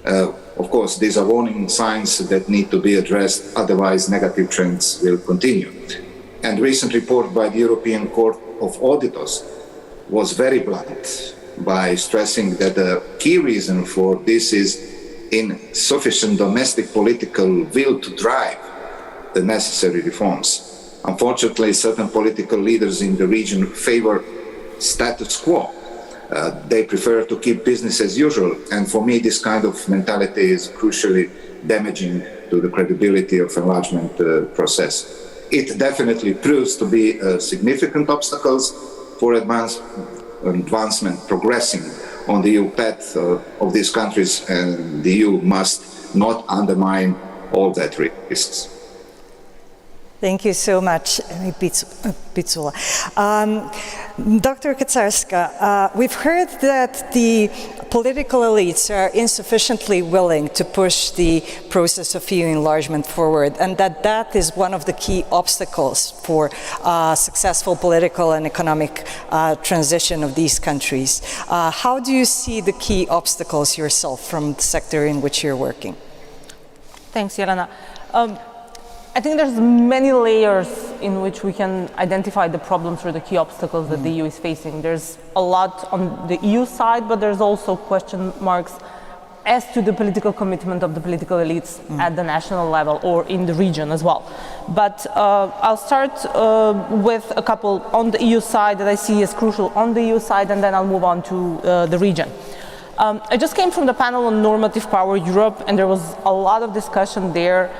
O: Of course, these are warning signs that need to be addressed, otherwise negative trends will continue. And recent report by the European Court of Auditors was very blunt by stressing that the key reason for this is insufficient domestic political will to drive the necessary reforms. Unfortunately, certain political leaders in the region favor status quo. They prefer to keep business as usual, and for me this kind of mentality is crucially damaging to the credibility of enlargement process. It definitely proves to be significant obstacles for advancement progressing on the EU path of these countries, and the EU must not undermine all that risks.
N: Thank you so much, Picula. Dr. Kaczarska, we've heard that the political elites are insufficiently willing to push the process of EU enlargement forward, and that is one of the key obstacles for successful political and economic transition of these countries. How do you see the key obstacles yourself from the sector in which you're working?
P: Thanks, Jelena. I think there's many layers in which we can identify the problems or the key obstacles that the EU is facing. There's a lot on the EU side, but there's also question marks as to the political commitment of the political elites at the national level or in the region as well. But I'll start with a couple on the EU side that I see as crucial on the EU side, and then I'll move on to the region. I just came from the panel on Normative Power Europe, and there was a lot of discussion there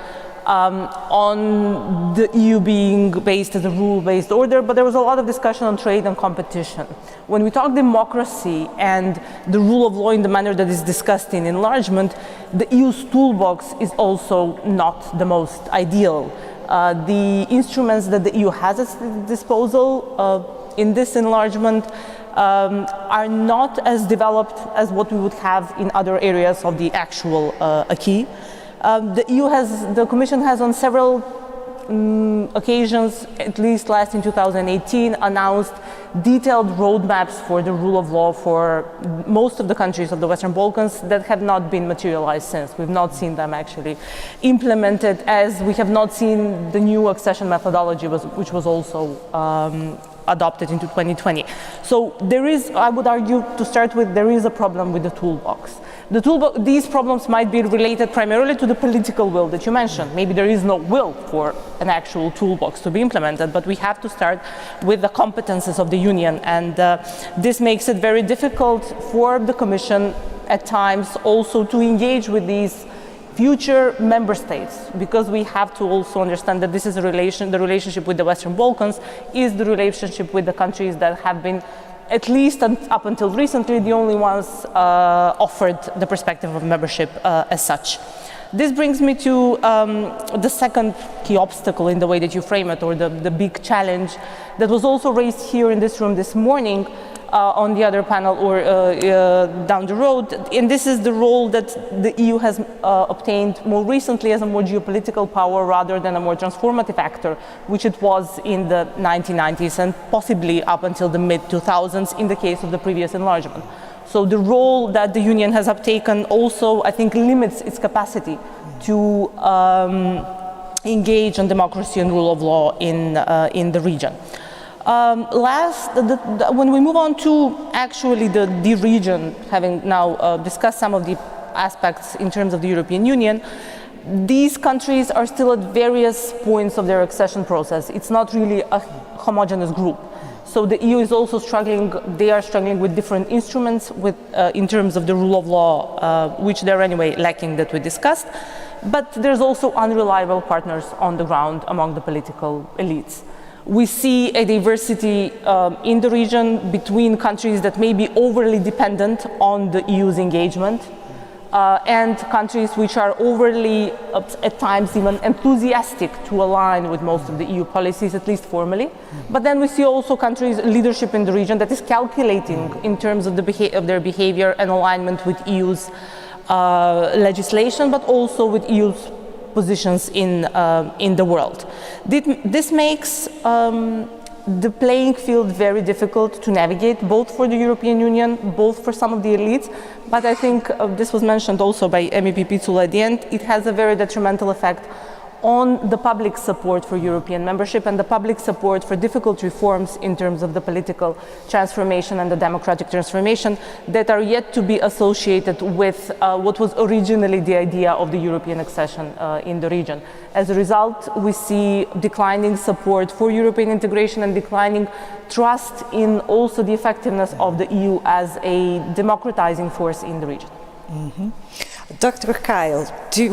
P: on the EU being based as a rule-based order, but there was a lot of discussion on trade and competition. When we talk democracy and the rule of law in the manner that is discussed in enlargement, the EU's toolbox is also not the most ideal. The instruments that the EU has at its disposal in this enlargement are not as developed as what we would have in other areas of the actual acquis. The Commission has on several occasions, at least last in 2018, announced detailed roadmaps for the rule of law for most of the countries of the Western Balkans that have not been materialized since. We've not seen them actually implemented, as we have not seen the new accession methodology, which was also adopted into 2020. So there is, I would argue, to start with, there is a problem with the toolbox. These problems might be related primarily to the political will that you mentioned. Maybe there is no will for an actual toolbox to be implemented, but we have to start with the competences of the Union, and this makes it very difficult for the Commission at times also to engage with these future member states, because we have to also understand that this is the relationship with the Western Balkans is the relationship with the countries that have been, at least up until recently, the only ones offered the perspective of membership as such. This brings me to the second key obstacle in the way that you frame it, or the big challenge that was also raised here in this room this morning on the other panel or down the road. And this is the role that the EU has obtained more recently as a more geopolitical power rather than a more transformative actor, which it was in the 1990s and possibly up until the mid-2000s in the case of the previous enlargement. So the role that the Union has uptaken also, I think, limits its capacity to engage on democracy and rule of law in the region. When we move on to actually the region, having now discussed some of the aspects in terms of the European Union, these countries are still at various points of their accession process. It's not really a homogeneous group. So the EU is also struggling, they are struggling with different instruments in terms of the rule of law, which they're anyway lacking that we discussed. But there's also unreliable partners on the ground among the political elites. We see a diversity in the region between countries that may be overly dependent on the EU's engagement and countries which are overly, at times even enthusiastic to align with most of the EU policies, at least formally. But then we see also countries, leadership in the region that is calculating in terms of their behavior and alignment with EU's legislation, but also with EU's positions in the world. This makes the playing field very difficult to navigate, both for the European Union, both for some of the elites, but I think this was mentioned also by MEP Pitsula at the end, it has a very detrimental effect on the public support for European membership and the public support for difficult reforms in terms of the political transformation and the democratic transformation that are yet to be associated with what was originally the idea of the European accession in the region. As a result, we see declining support for European integration and declining trust in also the effectiveness of the EU as a democratizing force in the region.
N: Mm-hmm. Dr. Keil,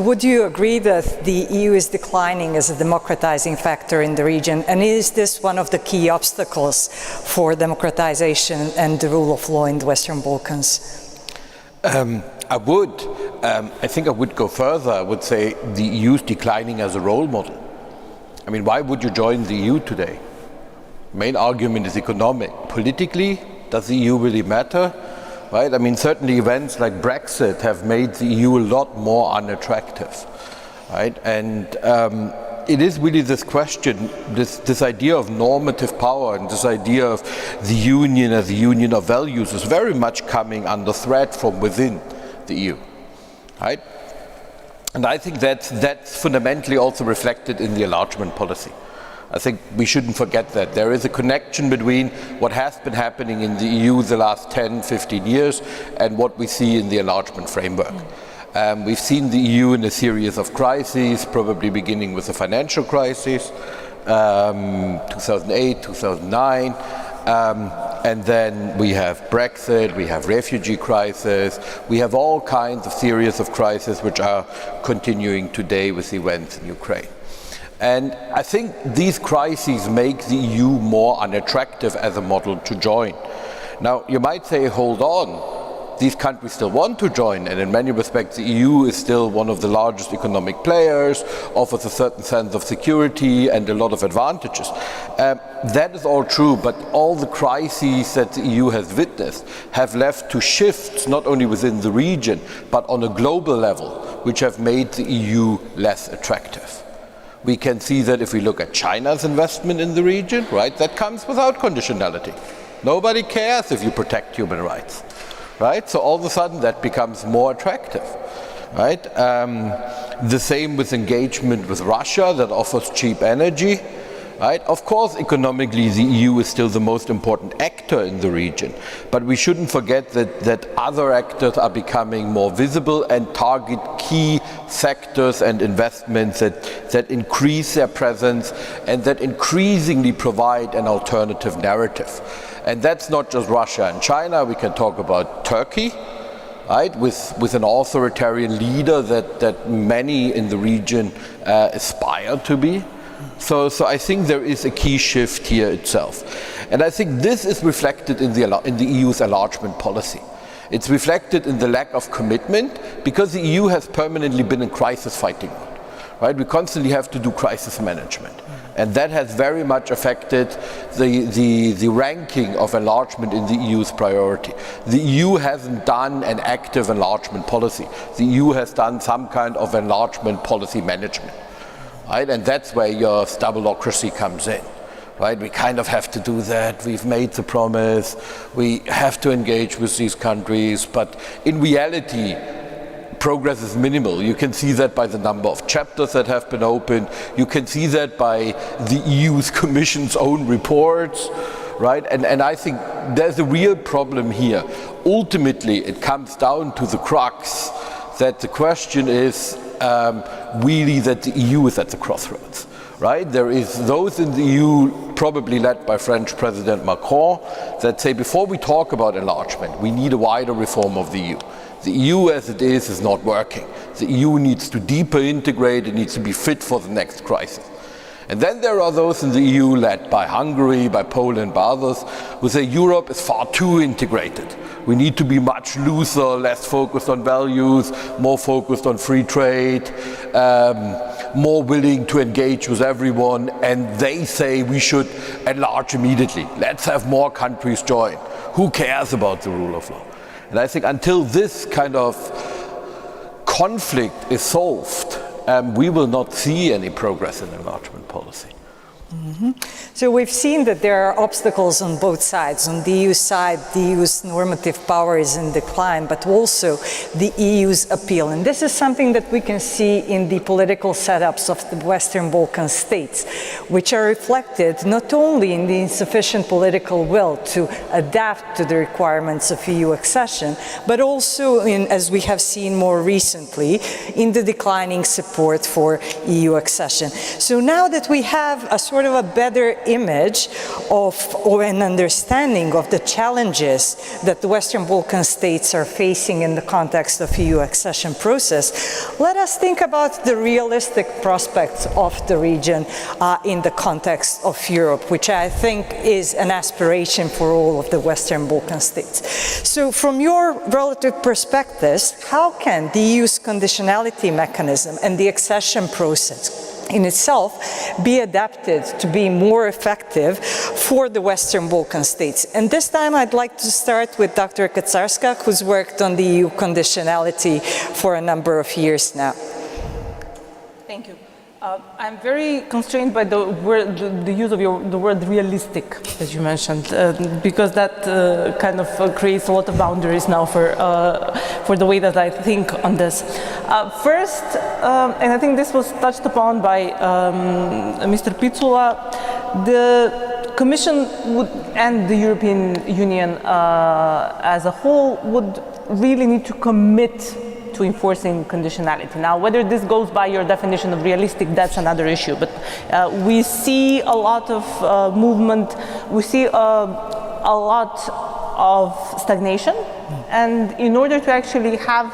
N: would you agree that the EU is declining as a democratizing factor in the region? And is this one of the key obstacles for democratization and the rule of law in the Western Balkans?
Q: I would. I think I would go further. I would say the EU is declining as a role model. I mean, why would you join the EU today? Main argument is economic. Politically, does the EU really matter? Right? I mean, certainly events like Brexit have made the EU a lot more unattractive, right? And it is really this question, this idea of normative power and this idea of the Union as a union of values is very much coming under threat from within the EU, right? And I think that's fundamentally also reflected in the enlargement policy. I think we shouldn't forget that. There is a connection between what has been happening in the EU the last 10, 15 years and what we see in the enlargement framework. We've seen the EU in a series of crises, probably beginning with the financial crisis, 2008, 2009, and then we have Brexit, we have refugee crisis, we have all kinds of series of crises which are continuing today with events in Ukraine. And I think these crises make the EU more unattractive as a model to join. Now, you might say, hold on, these countries still want to join, and in many respects the EU is still one of the largest economic players, offers a certain sense of security and a lot of advantages. That is all true, but all the crises that the EU has witnessed have led to shifts not only within the region, but on a global level, which have made the EU less attractive. We can see that if we look at China's investment in the region, right, that comes without conditionality. Nobody cares if you protect human rights, right? So all of a sudden that becomes more attractive, right? The same with engagement with Russia that offers cheap energy, right? Of course, economically, the EU is still the most important actor in the region, but we shouldn't forget that other actors are becoming more visible and target key sectors and investments that increase their presence and that increasingly provide an alternative narrative. And that's not just Russia and China. We can talk about Turkey, right, with an authoritarian leader that many in the region aspire to be. So I think there is a key shift here itself. And I think this is reflected in the EU's enlargement policy. It's reflected in the lack of commitment because the EU has permanently been in crisis fighting mode, right? We constantly have to do crisis management. And that has very much affected the ranking of enlargement in the EU's priority. The EU hasn't done an active enlargement policy. The EU has done some kind of enlargement policy management. Right? And that's where your stabulocracy comes in, right? We kind of have to do that. We've made the promise. We have to engage with these countries. But in reality, progress is minimal. You can see that by the number of chapters that have been opened. You can see that by the EU's Commission's own reports, right? And I think there's a real problem here. Ultimately, it comes down to the crux that the question is really that the EU is at the crossroads, right? There is those in the EU, probably led by French President Macron, that say before we talk about enlargement, we need a wider reform of the EU. The EU as it is not working. The EU needs to deeper integrate, it needs to be fit for the next crisis. And then there are those in the EU led by Hungary, by Poland, by others, who say Europe is far too integrated. We need to be much looser, less focused on values, more focused on free trade, more willing to engage with everyone, and they say we should enlarge immediately. Let's have more countries join. Who cares about the rule of law? And I think until this kind of conflict is solved, we will not see any progress in enlargement policy.
N: Mm-hmm. So we've seen that there are obstacles on both sides. On the EU side, the EU's normative power is in decline, but also the EU's appeal. And this is something that we can see in the political setups of the Western Balkan states, which are reflected not only in the insufficient political will to adapt to the requirements of EU accession, but also in, as we have seen more recently, in the declining support for EU accession. So now that we have a sort of a better image of, or an understanding of the challenges that the Western Balkan states are facing in the context of EU accession process, let us think about the realistic prospects of the region in the context of Europe, which I think is an aspiration for all of the Western Balkan states. So from your relative perspectives, how can the EU's conditionality mechanism and the accession process in itself be adapted to be more effective for the Western Balkan states? And this time I'd like to start with Dr. Kaczarska, who's worked on the EU conditionality for a number of years now.
P: Thank you. I'm very constrained by the use of the word realistic, as you mentioned, because that kind of creates a lot of boundaries now for the way that I think on this. First, and I think this was touched upon by Mr. Pizzula, the Commission would, and the European Union as a whole would really need to commit to enforcing conditionality. Now, whether this goes by your definition of realistic, that's another issue. But we see a lot of movement. We see a lot of stagnation. And in order to actually have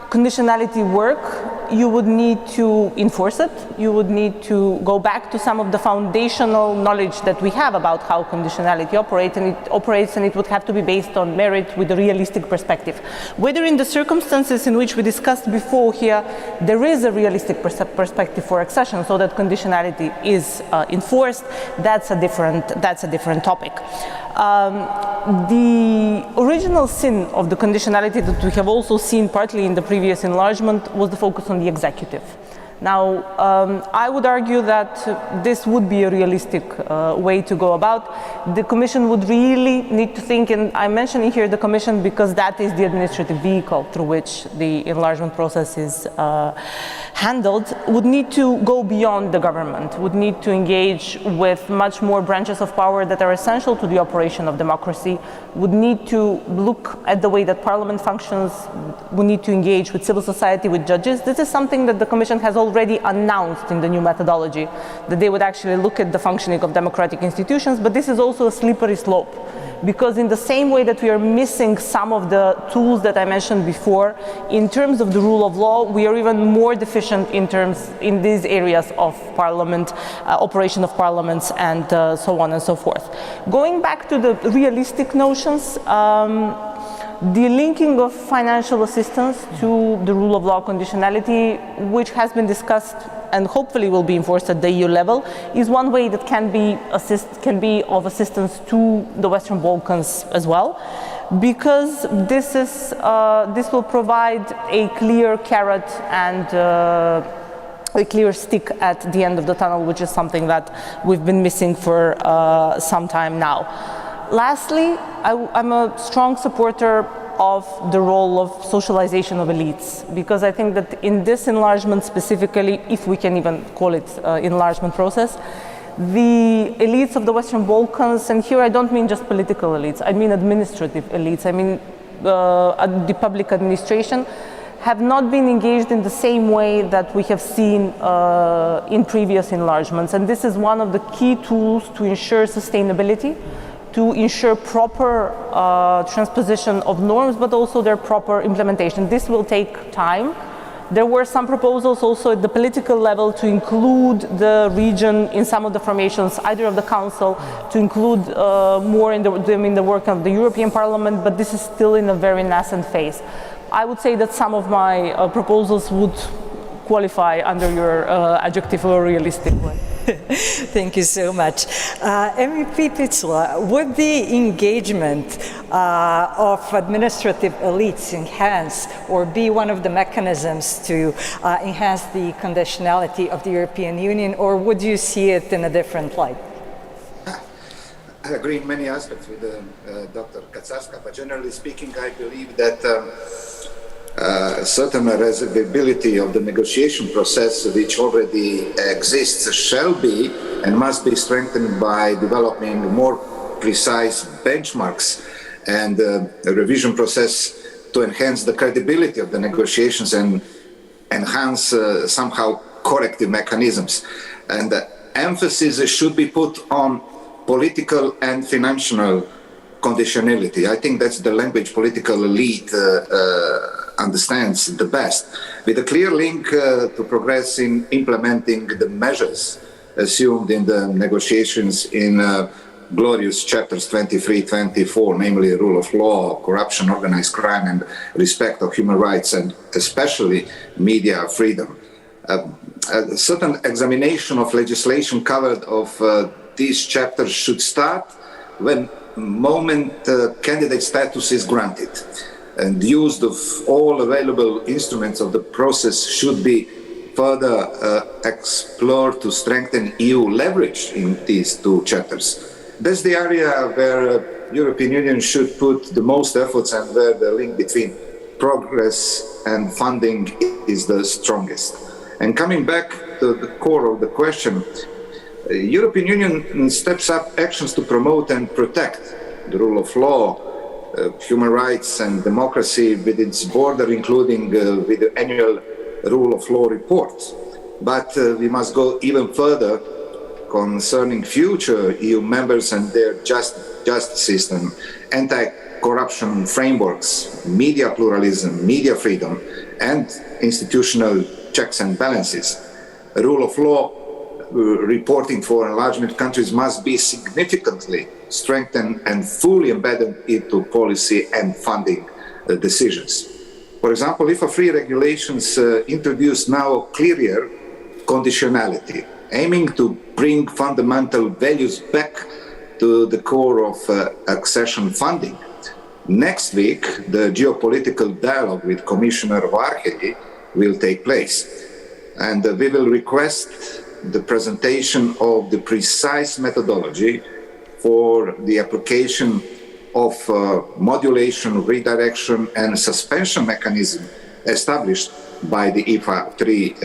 P: conditionality work, you would need to enforce it. You would need to go back to some of the foundational knowledge that we have about how conditionality operates, and it would have to be based on merit with a realistic perspective. Whether in the circumstances in which we discussed before here, there is a realistic perspective for accession, so that conditionality is enforced, that's a different topic. The original sin of the conditionality that we have also seen partly in the previous enlargement was the focus on the executive. Now, I would argue that this would be a realistic way to go about. The Commission would really need to think, and I'm mentioning here the Commission because that is the administrative vehicle through which the enlargement process is handled, would need to go beyond the government, would need to engage with much more branches of power that are essential to the operation of democracy, would need to look at the way that Parliament functions, would need to engage with civil society, with judges. This is something that the Commission has already announced in the new methodology, that they would actually look at the functioning of democratic institutions, but this is also a slippery slope. Because in the same way that we are missing some of the tools that I mentioned before, in terms of the rule of law, we are even more deficient in these areas of parliament, operation of parliaments, and so on and so forth. Going back to the realistic notions, the linking of financial assistance to the rule of law conditionality, which has been discussed and hopefully will be enforced at the EU level, is one way that can be of assistance to the Western Balkans as well, because this will provide a clear carrot and a clear stick at the end of the tunnel, which is something that we've been missing for some time now. Lastly, I'm a strong supporter of the role of socialization of elites, because I think that in this enlargement specifically, if we can even call it enlargement process, the elites of the Western Balkans, and here I don't mean just political elites, I mean administrative elites, I mean the public administration, have not been engaged in the same way that we have seen in previous enlargements. And this is one of the key tools to ensure sustainability, to ensure proper transposition of norms, but also their proper implementation. This will take time. There were some proposals also at the political level to include the region in some of the formations, either of the Council, to include more in the work of the European Parliament, but this is still in a very nascent phase. I would say that some of my proposals would qualify under your adjective or realistic one.
N: Thank you so much. MEP Fiesolana, would the engagement of administrative elites enhance or be one of the mechanisms to enhance the conditionality of the European Union, or would you see it in a different light?
O: I agree in many aspects with Dr. Kacarska, but generally speaking, I believe that certain reservability of the negotiation process which already exists shall be and must be strengthened by developing more precise benchmarks and a revision process to enhance the credibility of the negotiations and enhance somehow corrective mechanisms. And the emphasis should be put on political and financial conditionality. I think that's the language political elite understands the best, with a clear link to progress in implementing the measures assumed in the negotiations in glorious chapters 23-24, namely rule of law, corruption, organized crime, and respect of human rights, and especially media freedom. A certain examination of legislation covered of these chapters should start when candidate status is granted, and use of all available instruments of the process should be further explored to strengthen EU leverage in these two chapters. That's the area where European Union should put the most efforts and where the link between progress and funding is the strongest. And coming back to the core of the question, European Union steps up actions to promote and protect the rule of law, human rights and democracy with its border, including with the annual rule of law report. But we must go even further concerning future EU members and their justice system, anti-corruption frameworks, media pluralism, media freedom, and institutional checks and balances. Rule of law reporting for enlargement countries must be significantly strengthened and fully embedded into policy and funding decisions. For example, if free regulations introduce now clearer conditionality, aiming to bring fundamental values back to the core of accession funding. Next week, the geopolitical dialogue with Commissioner Varhelyi will take place. And we will request the presentation of the precise methodology for the application of modulation, redirection and suspension mechanism established by the IFA 3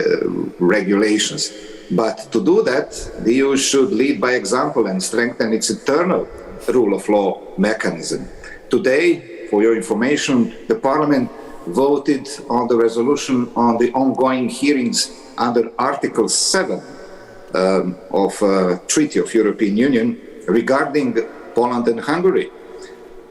O: regulations. But to do that, the EU should lead by example and strengthen its internal rule of law mechanism. Today, for your information, the Parliament voted on the resolution on the ongoing hearings under Article 7 of Treaty of European Union regarding Poland and Hungary.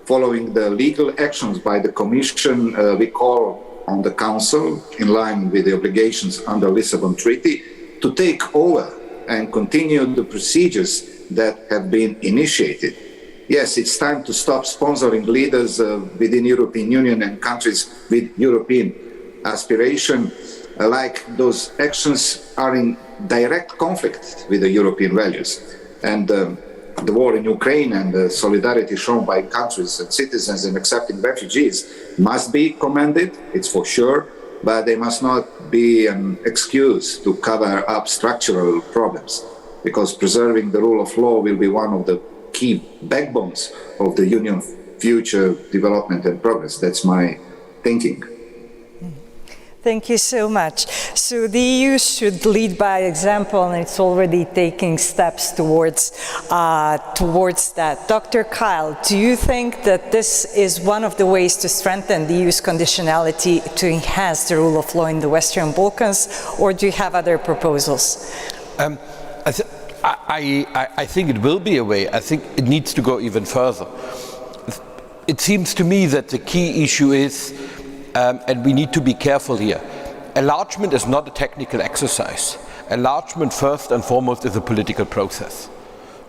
O: Following the legal actions by the Commission, we call on the Council, in line with the obligations under Lisbon Treaty, to take over and continue the procedures that have been initiated. Yes, it's time to stop sponsoring leaders within European Union and countries with European aspiration, like those actions are in direct conflict with the European values. And the war in Ukraine and the solidarity shown by countries and citizens in accepting refugees must be commended, it's for sure, but they must not be an excuse to cover up structural problems, because preserving the rule of law will be one of the key backbones of the Union's future development and progress. That's my thinking.
N: Thank you so much. So the EU should lead by example, and it's already taking steps towards that. Dr. Kyle, do you think that this is one of the ways to strengthen the EU's conditionality to enhance the rule of law in the Western Balkans, or do you have other proposals?
Q: I think it will be a way. I think it needs to go even further. It seems to me that the key issue is, and we need to be careful here, enlargement is not a technical exercise. Enlargement, first and foremost, is a political process,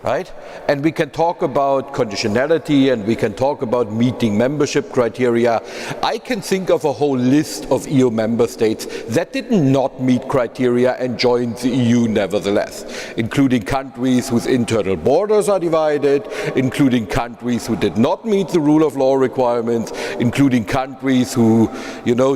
Q: right? And we can talk about conditionality and we can talk about meeting membership criteria. I can think of a whole list of EU member states that did not meet criteria and joined the EU nevertheless, including countries whose internal borders are divided, including countries who did not meet the rule of law requirements, including countries who,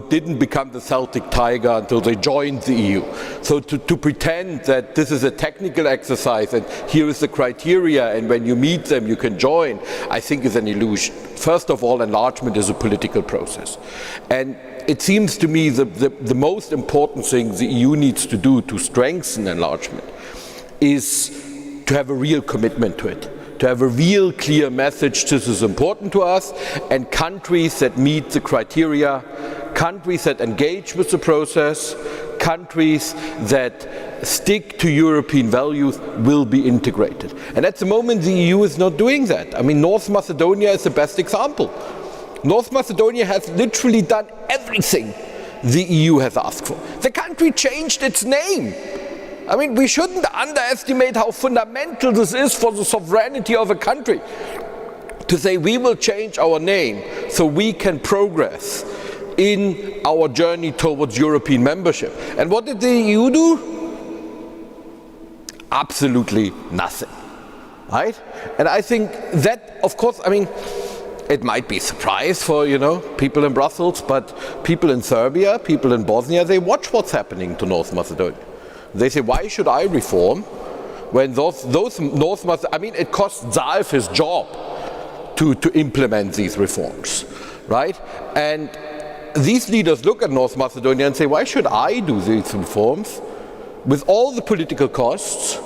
Q: didn't become the Celtic tiger until they joined the EU. So to pretend that this is a technical exercise and here is the criteria and when you meet them you can join, I think is an illusion. First of all, enlargement is a political process. And it seems to me the most important thing the EU needs to do to strengthen enlargement is to have a real commitment to it, to have a real clear message: this is important to us, and countries that meet the criteria, countries that engage with the process, countries that stick to European values will be integrated. And at the moment the EU is not doing that. I mean, North Macedonia is the best example. North Macedonia has literally done everything the EU has asked for. The country changed its name. I mean, we shouldn't underestimate how fundamental this is for the sovereignty of a country, to say we will change our name so we can progress in our journey towards European membership. And what did the EU do? Absolutely nothing, right? And I think that, of course, I mean, it might be a surprise for, people in Brussels, but people in Serbia, people in Bosnia, they watch what's happening to North Macedonia. They say, why should I reform when those North Macedonia, I mean, it costs Zaev his job to implement these reforms, right? And these leaders look at North Macedonia and say, why should I do these reforms with all the political costs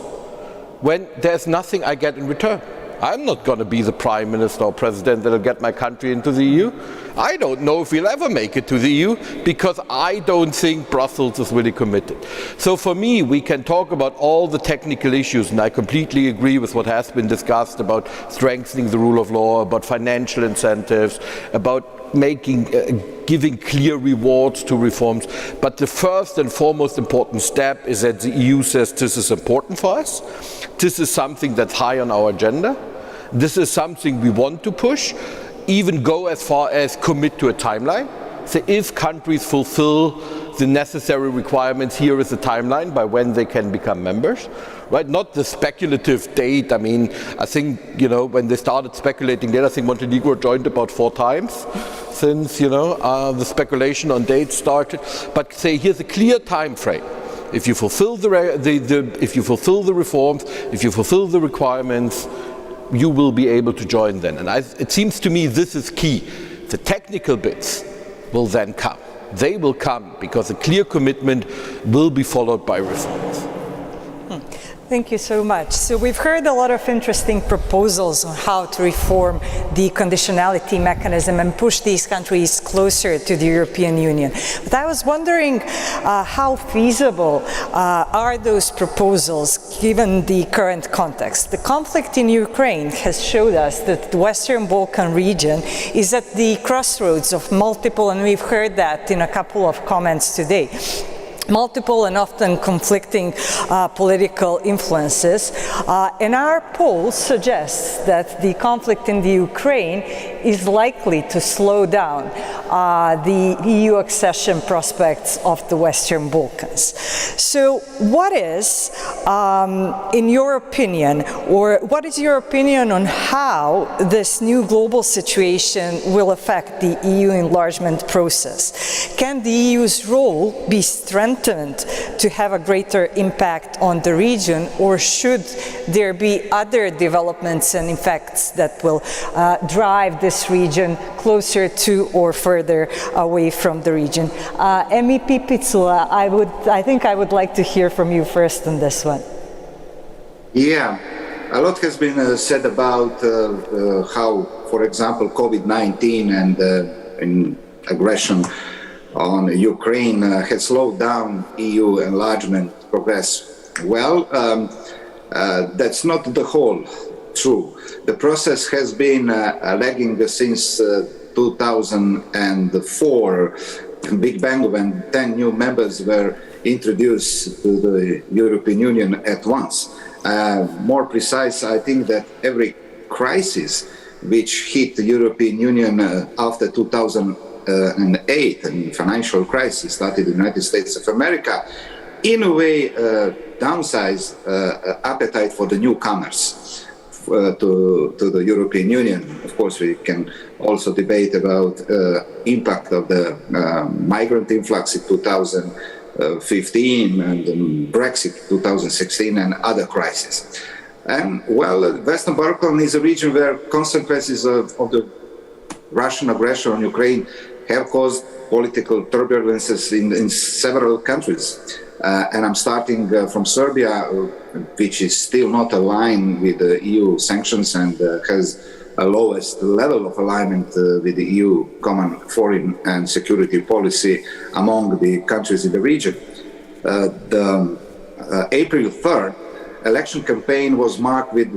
Q: when there's nothing I get in return? I'm not going to be the prime minister or president that will get my country into the EU. I don't know if we'll ever make it to the EU because I don't think Brussels is really committed. So for me, we can talk about all the technical issues, and I completely agree with what has been discussed about strengthening the rule of law, about financial incentives, about giving clear rewards to reforms. But the first and foremost important step is that the EU says this is important for us. This is something that's high on our agenda. This is something we want to push, even go as far as commit to a timeline. So if countries fulfill the necessary requirements, here is the timeline by when they can become members. Right? Not the speculative date. I mean, I think, when they started speculating date, I think Montenegro joined about 4 times since, the speculation on dates started. But say, here's a clear time frame. if you fulfill if you fulfill the reforms, if you fulfill the requirements, you will be able to join then. And it seems to me this is key. The technical bits will then come. They will come because a clear commitment will be followed by reforms.
N: Thank you so much. So we've heard a lot of interesting proposals on how to reform the conditionality mechanism and push these countries closer to the European Union. But I was wondering how feasible are those proposals given the current context? The conflict in Ukraine has showed us that the Western Balkan region is at the crossroads of multiple, and we've heard that in a couple of comments today, multiple and often conflicting political influences. And our poll suggests that the conflict in the Ukraine is likely to slow down the EU accession prospects of the Western Balkans. So what is, in your opinion, or what is your opinion on how this new global situation will affect the EU enlargement process? Can the EU's role be strengthened to have a greater impact on the region, or should there be other developments and effects that will drive this region closer to or further away from the region? MEP Pizzula, I think I would like to hear from you first on this one.
O: Yeah, a lot has been said about how, for example, COVID-19 and aggression on Ukraine has slowed down EU enlargement progress. Well, that's not the whole true. The process has been lagging since 2004, Big Bang, when 10 new members were introduced to the European Union at once. More precise, I think that every crisis which hit the European Union after 2008, and financial crisis started in the United States of America, in a way downsized appetite for the newcomers to the European Union. Of course, we can also debate about impact of the migrant influx in 2015 and Brexit 2016 and other crises. And well, Western Balkan is a region where consequences of the Russian aggression on Ukraine have caused political turbulences in several countries. And I'm starting from Serbia, which is still not aligned with the EU sanctions and has a lowest level of alignment with the EU common foreign and security policy among the countries in the region. The April 3rd election campaign was marked with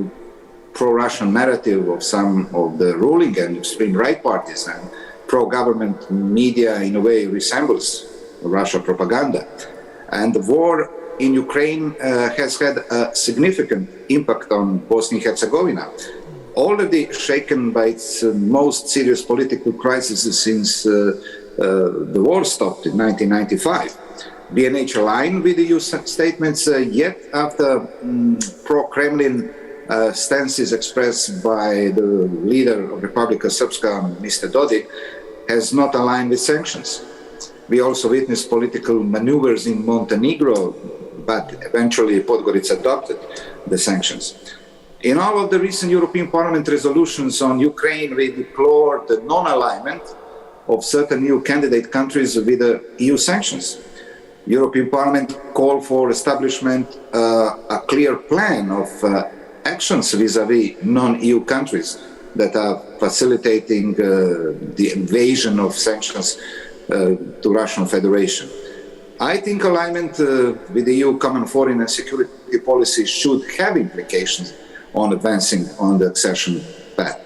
O: pro-Russian narrative of some of the ruling and extreme right parties, and pro-government media in a way resembles Russia propaganda. And the war in Ukraine has had a significant impact on Bosnia and Herzegovina, already shaken by its most serious political crisis since the war stopped in 1995. BNH aligned with the EU statements, yet after pro-Kremlin stances expressed by the leader of Republika Srpska, Mr. Dodik, has not aligned with sanctions. We also witnessed political maneuvers in Montenegro, but eventually Podgorica adopted the sanctions. In all of the recent European Parliament resolutions on Ukraine, we deplored the non-alignment of certain EU candidate countries with the EU sanctions. European Parliament called for establishment a clear plan of actions vis-à-vis non-EU countries that are facilitating the invasion of sanctions to Russian Federation. I think alignment with the EU common foreign and security policy should have implications on advancing on the accession path.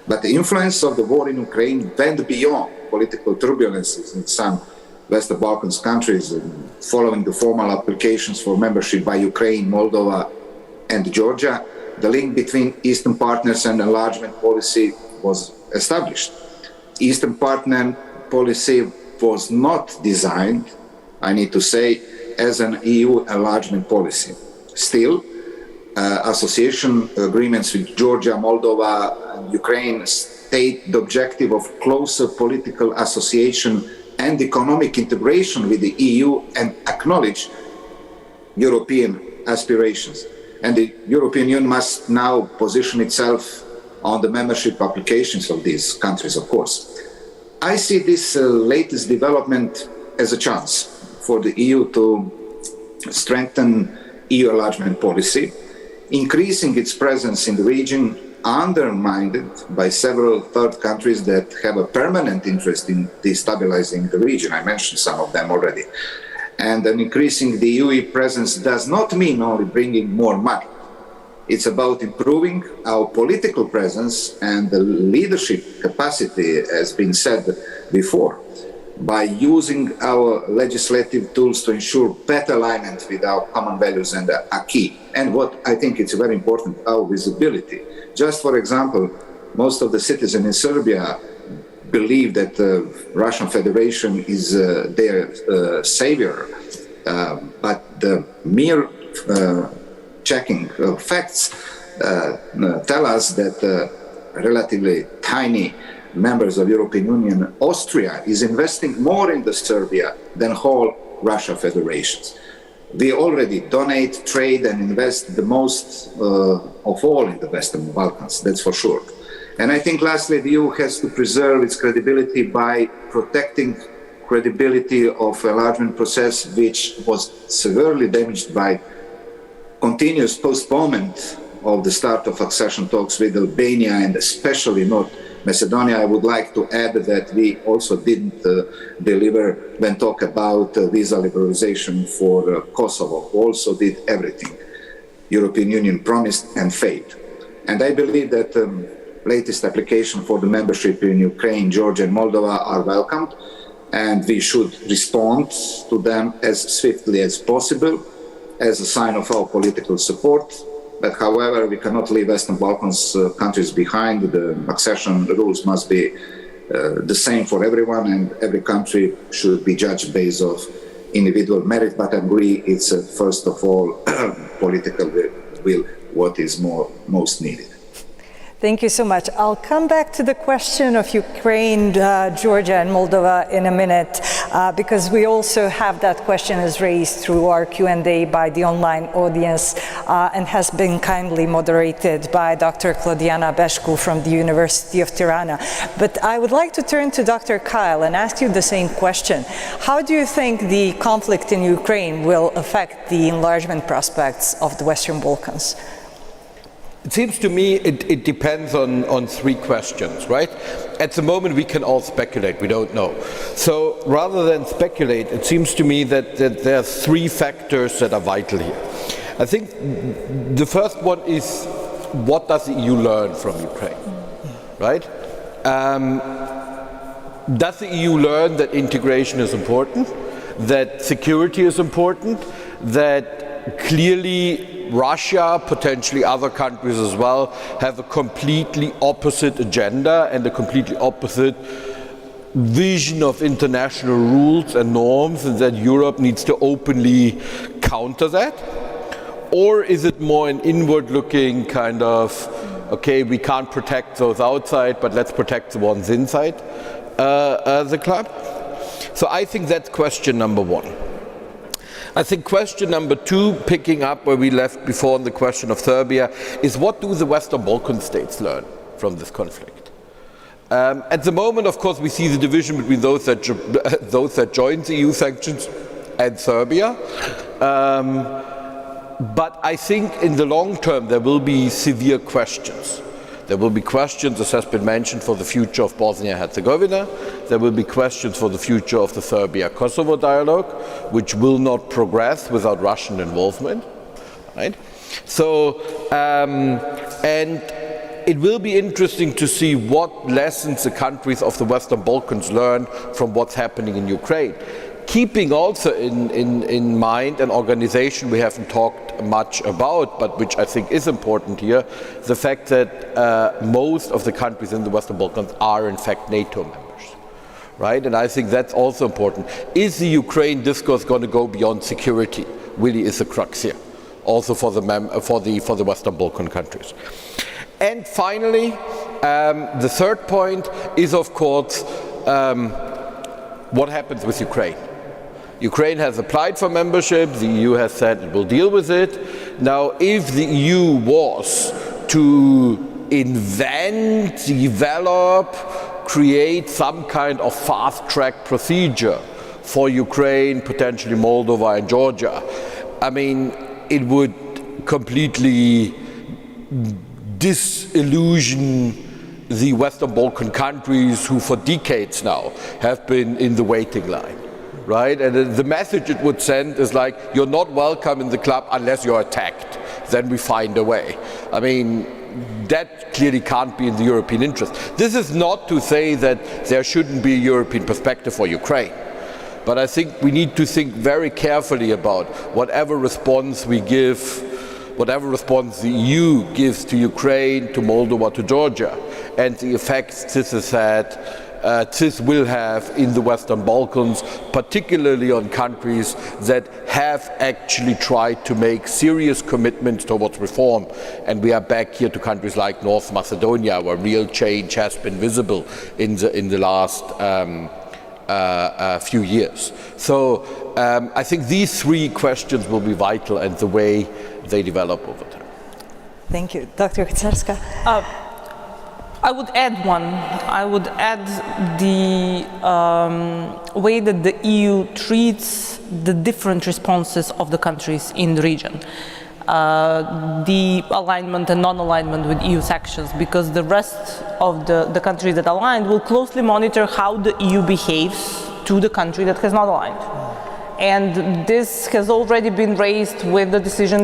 O: But the influence of the war in Ukraine went beyond political turbulences in some Western Balkans countries. Following the formal applications for membership by Ukraine, Moldova, and Georgia, the link between Eastern partners and enlargement policy was established. Eastern partner policy was not designed, I need to say, as an EU enlargement policy. Still, association agreements with Georgia, Moldova, and Ukraine state the objective of closer political association and economic integration with the EU and acknowledge European aspirations. And the European Union must now position itself on the membership applications of these countries, of course. I see this latest development as a chance for the EU to strengthen EU enlargement policy, increasing its presence in the region, undermined by several third countries that have a permanent interest in destabilizing the region. I mentioned some of them already. And an increasing the EU presence does not mean only bringing more money. It's about improving our political presence and the leadership capacity, as been said before, by using our legislative tools to ensure better alignment with our common values and acquis. And what I think is very important, our visibility. Just for example, most of the citizens in Serbia believe that the Russian Federation is their savior, but the mere checking facts tell us that relatively tiny members of European Union, Austria is investing more in the Serbia than whole Russia federations. We already donate, trade and invest the most of all in the Western Balkans, that's for sure. And I think lastly, the EU has to preserve its credibility by protecting credibility of enlargement process, which was severely damaged by continuous postponement of the start of accession talks with Albania and especially North Macedonia. I would like to add that we also didn't deliver when talk about visa liberalization for Kosovo, who also did everything European Union promised and failed. And I believe that latest application for the membership in Ukraine, Georgia and Moldova are welcomed, and we should respond to them as swiftly as possible as a sign of our political support. But however, we cannot leave Western Balkans countries behind. The accession rules must be the same for everyone, and every country should be judged based on individual merit. But I agree, it's first of all political will what is most needed.
N: Thank you so much. I'll come back to the question of Ukraine, Georgia and Moldova in a minute, because we also have that question as raised through our Q&A by the online audience and has been kindly moderated by Dr. Claudiana Beșcu from the University of Tirana. But I would like to turn to Dr. Kyle and ask you the same question. How do you think the conflict in Ukraine will affect the enlargement prospects of the Western Balkans?
Q: It seems to me it depends on three questions, right? At the moment we can all speculate, we don't know. So rather than speculate, it seems to me that there are three factors that are vital here. I think the first one is, what does the EU learn from Ukraine, right? Does the EU learn that integration is important, that security is important, that clearly Russia, potentially other countries as well, have a completely opposite agenda and a completely opposite vision of international rules and norms, and that Europe needs to openly counter that? Or is it more an inward-looking kind of, okay, we can't protect those outside, but let's protect the ones inside the club? So I think that's question number one. I think question number two, picking up where we left before on the question of Serbia, is what do the Western Balkan states learn from this conflict? At the moment, of course, we see the division between those that joined the EU sanctions and Serbia. But I think in the long term there will be severe questions. There will be questions, as has been mentioned, for the future of Bosnia and Herzegovina. There will be questions for the future of the Serbia-Kosovo dialogue, which will not progress without Russian involvement, right? So, and it will be interesting to see what lessons the countries of the Western Balkans learn from what's happening in Ukraine. Keeping also in mind an organization we haven't talked much about, but which I think is important here, the fact that most of the countries in the Western Balkans are in fact NATO members, right? And I think that's also important. Is the Ukraine discourse going to go beyond security? Really is the crux here, also for the Western Balkan countries. And finally, the third point is, of course, what happens with Ukraine. Ukraine has applied for membership, the EU has said it will deal with it. Now, if the EU was to invent, develop, create some kind of fast-track procedure for Ukraine, potentially Moldova and Georgia, I mean, it would completely disillusion the Western Balkan countries who for decades now have been in the waiting line, right? And the message it would send is like, you're not welcome in the club unless you're attacked. Then we find a way. I mean, that clearly can't be in the European interest. This is not to say that there shouldn't be a European perspective for Ukraine. But I think we need to think very carefully about whatever response we give, whatever response the EU gives to Ukraine, to Moldova, to Georgia, and the effects this has had, this will have in the Western Balkans, particularly on countries that have actually tried to make serious commitments towards reform. And we are back here to countries like North Macedonia, where real change has been visible in the last few years. So I think these three questions will be vital and the way they develop over time.
N: Thank you. Dr. Kacarska?
P: I would add one. I would add the way that the EU treats the different responses of the countries in the region. The alignment and non-alignment with EU sanctions, because the rest of the countries that aligned will closely monitor how the EU behaves to the country that has not aligned. And this has already been raised with the decision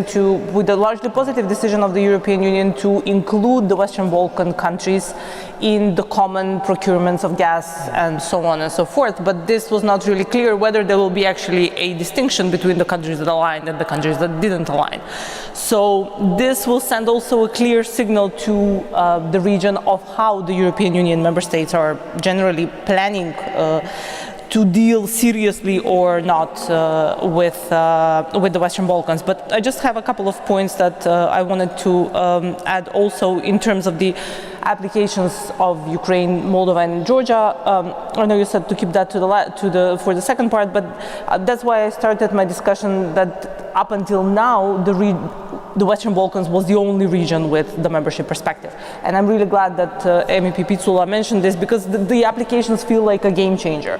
P: with the largely positive decision of the European Union to include the Western Balkan countries in the common procurements of gas and so on and so forth. But this was not really clear whether there will be actually a distinction between the countries that aligned and the countries that didn't align. So this will send also a clear signal to the region of how the European Union member states are generally planning to deal seriously or not with the Western Balkans. But I just have a couple of points that I wanted to add also in terms of the applications of Ukraine, Moldova, and Georgia. I know you said to keep that for the second part, but that's why I started my discussion that up until now the Western Balkans was the only region with the membership perspective. And I'm really glad that MEP Pitsula mentioned this, because the applications feel like a game changer.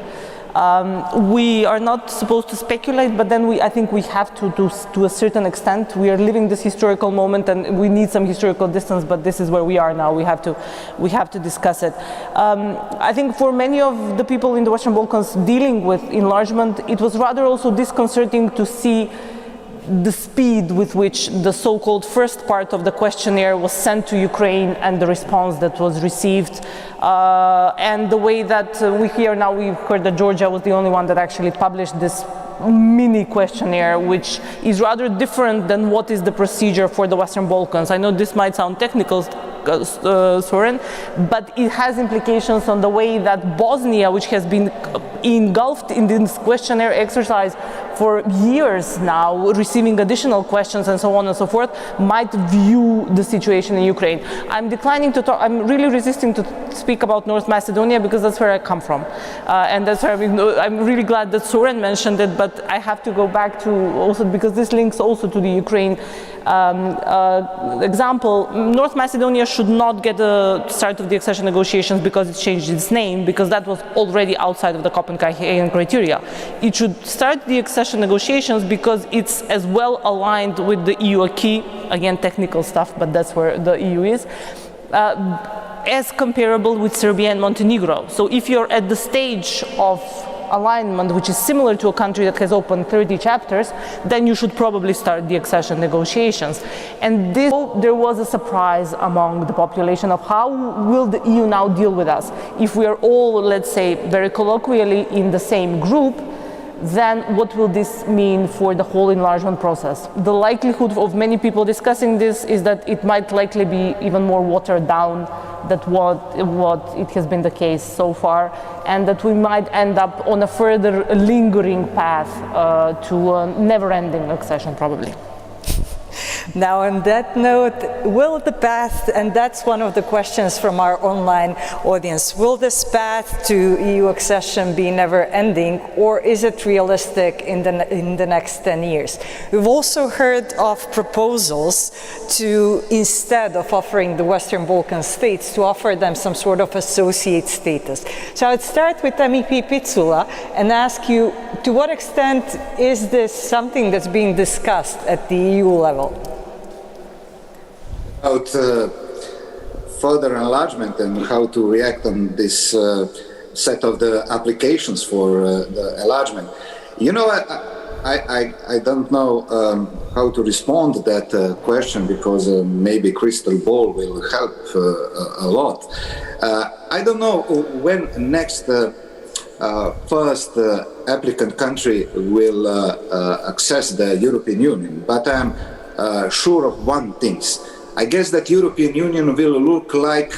P: We are not supposed to speculate, but then I think we have to a certain extent. We are living this historical moment and we need some historical distance, but this is where we are now. We have to discuss it. I think for many of the people in the Western Balkans dealing with enlargement, it was rather also disconcerting to see the speed with which the so-called first part of the questionnaire was sent to Ukraine and the response that was received, and the way that we've heard that Georgia was the only one that actually published this mini questionnaire, which is rather different than what is the procedure for the Western Balkans. I know this might sound technical, Soren, but it has implications on the way that Bosnia, which has been engulfed in this questionnaire exercise for years now, receiving additional questions and so on and so forth, might view the situation in Ukraine. I'm declining to talk, I'm really resisting to speak about North Macedonia because that's where I come from. And that's where I'm really glad that Soren mentioned it, but I have to go back to also, because this links also to the Ukraine example. North Macedonia should not get a start of the accession negotiations because it changed its name, because that was already outside of the Copenhagen criteria. It should start the accession negotiations because it's as well aligned with the EU acquis, again technical stuff, but that's where the EU is, as comparable with Serbia and Montenegro. So if you're at the stage of alignment, which is similar to a country that has opened 30 chapters, then you should probably start the accession negotiations. And there was a surprise among the population of how will the EU now deal with us. If we are all, let's say, very colloquially in the same group, then what will this mean for the whole enlargement process? The likelihood of many people discussing this is that it might likely be even more watered down than what it has been the case so far, and that we might end up on a further lingering path to a never-ending accession, probably.
N: Now, on that note, will the path, and that's one of the questions from our online audience, will this path to EU accession be never ending, or is it realistic in the next 10 years? We've also heard of proposals to, instead of offering the Western Balkan states, to offer them some sort of associate status. So I'd start with MEP Pitsula and ask you, to what extent is this something that's being discussed at the EU level?
O: About further enlargement and how to react on this set of the applications for the enlargement. You know, I don't know how to respond to that question, because maybe crystal ball will help a lot. I don't know when next first applicant country will access the European Union, but I'm sure of one thing. I guess that European Union will look like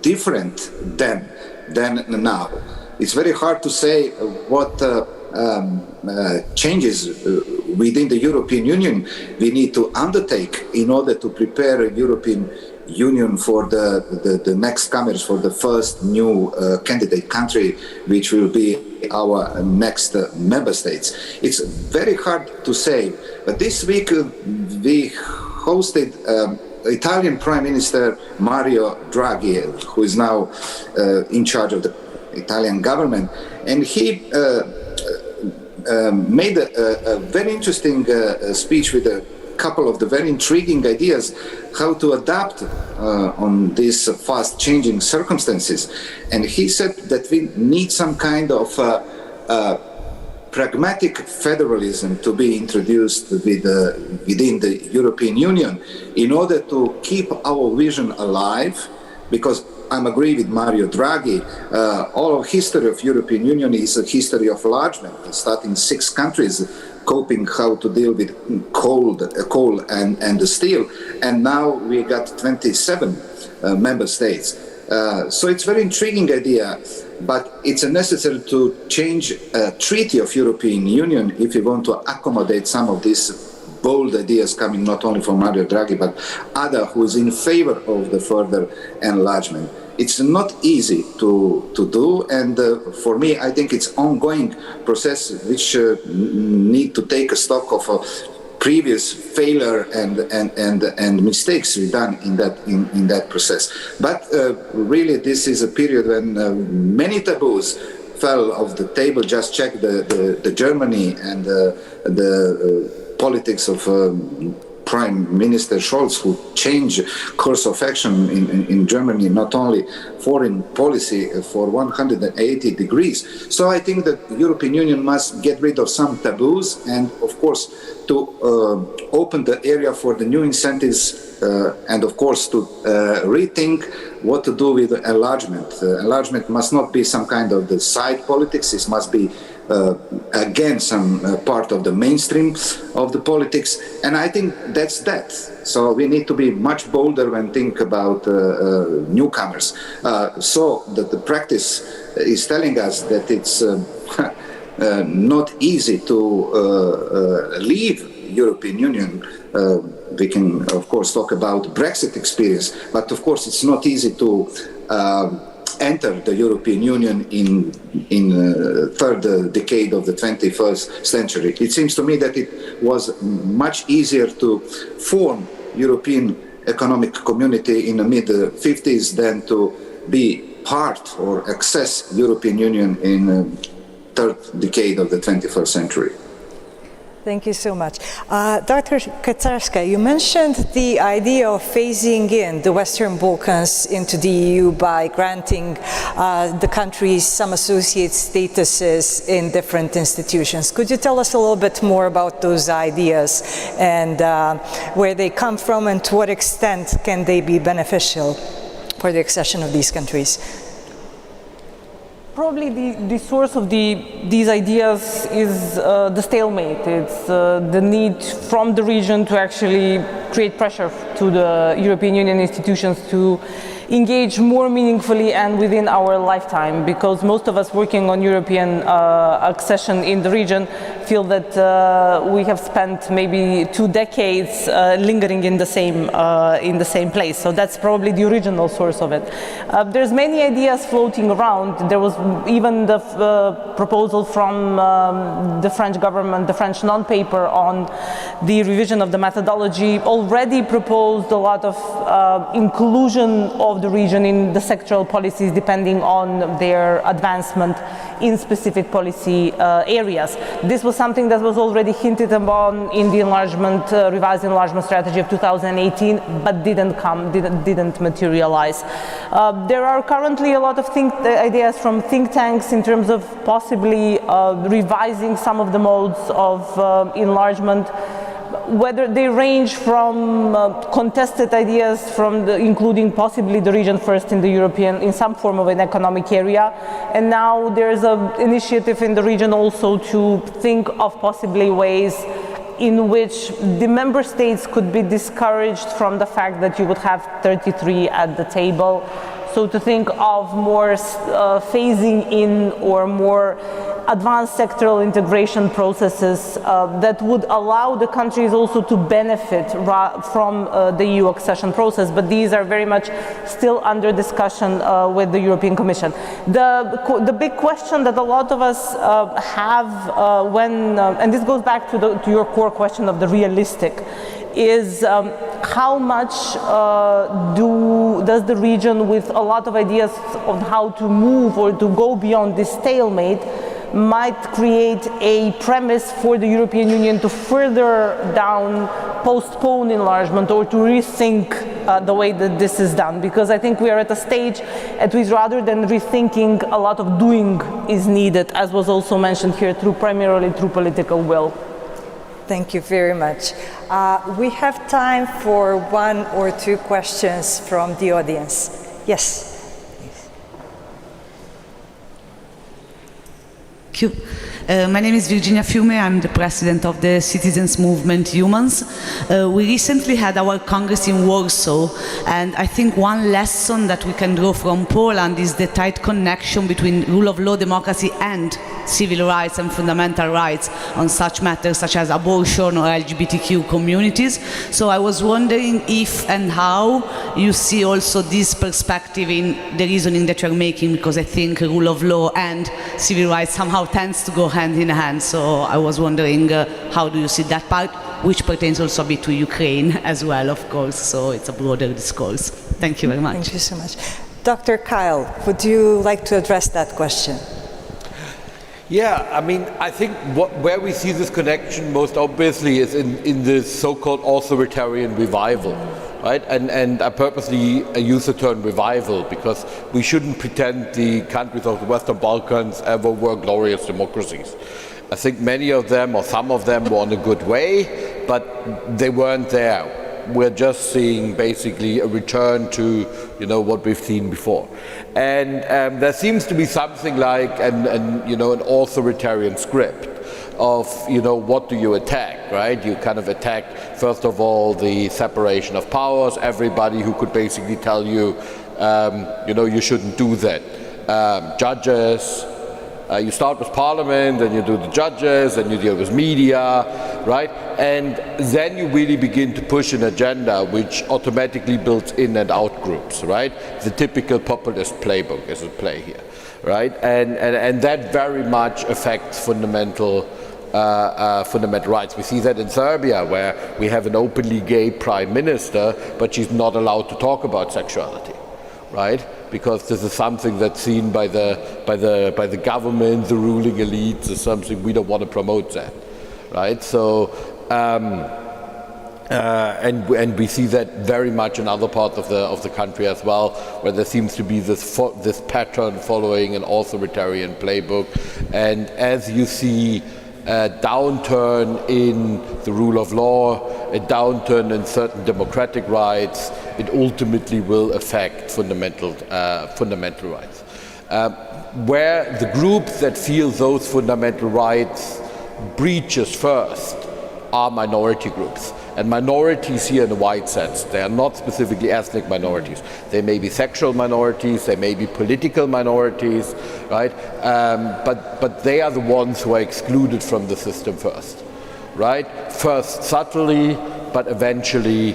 O: different than now. It's very hard to say what changes within the European Union we need to undertake in order to prepare European Union for the next comers, for the first new candidate country, which will be our next member states. It's very hard to say, but this week we hosted Italian Prime Minister Mario Draghi, who is now in charge of the Italian government, and he made a very interesting speech with a couple of the very intriguing ideas how to adapt on these fast changing circumstances. And he said that we need some kind of pragmatic federalism to be introduced within the European Union in order to keep our vision alive, because I'm agree with Mario Draghi, all of history of European Union is a history of enlargement, starting 6 countries coping how to deal with coal and the steel, and now we got 27 member states. So it's a very intriguing idea, but it's necessary to change a treaty of European Union if we want to accommodate some of these bold ideas coming not only from Mario Draghi, but other who is in favor of the further enlargement. It's not easy to do, and for me, I think it's ongoing process which need to take a stock of previous failure and mistakes we've done in that process. But really, this is a period when many taboos fell off the table. Just check the Germany and the politics of Prime Minister Scholz, who changed course of action in Germany, not only foreign policy for 180 degrees. So I think that the European Union must get rid of some taboos and, of course, to open the area for the new incentives and, of course, to rethink what to do with enlargement. Enlargement must not be some kind of the side politics. It must be again some part of the mainstream of the politics, and I think that's that. So we need to be much bolder when think about newcomers. So that the practice is telling us that it's not easy to leave European Union. We can of course talk about Brexit experience, but of course it's not easy to enter the European Union in third decade of the 21st century. It seems to me that it was much easier to form European economic community in the mid-50s than to be part or access European Union in third decade of the 21st century.
N: Thank you so much. Dr. Kaczarska, you mentioned the idea of phasing in the Western Balkans into the EU by granting the countries some associate statuses in different institutions. Could you tell us a little bit more about those ideas and where they come from, and to what extent can they be beneficial for the accession of these countries?
P: Probably the source of these ideas is the stalemate. It's the need from the region to actually create pressure to the European Union institutions to engage more meaningfully and within our lifetime, because most of us working on European accession in the region feel that we have spent maybe 2 decades lingering in the same place. So that's probably the original source of it. There's many ideas floating around. There was even the proposal from the French government, the French non-paper on the revision of the methodology, already proposed a lot of inclusion of the region in the sectoral policies depending on their advancement in specific policy areas. This was something that was already hinted upon in the revised enlargement strategy of 2018, but didn't materialize. There are currently a lot of ideas from think tanks in terms of possibly revising some of the modes of enlargement, whether they range from contested ideas from including possibly the region first in some form of an economic area, and now there's an initiative in the region also to think of possibly ways in which the member states could be discouraged from the fact that you would have 33 at the table. So to think of more phasing in or more advanced sectoral integration processes that would allow the countries also to benefit from the EU accession process, but these are very much still under discussion with the European Commission. The big question that a lot of us have and this goes back to your core question of the realistic, is how much does the region, with a lot of ideas on how to move or to go beyond this stalemate, might create a premise for the European Union to further down postpone enlargement or to rethink the way that this is done. Because I think we are at a stage at which rather than rethinking, a lot of doing is needed, as was also mentioned here, primarily through political will.
N: Thank you very much. We have time for 1 or 2 questions from the audience. Yes.
R: Thank you. My name is Virginia Fiume. I'm the president of the Citizens Movement Humans. We recently had our Congress in Warsaw, and I think one lesson that we can draw from Poland is the tight connection between rule of law, democracy, and civil rights and fundamental rights on such matters such as abortion or LGBTQ communities. So I was wondering if and how you see also this perspective in the reasoning that you're making, because I think rule of law and civil rights somehow tends to go hand in hand. So I was wondering how do you see that part, which pertains also a bit to Ukraine as well, of course. So it's a broader discourse. Thank you very much.
N: Thank you so much. Dr. Kyle, would you like to address that question?
Q: Yeah, I mean, I think where we see this connection most obviously is in this so-called authoritarian revival, right? And I purposely use the term revival because we shouldn't pretend the countries of the Western Balkans ever were glorious democracies. I think many of them, or some of them, were on a good way, but they weren't there. We're just seeing basically a return to, what we've seen before. And there seems to be something like an authoritarian script of, what do you attack, right? You kind of attack, first of all, the separation of powers, everybody who could basically tell you, you shouldn't do that. Judges, you start with parliament, then you do the judges, then you deal with media, right? And then you really begin to push an agenda which automatically builds in and out groups, right? The typical populist playbook is at play here, right? And that very much affects fundamental rights. We see that in Serbia, where we have an openly gay prime minister, but she's not allowed to talk about sexuality, right? Because this is something that's seen by the government, the ruling elites, as something we don't want to promote that, right? So, and we see that very much in other parts of the country as well, where there seems to be this pattern following an authoritarian playbook, and as you see a downturn in the rule of law, a downturn in certain democratic rights, it ultimately will affect fundamental rights. Where the groups that feel those fundamental rights breaches first are minority groups. And minorities here in the wide sense, they are not specifically ethnic minorities. They may be sexual minorities, they may be political minorities, right? But they are the ones who are excluded from the system first, right? First subtly, but eventually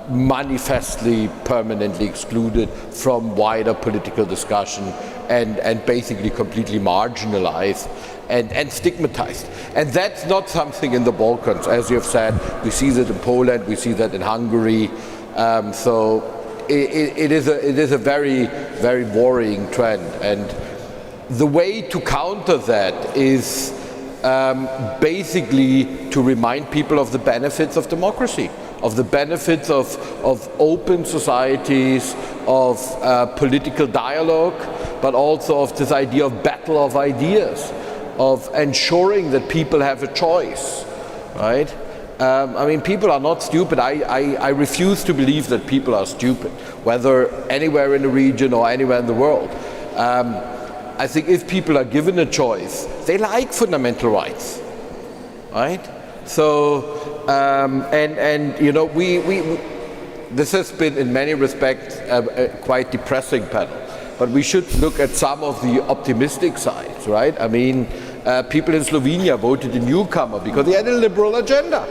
Q: manifestly, permanently excluded from wider political discussion and basically completely marginalized and stigmatized. And that's not something in the Balkans, as you have said. We see that in Poland, we see that in Hungary. So it is a very, very worrying trend. And the way to counter that is basically to remind people of the benefits of democracy, of the benefits of open societies, of political dialogue, but also of this idea of battle of ideas, of ensuring that people have a choice, right? I mean, people are not stupid. I refuse to believe that people are stupid, whether anywhere in the region or anywhere in the world. I think if people are given a choice, they like fundamental rights, right? So, and you know, this has been in many respects a quite depressing panel, but we should look at some of the optimistic sides, right? I mean, people in Slovenia voted a newcomer because he had a liberal agenda,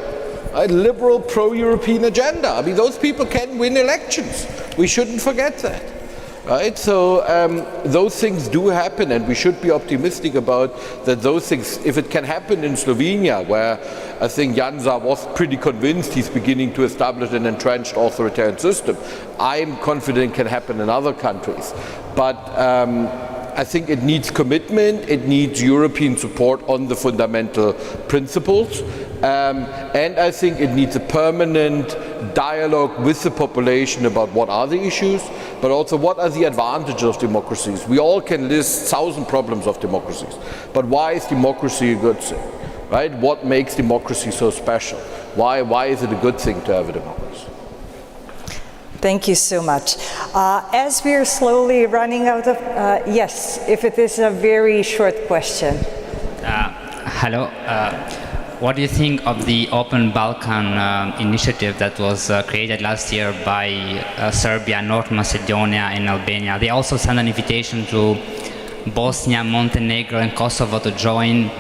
Q: a liberal pro-European agenda. I mean, those people can win elections. We shouldn't forget that. Right, so those things do happen, and we should be optimistic about that. Those things, if it can happen in Slovenia, where I think Janša was pretty convinced he's beginning to establish an entrenched authoritarian system, I'm confident it can happen in other countries. But I think it needs commitment, it needs European support on the fundamental principles, and I think it needs a permanent dialogue with the population about what are the issues, but also what are the advantages of democracies. We all can list 1,000 problems of democracies, but why is democracy a good thing, right? What makes democracy so special? Why is it a good thing to have a democracy?
N: Thank you so much. As we are slowly running out of, yes, if it is a very short question.
S: Hello. What do you think of the Open Balkan initiative that was created last year by Serbia, North Macedonia and Albania? They also sent an invitation to Bosnia, Montenegro and Kosovo to join.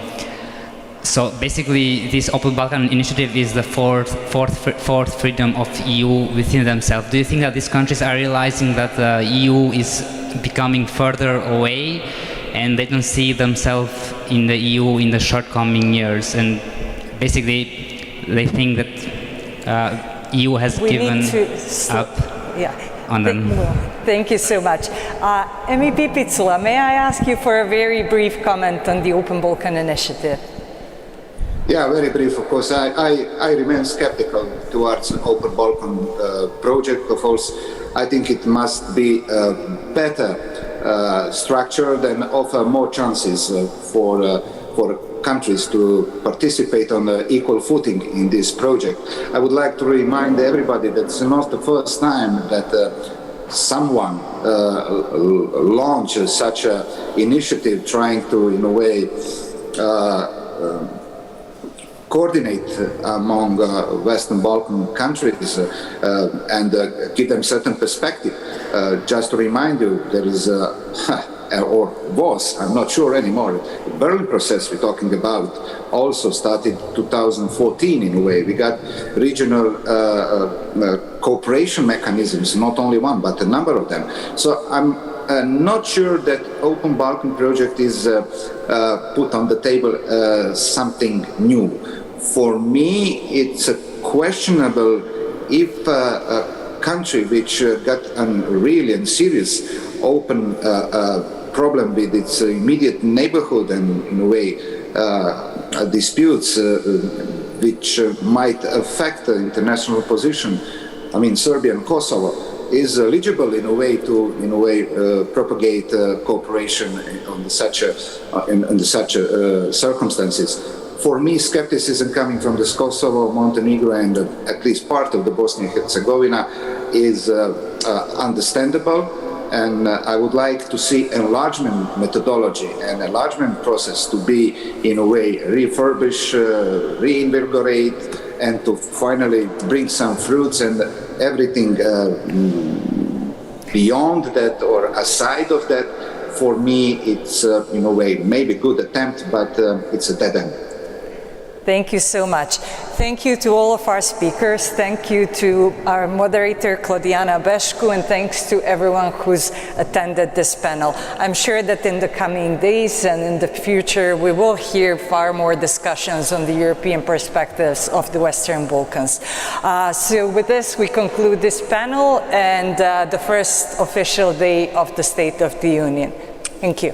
S: So basically this Open Balkan initiative is the fourth freedom of EU within themselves. Do you think that these countries are realizing that the EU is becoming further away and they don't see themselves in the EU in the short coming years, and basically they think that EU has given up on them?
N: Thank you so much. MEP Picula, may I ask you for a very brief comment on the Open Balkan initiative?
O: Yeah, very brief. Of course, I remain skeptical towards an Open Balkan project. Of course, I think it must be better structured and offer more chances for countries to participate on an equal footing in this project. I would like to remind everybody that it's not the first time that someone launched such an initiative trying to, in a way, coordinate among Western Balkan countries and give them certain perspective. Just to remind you, there is or was, I'm not sure anymore, the Berlin process we're talking about also started 2014 in a way. We got regional cooperation mechanisms, not only one, but a number of them. So I'm not sure that Open Balkan project is put on the table something new. For me, it's questionable if a country which got a really and serious open problem with its immediate neighborhood and, in a way, disputes which might affect the international position. I mean, Serbia and Kosovo is eligible in a way to propagate cooperation under such circumstances. For me, skepticism coming from this Kosovo, Montenegro, and at least part of the Bosnia and Herzegovina is understandable. And I would like to see enlargement methodology and enlargement process to be, in a way, refurbished, reinvigorate, and to finally bring some fruits, and everything beyond that or aside of that, for me, it's in a way maybe good attempt, but it's a dead end.
N: Thank you so much. Thank you to all of our speakers. Thank you to our moderator, Claudiana Beshku, and thanks to everyone who's attended this panel. I'm sure that in the coming days and in the future, we will hear far more discussions on the European perspectives of the Western Balkans. So with this, we conclude this panel and the first official day of the State of the Union. Thank you.